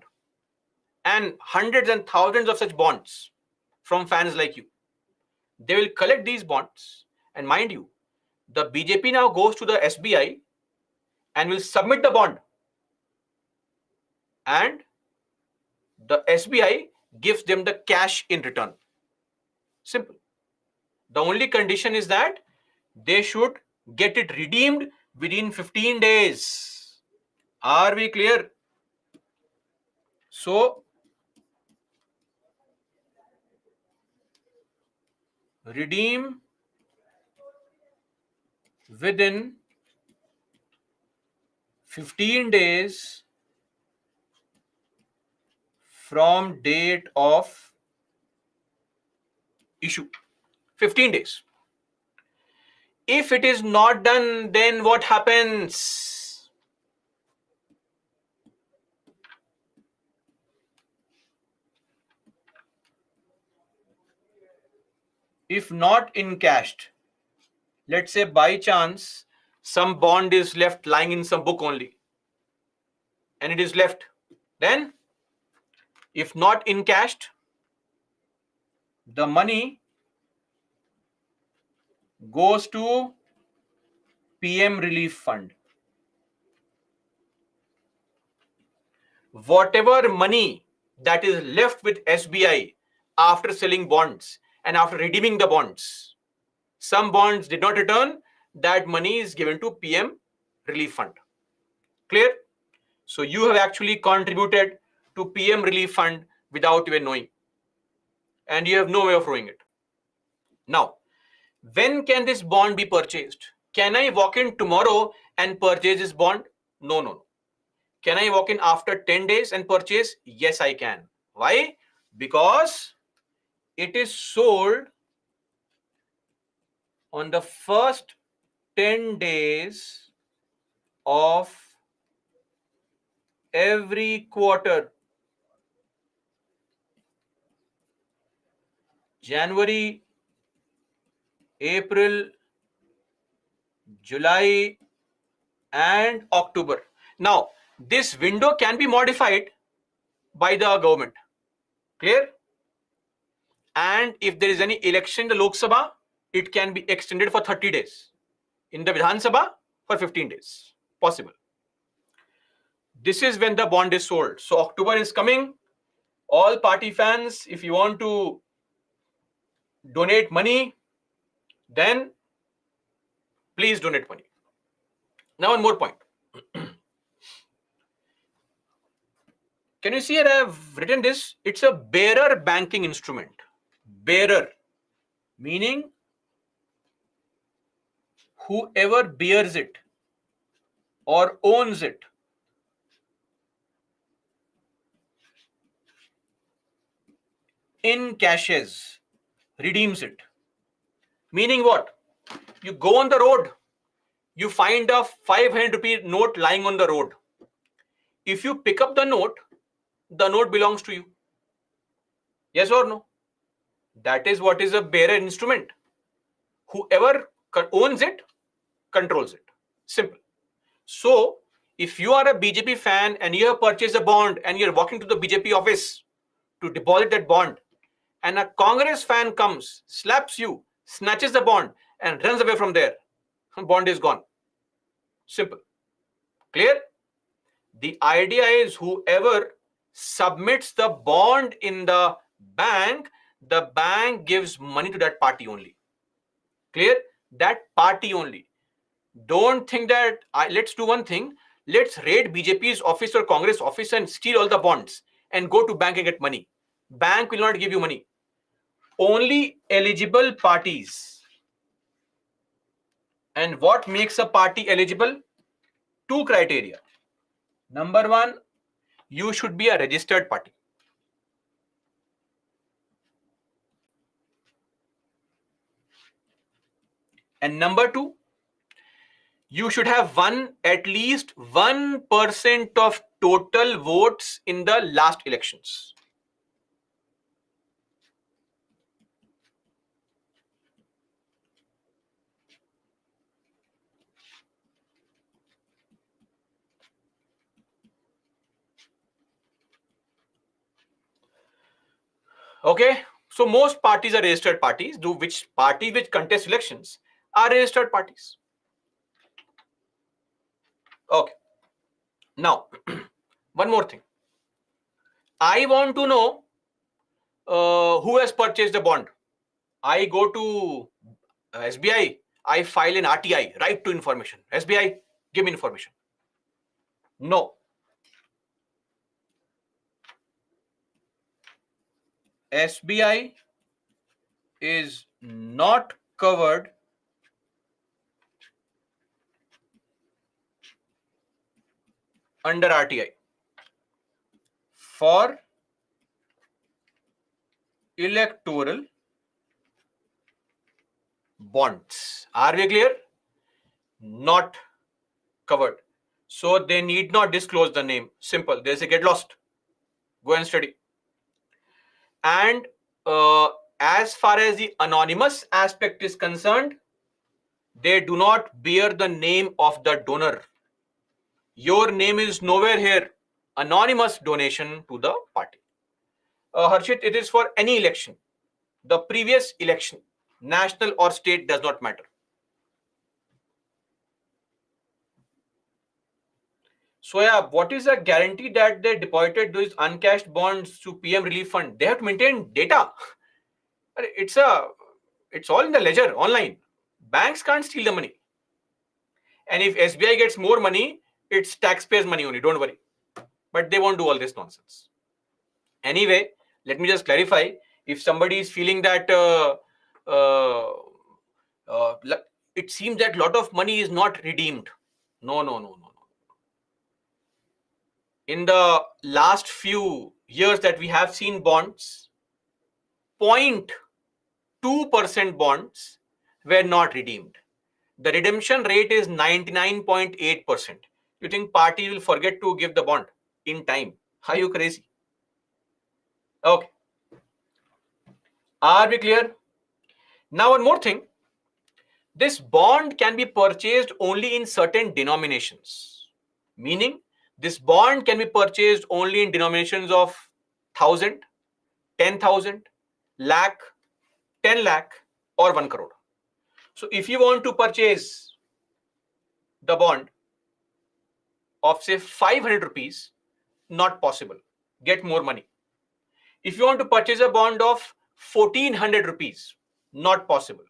and hundreds and thousands of such bonds from fans like you. They will collect these bonds, and mind you, the BJP now goes to the SBI and will submit the bond, and the SBI gives them the cash in return. Simple. The only condition is that they should get it redeemed within 15 days. Are we clear? So, redeem within 15 days from date of issue. 15 days. If it is not done, then what happens? If not encashed, let's say by chance some bond is left lying in some book only and it is left, then if not encashed, the money goes to PM relief fund. Whatever money that is left with SBI after selling bonds and after redeeming the bonds, some bonds did not return, that money is given to PM relief fund. Clear? So you have actually contributed to PM relief fund without even knowing, and you have no way of knowing it. Now, when can this bond be purchased? Can I walk in tomorrow and purchase this bond? No. Can I walk in after 10 days and purchase? Yes, I can. Why? Because it is sold on the first 10 days of every quarter. January, April, July, and October. Now, this window can be modified by the government. Clear? And if there is any election in the Lok Sabha, it can be extended for 30 days. In the Vidhan Sabha, for 15 days. Possible. This is when the bond is sold. So October is coming. All party fans, if you want to donate money, then please donate money. Now, one more point. Can you see here I have written this? It's a bearer banking instrument. Bearer, meaning whoever bears it or owns it encashes, redeems it. Meaning what? You go on the road, you find a 500 rupee note lying on the road. If you pick up the note belongs to you. Yes or no? That is what is a bearer instrument. Whoever owns it controls it. Simple. So, if you are a BJP fan and you have purchased a bond and you're walking to the BJP office to deposit that bond, and a Congress fan comes, slaps you, snatches the bond, and runs away from there, bond is gone. Simple. Clear? The idea is whoever submits the bond in the bank gives money to that party only. Clear? That party only. Don't think that let's do one thing. Let's raid BJP's office or Congress office and steal all the bonds and go to bank and get money. Bank will not give you money. Only eligible parties. And what makes a party eligible? Two criteria. Number one, you should be a registered party. And number two, you should have won at least 1% of total votes in the last elections. Okay, so most parties are registered parties. Which parties which contest elections are registered parties. Okay. Now, one more thing. I want to know who has purchased the bond. I go to SBI. I file an RTI, right to information. SBI, give me information. No. SBI is not covered under RTI for electoral bonds. Are we clear? Not covered. So they need not disclose the name. Simple. They say get lost. Go and study. And as far as the anonymous aspect is concerned, they do not bear the name of the donor. Your name is nowhere here. Anonymous donation to the party. Harshit, it is for any election. The previous election, national or state, does not matter. So yeah, what is the guarantee that they deposited those uncashed bonds to PM Relief Fund? They have to maintain data. It's all in the ledger online. Banks can't steal the money. And if SBI gets more money, it's taxpayers' money only. Don't worry. But they won't do all this nonsense. Anyway, let me just clarify. If somebody is feeling that it seems that a lot of money is not redeemed. No. In the last few years that we have seen bonds, 0.2% bonds were not redeemed. The redemption rate is 99.8%. You think party will forget to give the bond in time? Are you crazy? Okay. Are we clear? Now, one more thing. This bond can be purchased only in certain denominations. Meaning, this bond can be purchased only in denominations of 1,000, 10,000, lakh, 10 lakh, or 1 crore. So, if you want to purchase the bond of say 500 rupees, not possible. Get more money. If you want to purchase a bond of 1,400 rupees, not possible.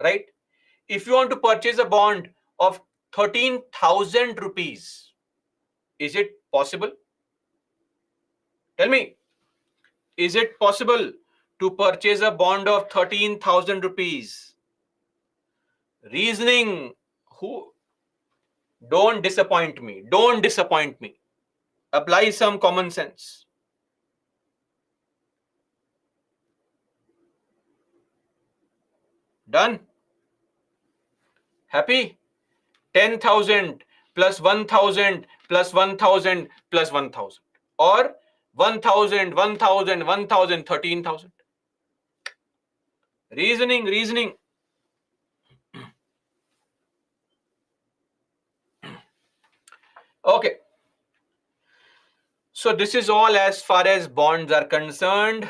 Right? If you want to purchase a bond of 13,000 rupees, is it possible? Tell me, is it possible to purchase a bond of 13,000 rupees? Reasoning. Who? Don't disappoint me. Don't disappoint me. Apply some common sense. Done. Happy? 10,000 plus 1,000 plus 1,000 plus 1,000. Or 1,000, 1,000, 1,000, 13,000. Reasoning, reasoning. Okay. So this is all as far as bonds are concerned.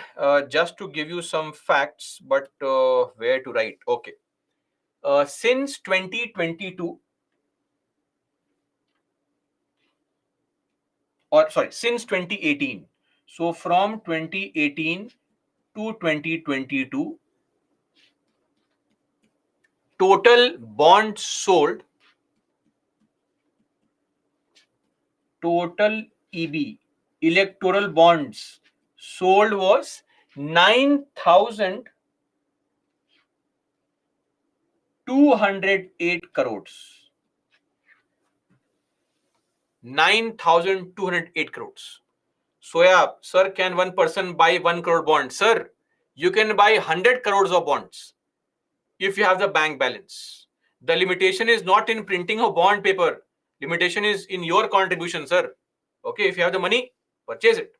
Just to give you some facts, but where to write? Okay. Since 2022, or sorry, since 2018. So from 2018 to 2022, total bonds sold, total EB, electoral bonds sold was 9,208 crores. 9,208 crores. So yeah, sir, can one person buy 1 crore bond? Sir, you can buy 100 crores of bonds if you have the bank balance. The limitation is not in printing of bond paper. Limitation is in your contribution, sir. Okay, if you have the money, purchase it.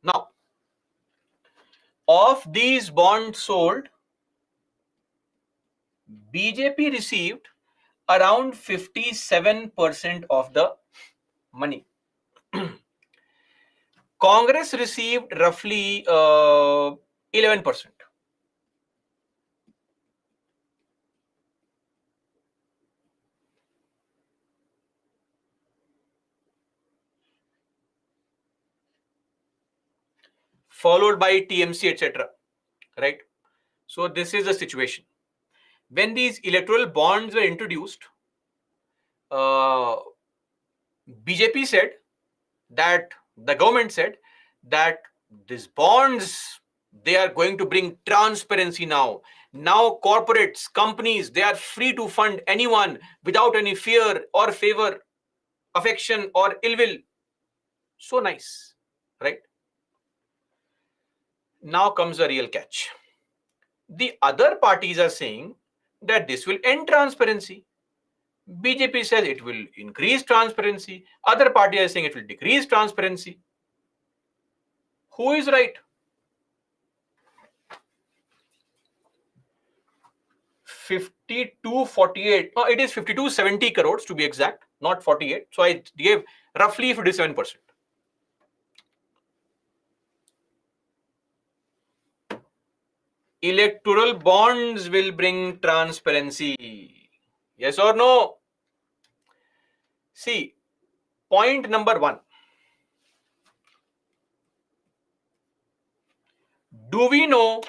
Now, of these bonds sold, BJP received around 57% of the money. Congress received roughly 11%. Followed by TMC, etc. Right? So this is the situation. When these electoral bonds were introduced, BJP said that the government said that these bonds, they are going to bring transparency now. Now corporates, companies, they are free to fund anyone without any fear or favor, affection or ill will. So nice, right? Now comes the real catch. The other parties are saying that this will end transparency. BJP says it will increase transparency. Other parties are saying it will decrease transparency. Who is right? 5248. It is 5270 crores to be exact, not 48. So I gave roughly 57%. Electoral bonds will bring transparency. Yes or no? See, point number 1. Do we know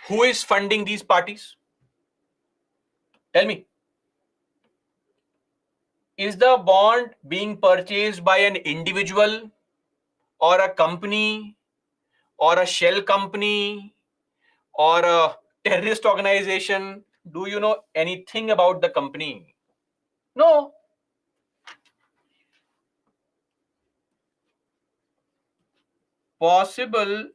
who is funding these parties? Tell me. Is the bond being purchased by an individual or a company or a shell company or a terrorist organization? Do you know anything about the company? No. Possible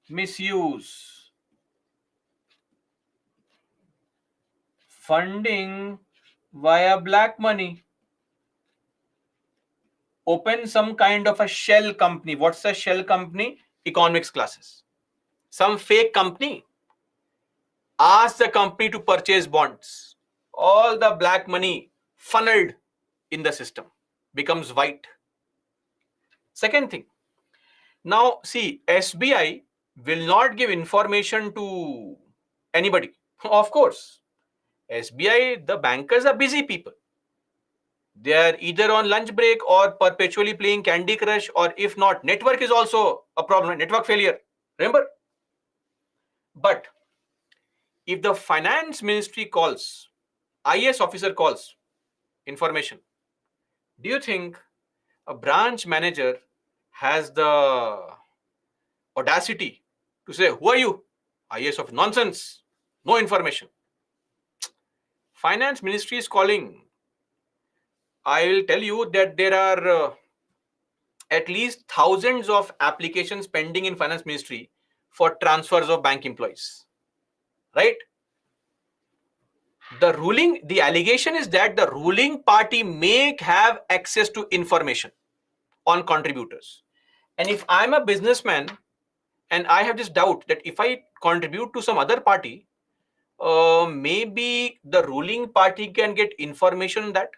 misuse. Funding via black money. Open some kind of a shell company. What's a shell company? Economics classes. Some fake company. Ask the company to purchase bonds. All the black money funneled in the system becomes white. Second thing. Now, see, SBI will not give information to anybody. Of course, SBI, the bankers are busy people. They are either on lunch break or perpetually playing Candy Crush, or if not, network is also a problem, network failure. Remember? But if the finance ministry calls, IS officer calls information, do you think a branch manager has the audacity to say, who are you? IS of nonsense. No information. Finance Ministry is calling. I will tell you that there are at least thousands of applications pending in Finance Ministry for transfers of bank employees. Right? The allegation is that the ruling party may have access to information on contributors. And if I'm a businessman and I have this doubt that if I contribute to some other party, maybe the ruling party can get information on that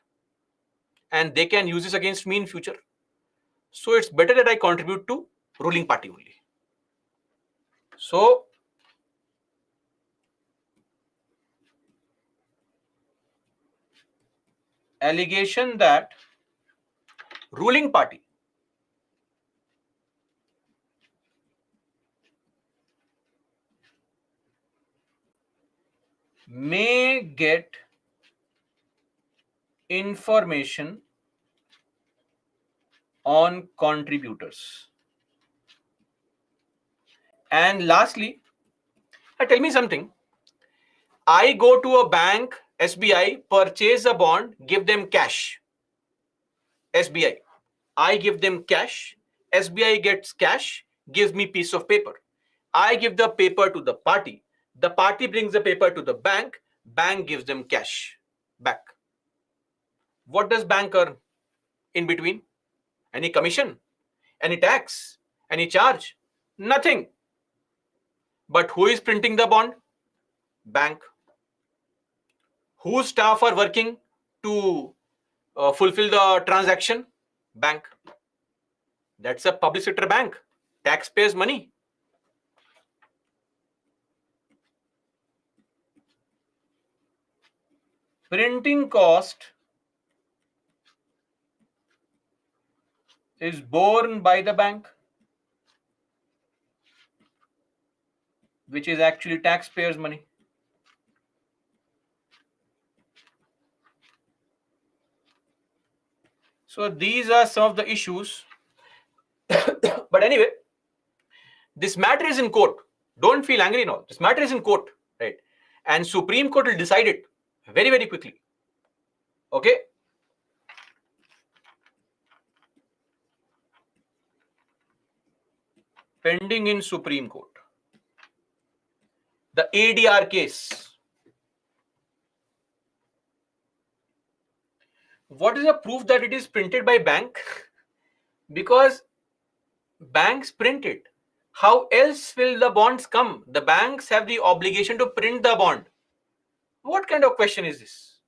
and they can use this against me in future. So it's better that I contribute to ruling party only. So allegation that ruling party may get information on contributors. And lastly, tell me something. I go to a bank, SBI, purchase a bond, give them cash. SBI. I give them cash. SBI gets cash, gives me piece of paper. I give the paper to the party. The party brings the paper to the bank. Bank gives them cash back. What does bank earn in between? Any commission? Any tax? Any charge? Nothing. But who is printing the bond? Bank. Whose staff are working to fulfill the transaction? Bank. That's a public sector bank. Taxpayers' money. Printing cost is borne by the bank, which is actually taxpayers' money. So these are some of the issues. But anyway, this matter is in court. Don't feel angry now. This matter is in court, right? And Supreme Court will decide it very, very quickly. Okay? Pending in Supreme Court. The ADR case. What is the proof that it is printed by bank? Because banks print it. How else will the bonds come? The banks have the obligation to print the bond. What kind of question is this?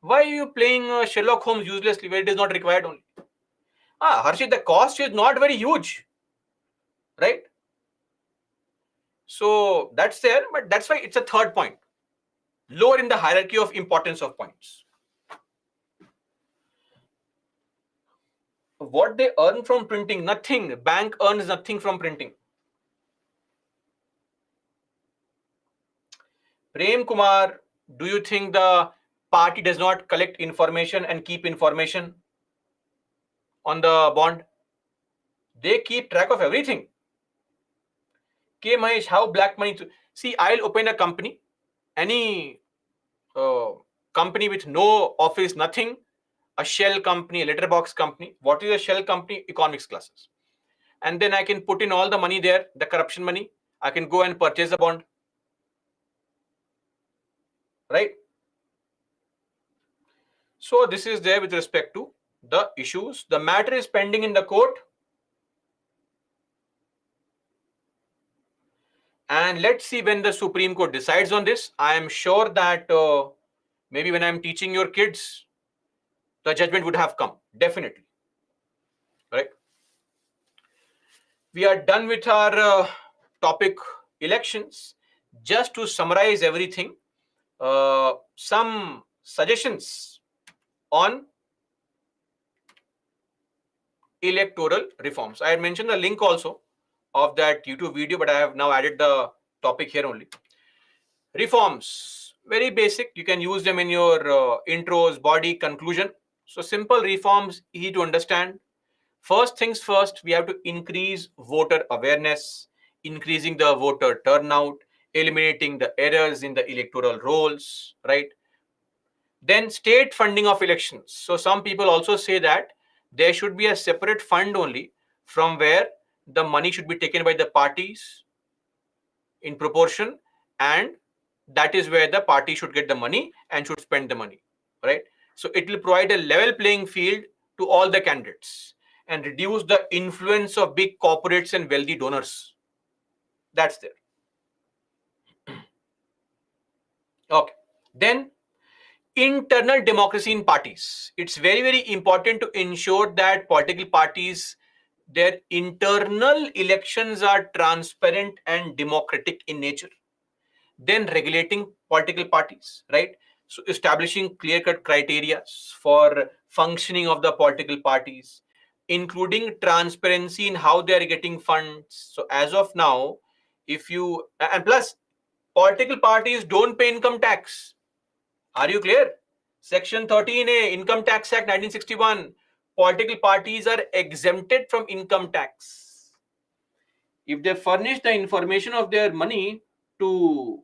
Why are you playing Sherlock Holmes uselessly where it is not required only? Harshit, the cost is not very huge, right? So that's there, but that's why it's a third point, lower in the hierarchy of importance of points. What they earn from printing? Nothing. Bank earns nothing from printing. Prem Kumar, do you think the party does not collect information and keep information on the bond? They keep track of everything. K. Mahesh, how black money? See, I'll open a company, any company with no office, nothing, a shell company, a letterbox company. What is a shell company? Economics classes. And then I can put in all the money there, the corruption money. I can go and purchase a bond. Right? So this is there with respect to the issues. The matter is pending in the court. And let's see when the Supreme Court decides on this. I am sure that maybe when I'm teaching your kids, the judgment would have come. Definitely. Right? We are done with our topic elections. Just to summarize everything, some suggestions on electoral reforms. I had mentioned the link also of that YouTube video, but I have now added the topic here only. Reforms, very basic. You can use them in your intros, body, conclusion. So simple reforms, easy to understand. First things first, we have to increase voter awareness, increasing the voter turnout, eliminating the errors in the electoral rolls, right? Then state funding of elections. So some people also say that there should be a separate fund only from where the money should be taken by the parties in proportion, and that is where the party should get the money and should spend the money, right? So it will provide a level playing field to all the candidates and reduce the influence of big corporates and wealthy donors. That's there. Okay. Then internal democracy in parties. It's very, very important to ensure that political parties, their internal elections are transparent and democratic in nature. Then regulating political parties, right? So establishing clear-cut criteria for functioning of the political parties, including transparency in how they are getting funds. So as of now, if you, and plus, political parties don't pay income tax. Are you clear? Section 13A, Income Tax Act 1961. Political parties are exempted from income tax. If they furnish the information of their money to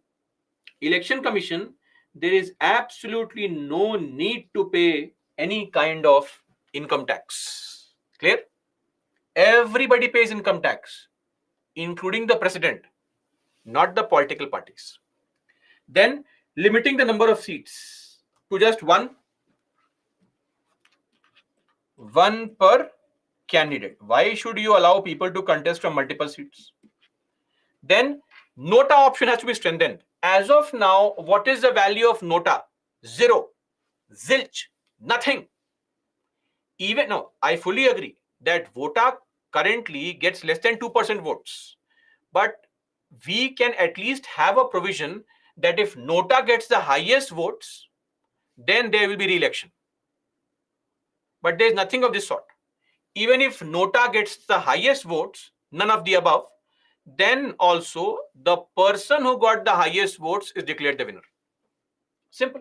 Election Commission, there is absolutely no need to pay any kind of income tax. Clear? Everybody pays income tax, including the president, not the political parties. Then limiting the number of seats to just one per candidate. Why should you allow people to contest from multiple seats? Then nota option has to be strengthened. As of now, what is the value of nota? Zero. Zilch. Nothing. Even now, I fully agree that VOTA currently gets less than 2% votes. But we can at least have a provision that if nota gets the highest votes, then there will be re-election. But there is nothing of this sort. Even if nota gets the highest votes, none of the above, then also the person who got the highest votes is declared the winner. Simple.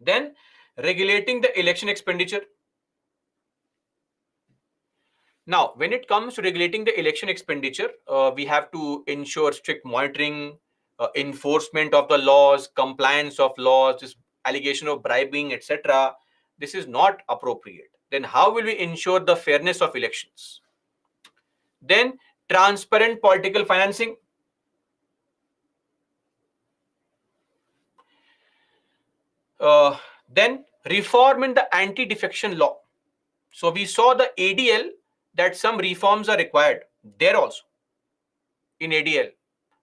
Then regulating the election expenditure. Now, when it comes to regulating the election expenditure, we have to ensure strict monitoring, enforcement of the laws, compliance of laws, this allegation of bribing, etc. This is not appropriate. Then how will we ensure the fairness of elections? Then transparent political financing. Then reform in the anti-defection law. So we saw the ADL that some reforms are required there also in ADL.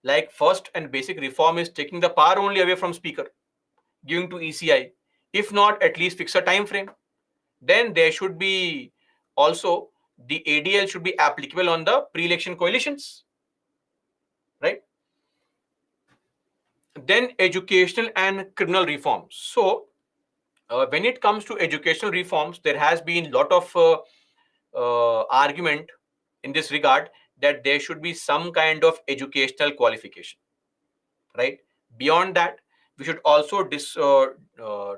Like first and basic reform is taking the power only away from speaker, giving to ECI. If not, at least fix a time frame. Then there should be also the ADL should be applicable on the pre-election coalitions, right? Then educational and criminal reforms. So when it comes to educational reforms, there has been a lot of argument in this regard that there should be some kind of educational qualification, right? Beyond that, we should also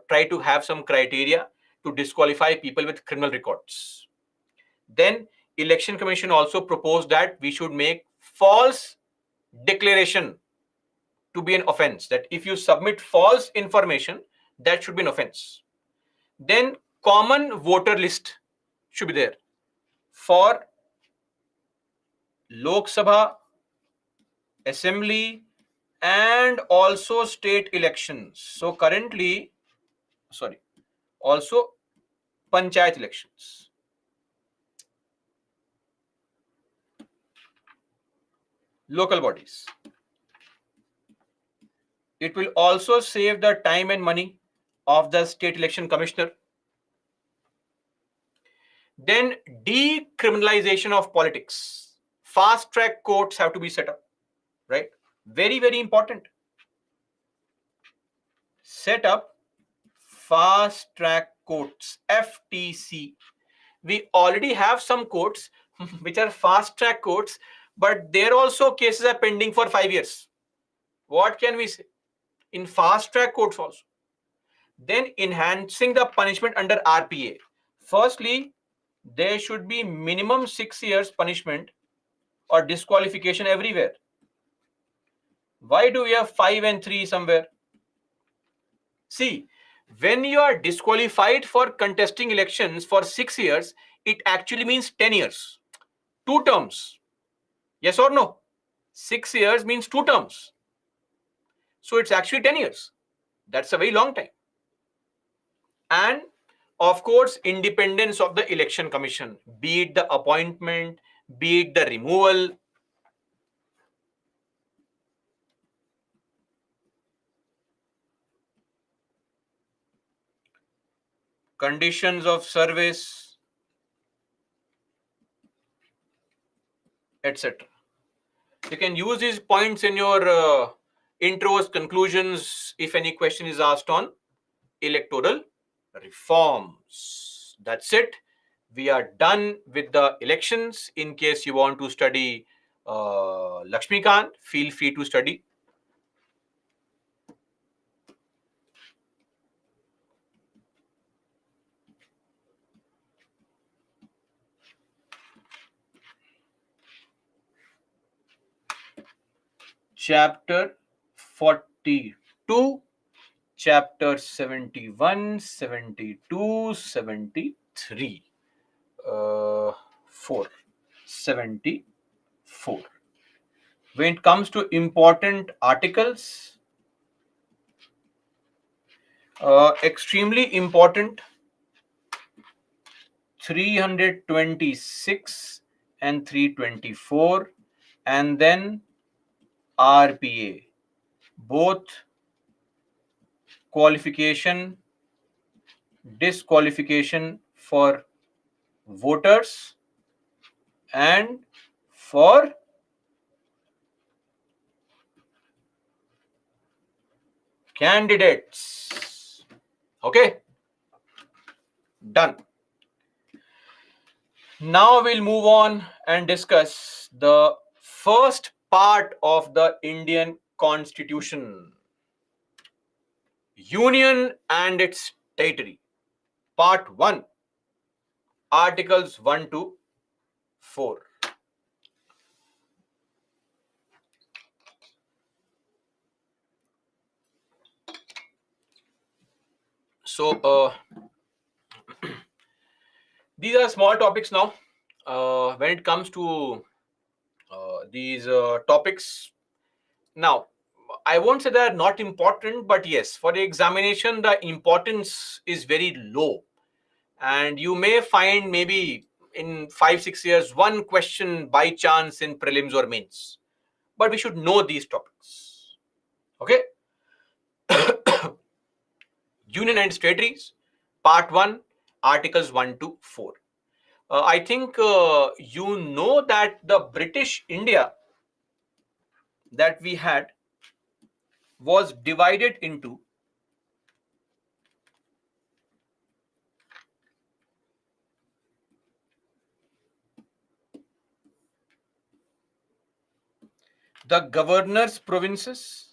try to have some criteria to disqualify people with criminal records. Then Election Commission also proposed that we should make false declaration to be an offense, that if you submit false information, that should be an offense. Then common voter list should be there for Lok Sabha, Assembly, and also state elections. So currently, also panchayat elections. Local bodies. It will also save the time and money of the state election commissioner. Then decriminalization of politics. Fast track courts have to be set up, right? Very, very important. Set up fast track courts, FTC. We already have some courts which are fast track courts, but there also cases are pending for 5 years. What can we say? In fast track courts also. Then enhancing the punishment under RPA. Firstly, there should be minimum 6 years punishment or disqualification everywhere. Why do we have 5 and 3 somewhere? See, when you are disqualified for contesting elections for 6 years, it actually means 10 years. 2 terms. Yes or no? 6 years means 2 terms. So it's actually 10 years. That's a very long time. And of course, independence of the election commission, be it the appointment, be it the removal. Conditions of service, etc. You can use these points in your intros, conclusions, if any question is asked on electoral reforms. That's it. We are done with the elections. In case you want to study Lakshmikant, feel free to study. Chapter 42, chapter 71, 72, 73. 4. 74. When it comes to important articles, extremely important, 326 and 324, and then RPA, both qualification, disqualification for voters and for candidates. Okay, done. Now we'll move on and discuss the first part of the Indian Constitution, Union and its territory. Part 1, Articles 1 to 4. So, these are small topics now. When it comes to these topics, now I won't say they're not important, but yes, for the examination, the importance is very low. And you may find maybe in 5-6 years one question by chance in prelims or mains, but we should know these topics. Okay. Union and territories, part 1, articles 1 to 4. I think you know that the British India that we had was divided into the governor's provinces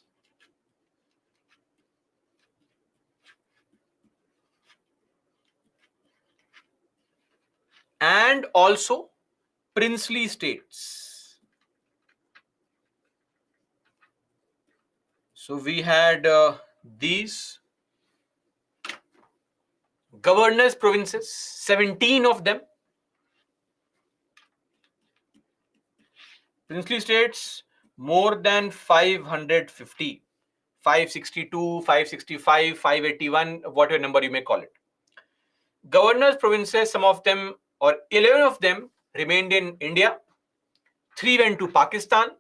and also princely states. So we had these governor's provinces, 17 of them. Princely states, more than 550, 562, 565, 581, whatever number you may call it. Governor's provinces, some of them or 11 of them remained in India. 3 went to Pakistan,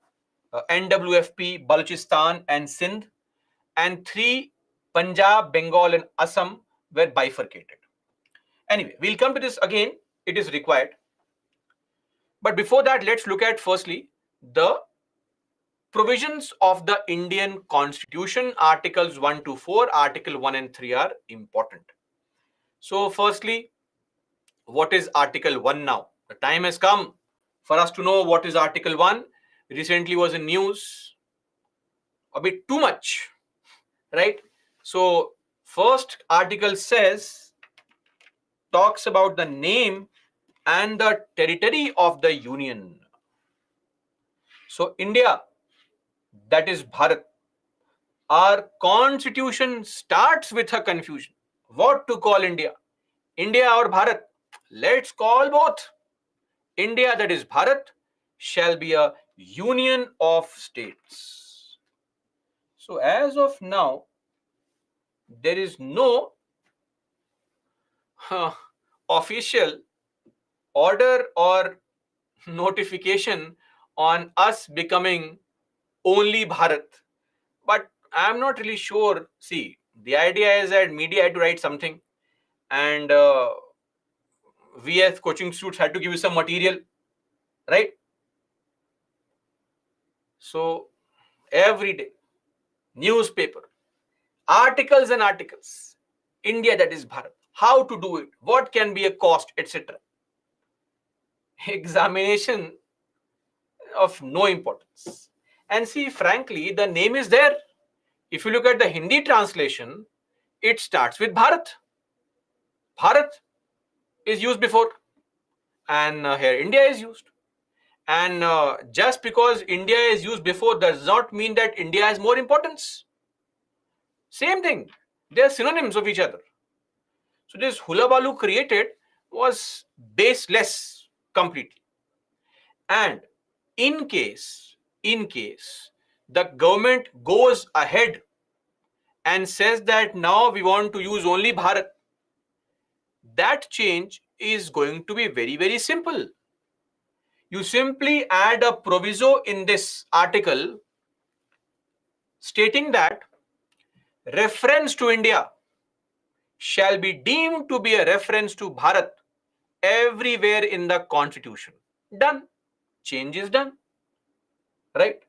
NWFP, Balochistan and Sindh, and 3, Punjab, Bengal and Assam, were bifurcated. Anyway, we'll come to this again. It is required. But before that, let's look at firstly the provisions of the Indian Constitution. Articles 1 to 4, Article 1 and 3 are important. So firstly, what is Article 1 now? The time has come for us to know what is Article 1. Recently was in news a bit too much, right? So first article talks about the name and the territory of the union. So India that is Bharat. Our constitution starts with a confusion. What to call India? India or Bharat? Let's call both. India, that is Bharat, shall be a union of states. So as of now, there is no official order or notification on us becoming only Bharat. But I'm not really sure. See, the idea is that media had to write something, and we as coaching students had to give you some material, right? So every day, newspaper, articles and articles. India, that is Bharat. How to do it? What can be a cost, etc. Examination of no importance. And see, frankly, the name is there. If you look at the Hindi translation, it starts with Bharat. Bharat is used before, and here India is used. And just because India is used before does not mean that India has more importance. Same thing. They are synonyms of each other. So this hulabaloo created was baseless completely. And in case the government goes ahead and says that now we want to use only Bharat, that change is going to be very, very simple. You simply add a proviso in this article stating that reference to India shall be deemed to be a reference to Bharat everywhere in the constitution. Done. Change is done. Right?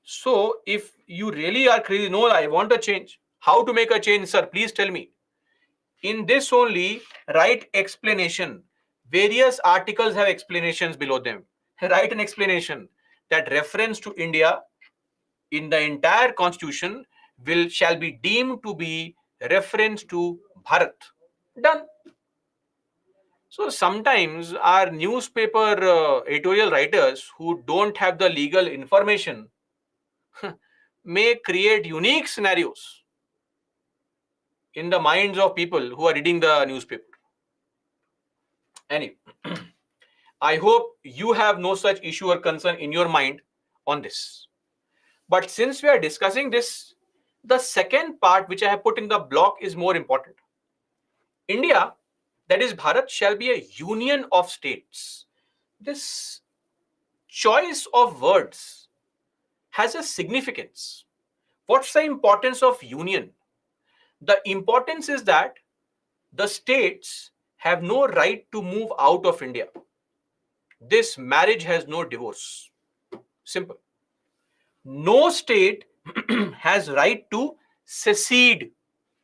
So if you really are crazy, no, I want a change. How to make a change, sir? Please tell me. In this only, write explanation. Various articles have explanations below them. Write an explanation that reference to India in the entire constitution shall be deemed to be reference to Bharat. Done. So sometimes our newspaper editorial writers who don't have the legal information may create unique scenarios in the minds of people who are reading the newspaper. Anyway, I hope you have no such issue or concern in your mind on this. But since we are discussing this, the second part which I have put in the block is more important. India, that is Bharat, shall be a union of states. This choice of words has a significance. What's the importance of union? The importance is that the states have no right to move out of India. This marriage has no divorce. Simple. No state has right to secede,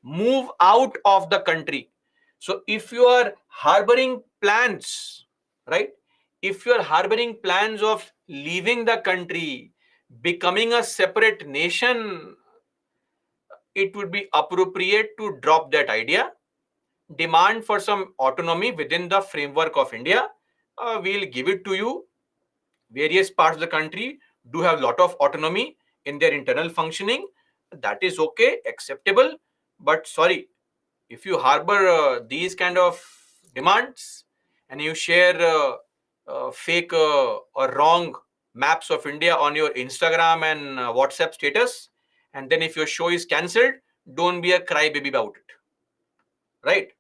move out of the country. So if you are harboring plans, right? If you are harboring plans of leaving the country, becoming a separate nation, it would be appropriate to drop that idea. Demand for some autonomy within the framework of India. We'll give it to you. Various parts of the country do have a lot of autonomy in their internal functioning. That is okay, acceptable. But sorry, if you harbor these kind of demands and you share fake or wrong maps of India on your Instagram and WhatsApp status, and then if your show is cancelled, don't be a crybaby about it. Right?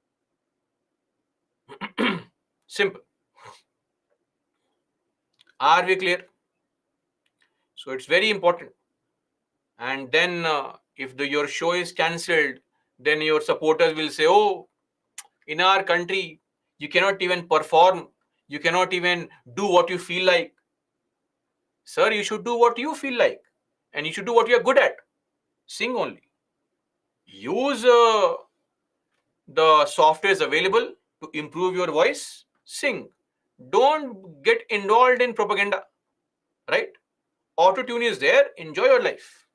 Simple. Are we clear? So it's very important. And then if your show is cancelled, then your supporters will say, oh, in our country, you cannot even perform. You cannot even do what you feel like. Sir, you should do what you feel like. And you should do what you are good at. Sing only. Use the softwares available to improve your voice. Sing. Don't get involved in propaganda. Right? Auto-tune is there. Enjoy your life.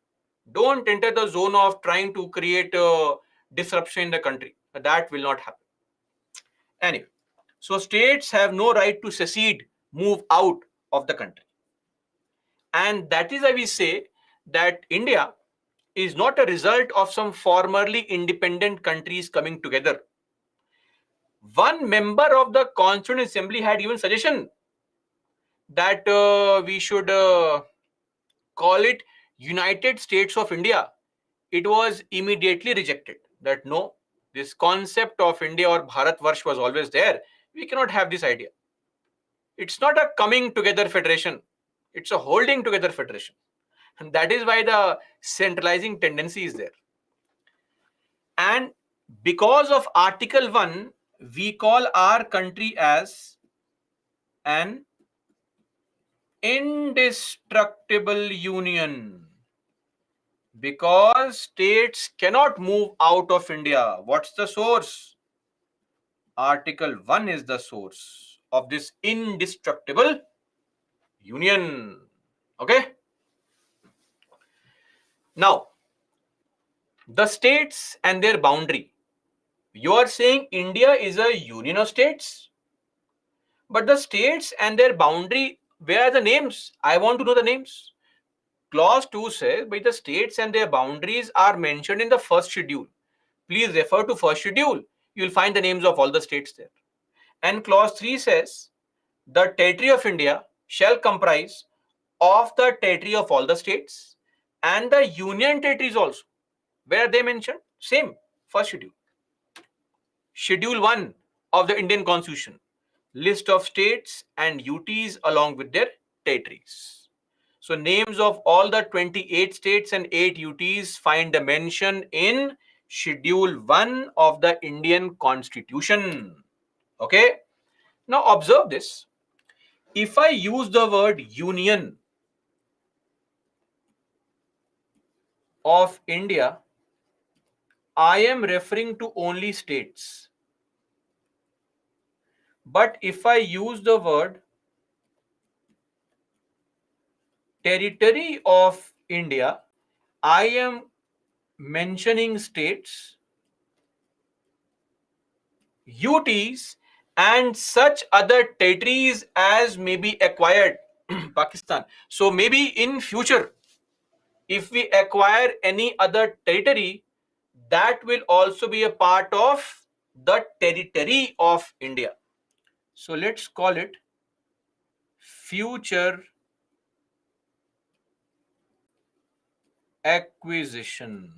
Don't enter the zone of trying to create a disruption in the country. That will not happen. Anyway, so states have no right to secede, move out of the country. And that is why we say that India is not a result of some formerly independent countries coming together. One member of the Constituent Assembly had given suggestion that we should call it United States of India. It was immediately rejected that no, this concept of India or Bharatvarsh was always there. We cannot have this idea. It's not a coming together federation, it's a holding together federation. And that is why the centralizing tendency is there. And because of Article 1, we call our country as an indestructible union. Because states cannot move out of India. What's the source? Article 1 is the source of this indestructible union. Okay? Now, the states and their boundary. You are saying India is a union of states? But the states and their boundary, where are the names? I want to know the names. Clause 2 says, but the states and their boundaries are mentioned in the first schedule. Please refer to first schedule. You will find the names of all the states there. And clause 3 says, the territory of India shall comprise of the territory of all the states and the union territories also. Where are they mentioned? Same, first schedule. Schedule 1 of the Indian Constitution. List of states and UTs along with their territories. So names of all the 28 states and 8 UTs find a mention in Schedule 1 of the Indian Constitution. Okay. Now observe this. If I use the word union of India, I am referring to only states. But if I use the word territory of India, I am mentioning states, UTs, and such other territories as may be acquired Pakistan. So maybe in future, if we acquire any other territory, that will also be a part of the territory of India. So let's call it future acquisition.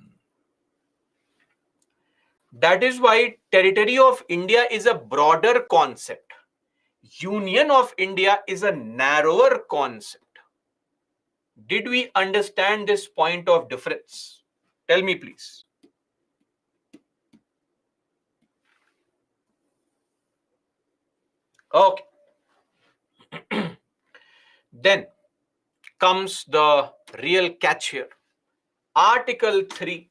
That is why territory of India is a broader concept. Union of India is a narrower concept. Did we understand this point of difference? Tell me, please. Okay. Then comes the real catch here. Article 3.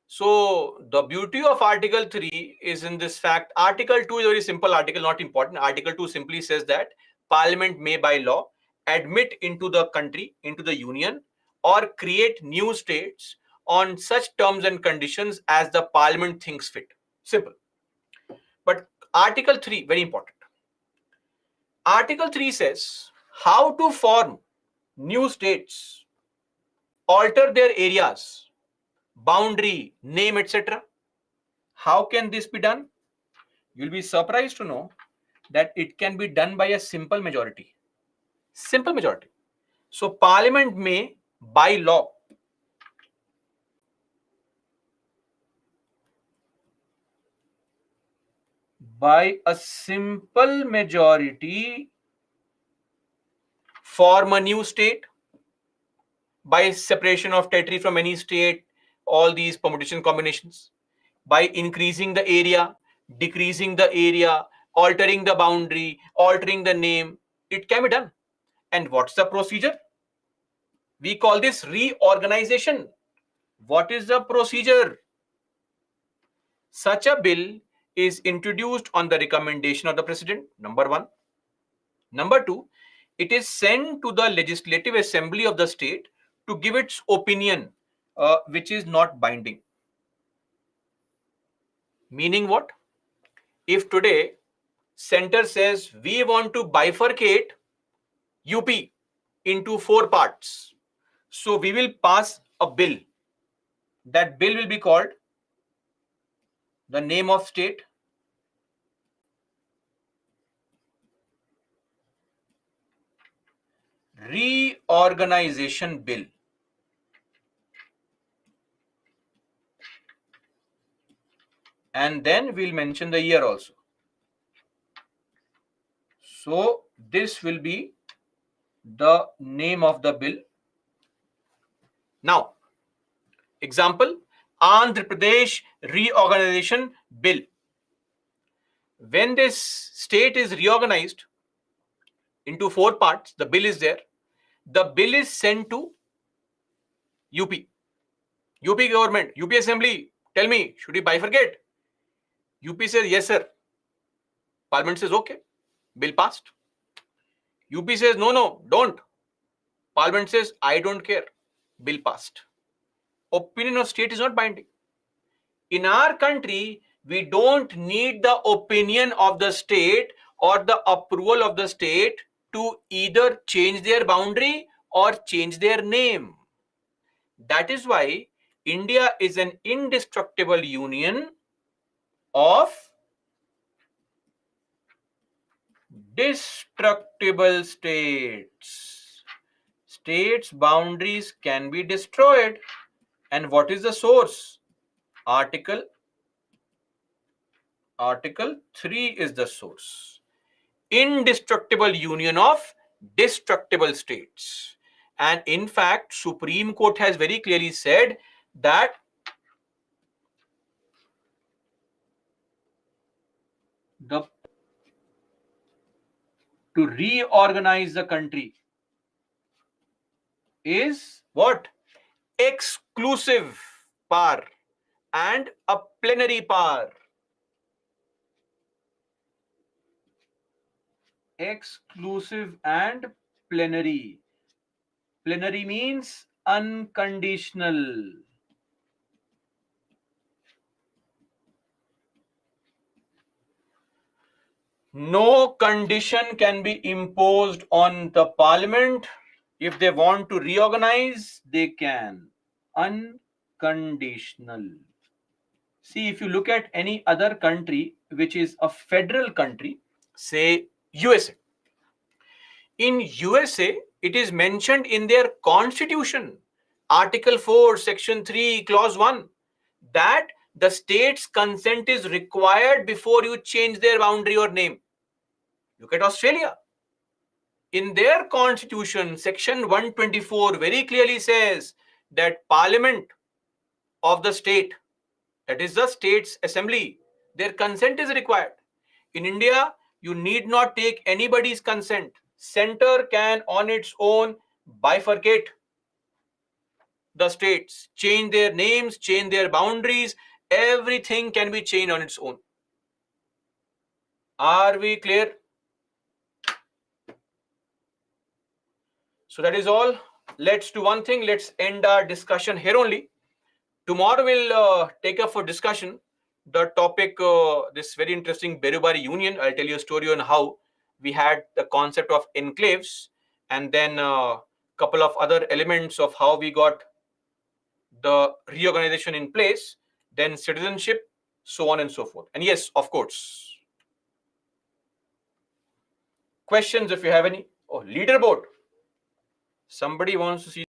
So the beauty of Article 3 is in this fact. Article 2 is a very simple article, not important. Article 2 simply says that Parliament may by law admit into the country, into the union, or create new states on such terms and conditions as the Parliament thinks fit. Simple. But Article 3, very important. Article 3 says how to form new states, alter their areas, boundary, name, etc. How can this be done? You'll be surprised to know that it can be done by a simple majority. Simple majority. So Parliament may, by law, by a simple majority, form a new state by separation of territory from any state, all these permutation combinations, by increasing the area, decreasing the area, altering the boundary, altering the name. It can be done. And what's the procedure? We call this reorganization. What is the procedure? Such a bill is introduced on the recommendation of the president, number one. Number two, it is sent to the legislative assembly of the state to give its opinion, which is not binding. Meaning what? If today center says we want to bifurcate UP into 4 parts, So we will pass a bill. That bill will be called the name of state, reorganization bill. And then we'll mention the year also. So this will be the name of the bill. Now, example, Andhra Pradesh Reorganization Bill. When this state is reorganized into 4 parts, the bill is there. The bill is sent to UP. UP government, UP assembly, tell me, should we bifurcate? UP says, yes, sir. Parliament says, okay. Bill passed. UP says, no, no, don't. Parliament says, I don't care. Bill passed. Opinion of state is not binding. In our country, we don't need the opinion of the state or the approval of the state to either change their boundary or change their name. That is why India is an indestructible union of destructible states. States' boundaries can be destroyed. And what is the source? Article 3 is the source. Indestructible union of destructible states. And in fact, Supreme Court has very clearly said that to reorganize the country is what? Exclusive power and a plenary power. Exclusive and plenary. Plenary means unconditional. No condition can be imposed on the parliament. If they want to reorganize, they can. Unconditional. See, if you look at any other country which is a federal country, say USA. In USA, it is mentioned in their constitution, Article 4, Section 3, Clause 1, that the state's consent is required before you change their boundary or name. Look at Australia. In their constitution, Section 124 very clearly says that Parliament of the state, that is the state's assembly, their consent is required. In India, you need not take anybody's consent. Center can on its own bifurcate the states, change their names, change their boundaries. Everything can be changed on its own. Are we clear? So that is all. Let's do one thing. Let's end our discussion here only. Tomorrow we'll take up for discussion the topic, this very interesting Berubari Union. I'll tell you a story on how we had the concept of enclaves, and then a couple of other elements of how we got the reorganization in place, then citizenship, so on and so forth. And yes, of course, questions if you have any. Oh, leaderboard. Somebody wants to see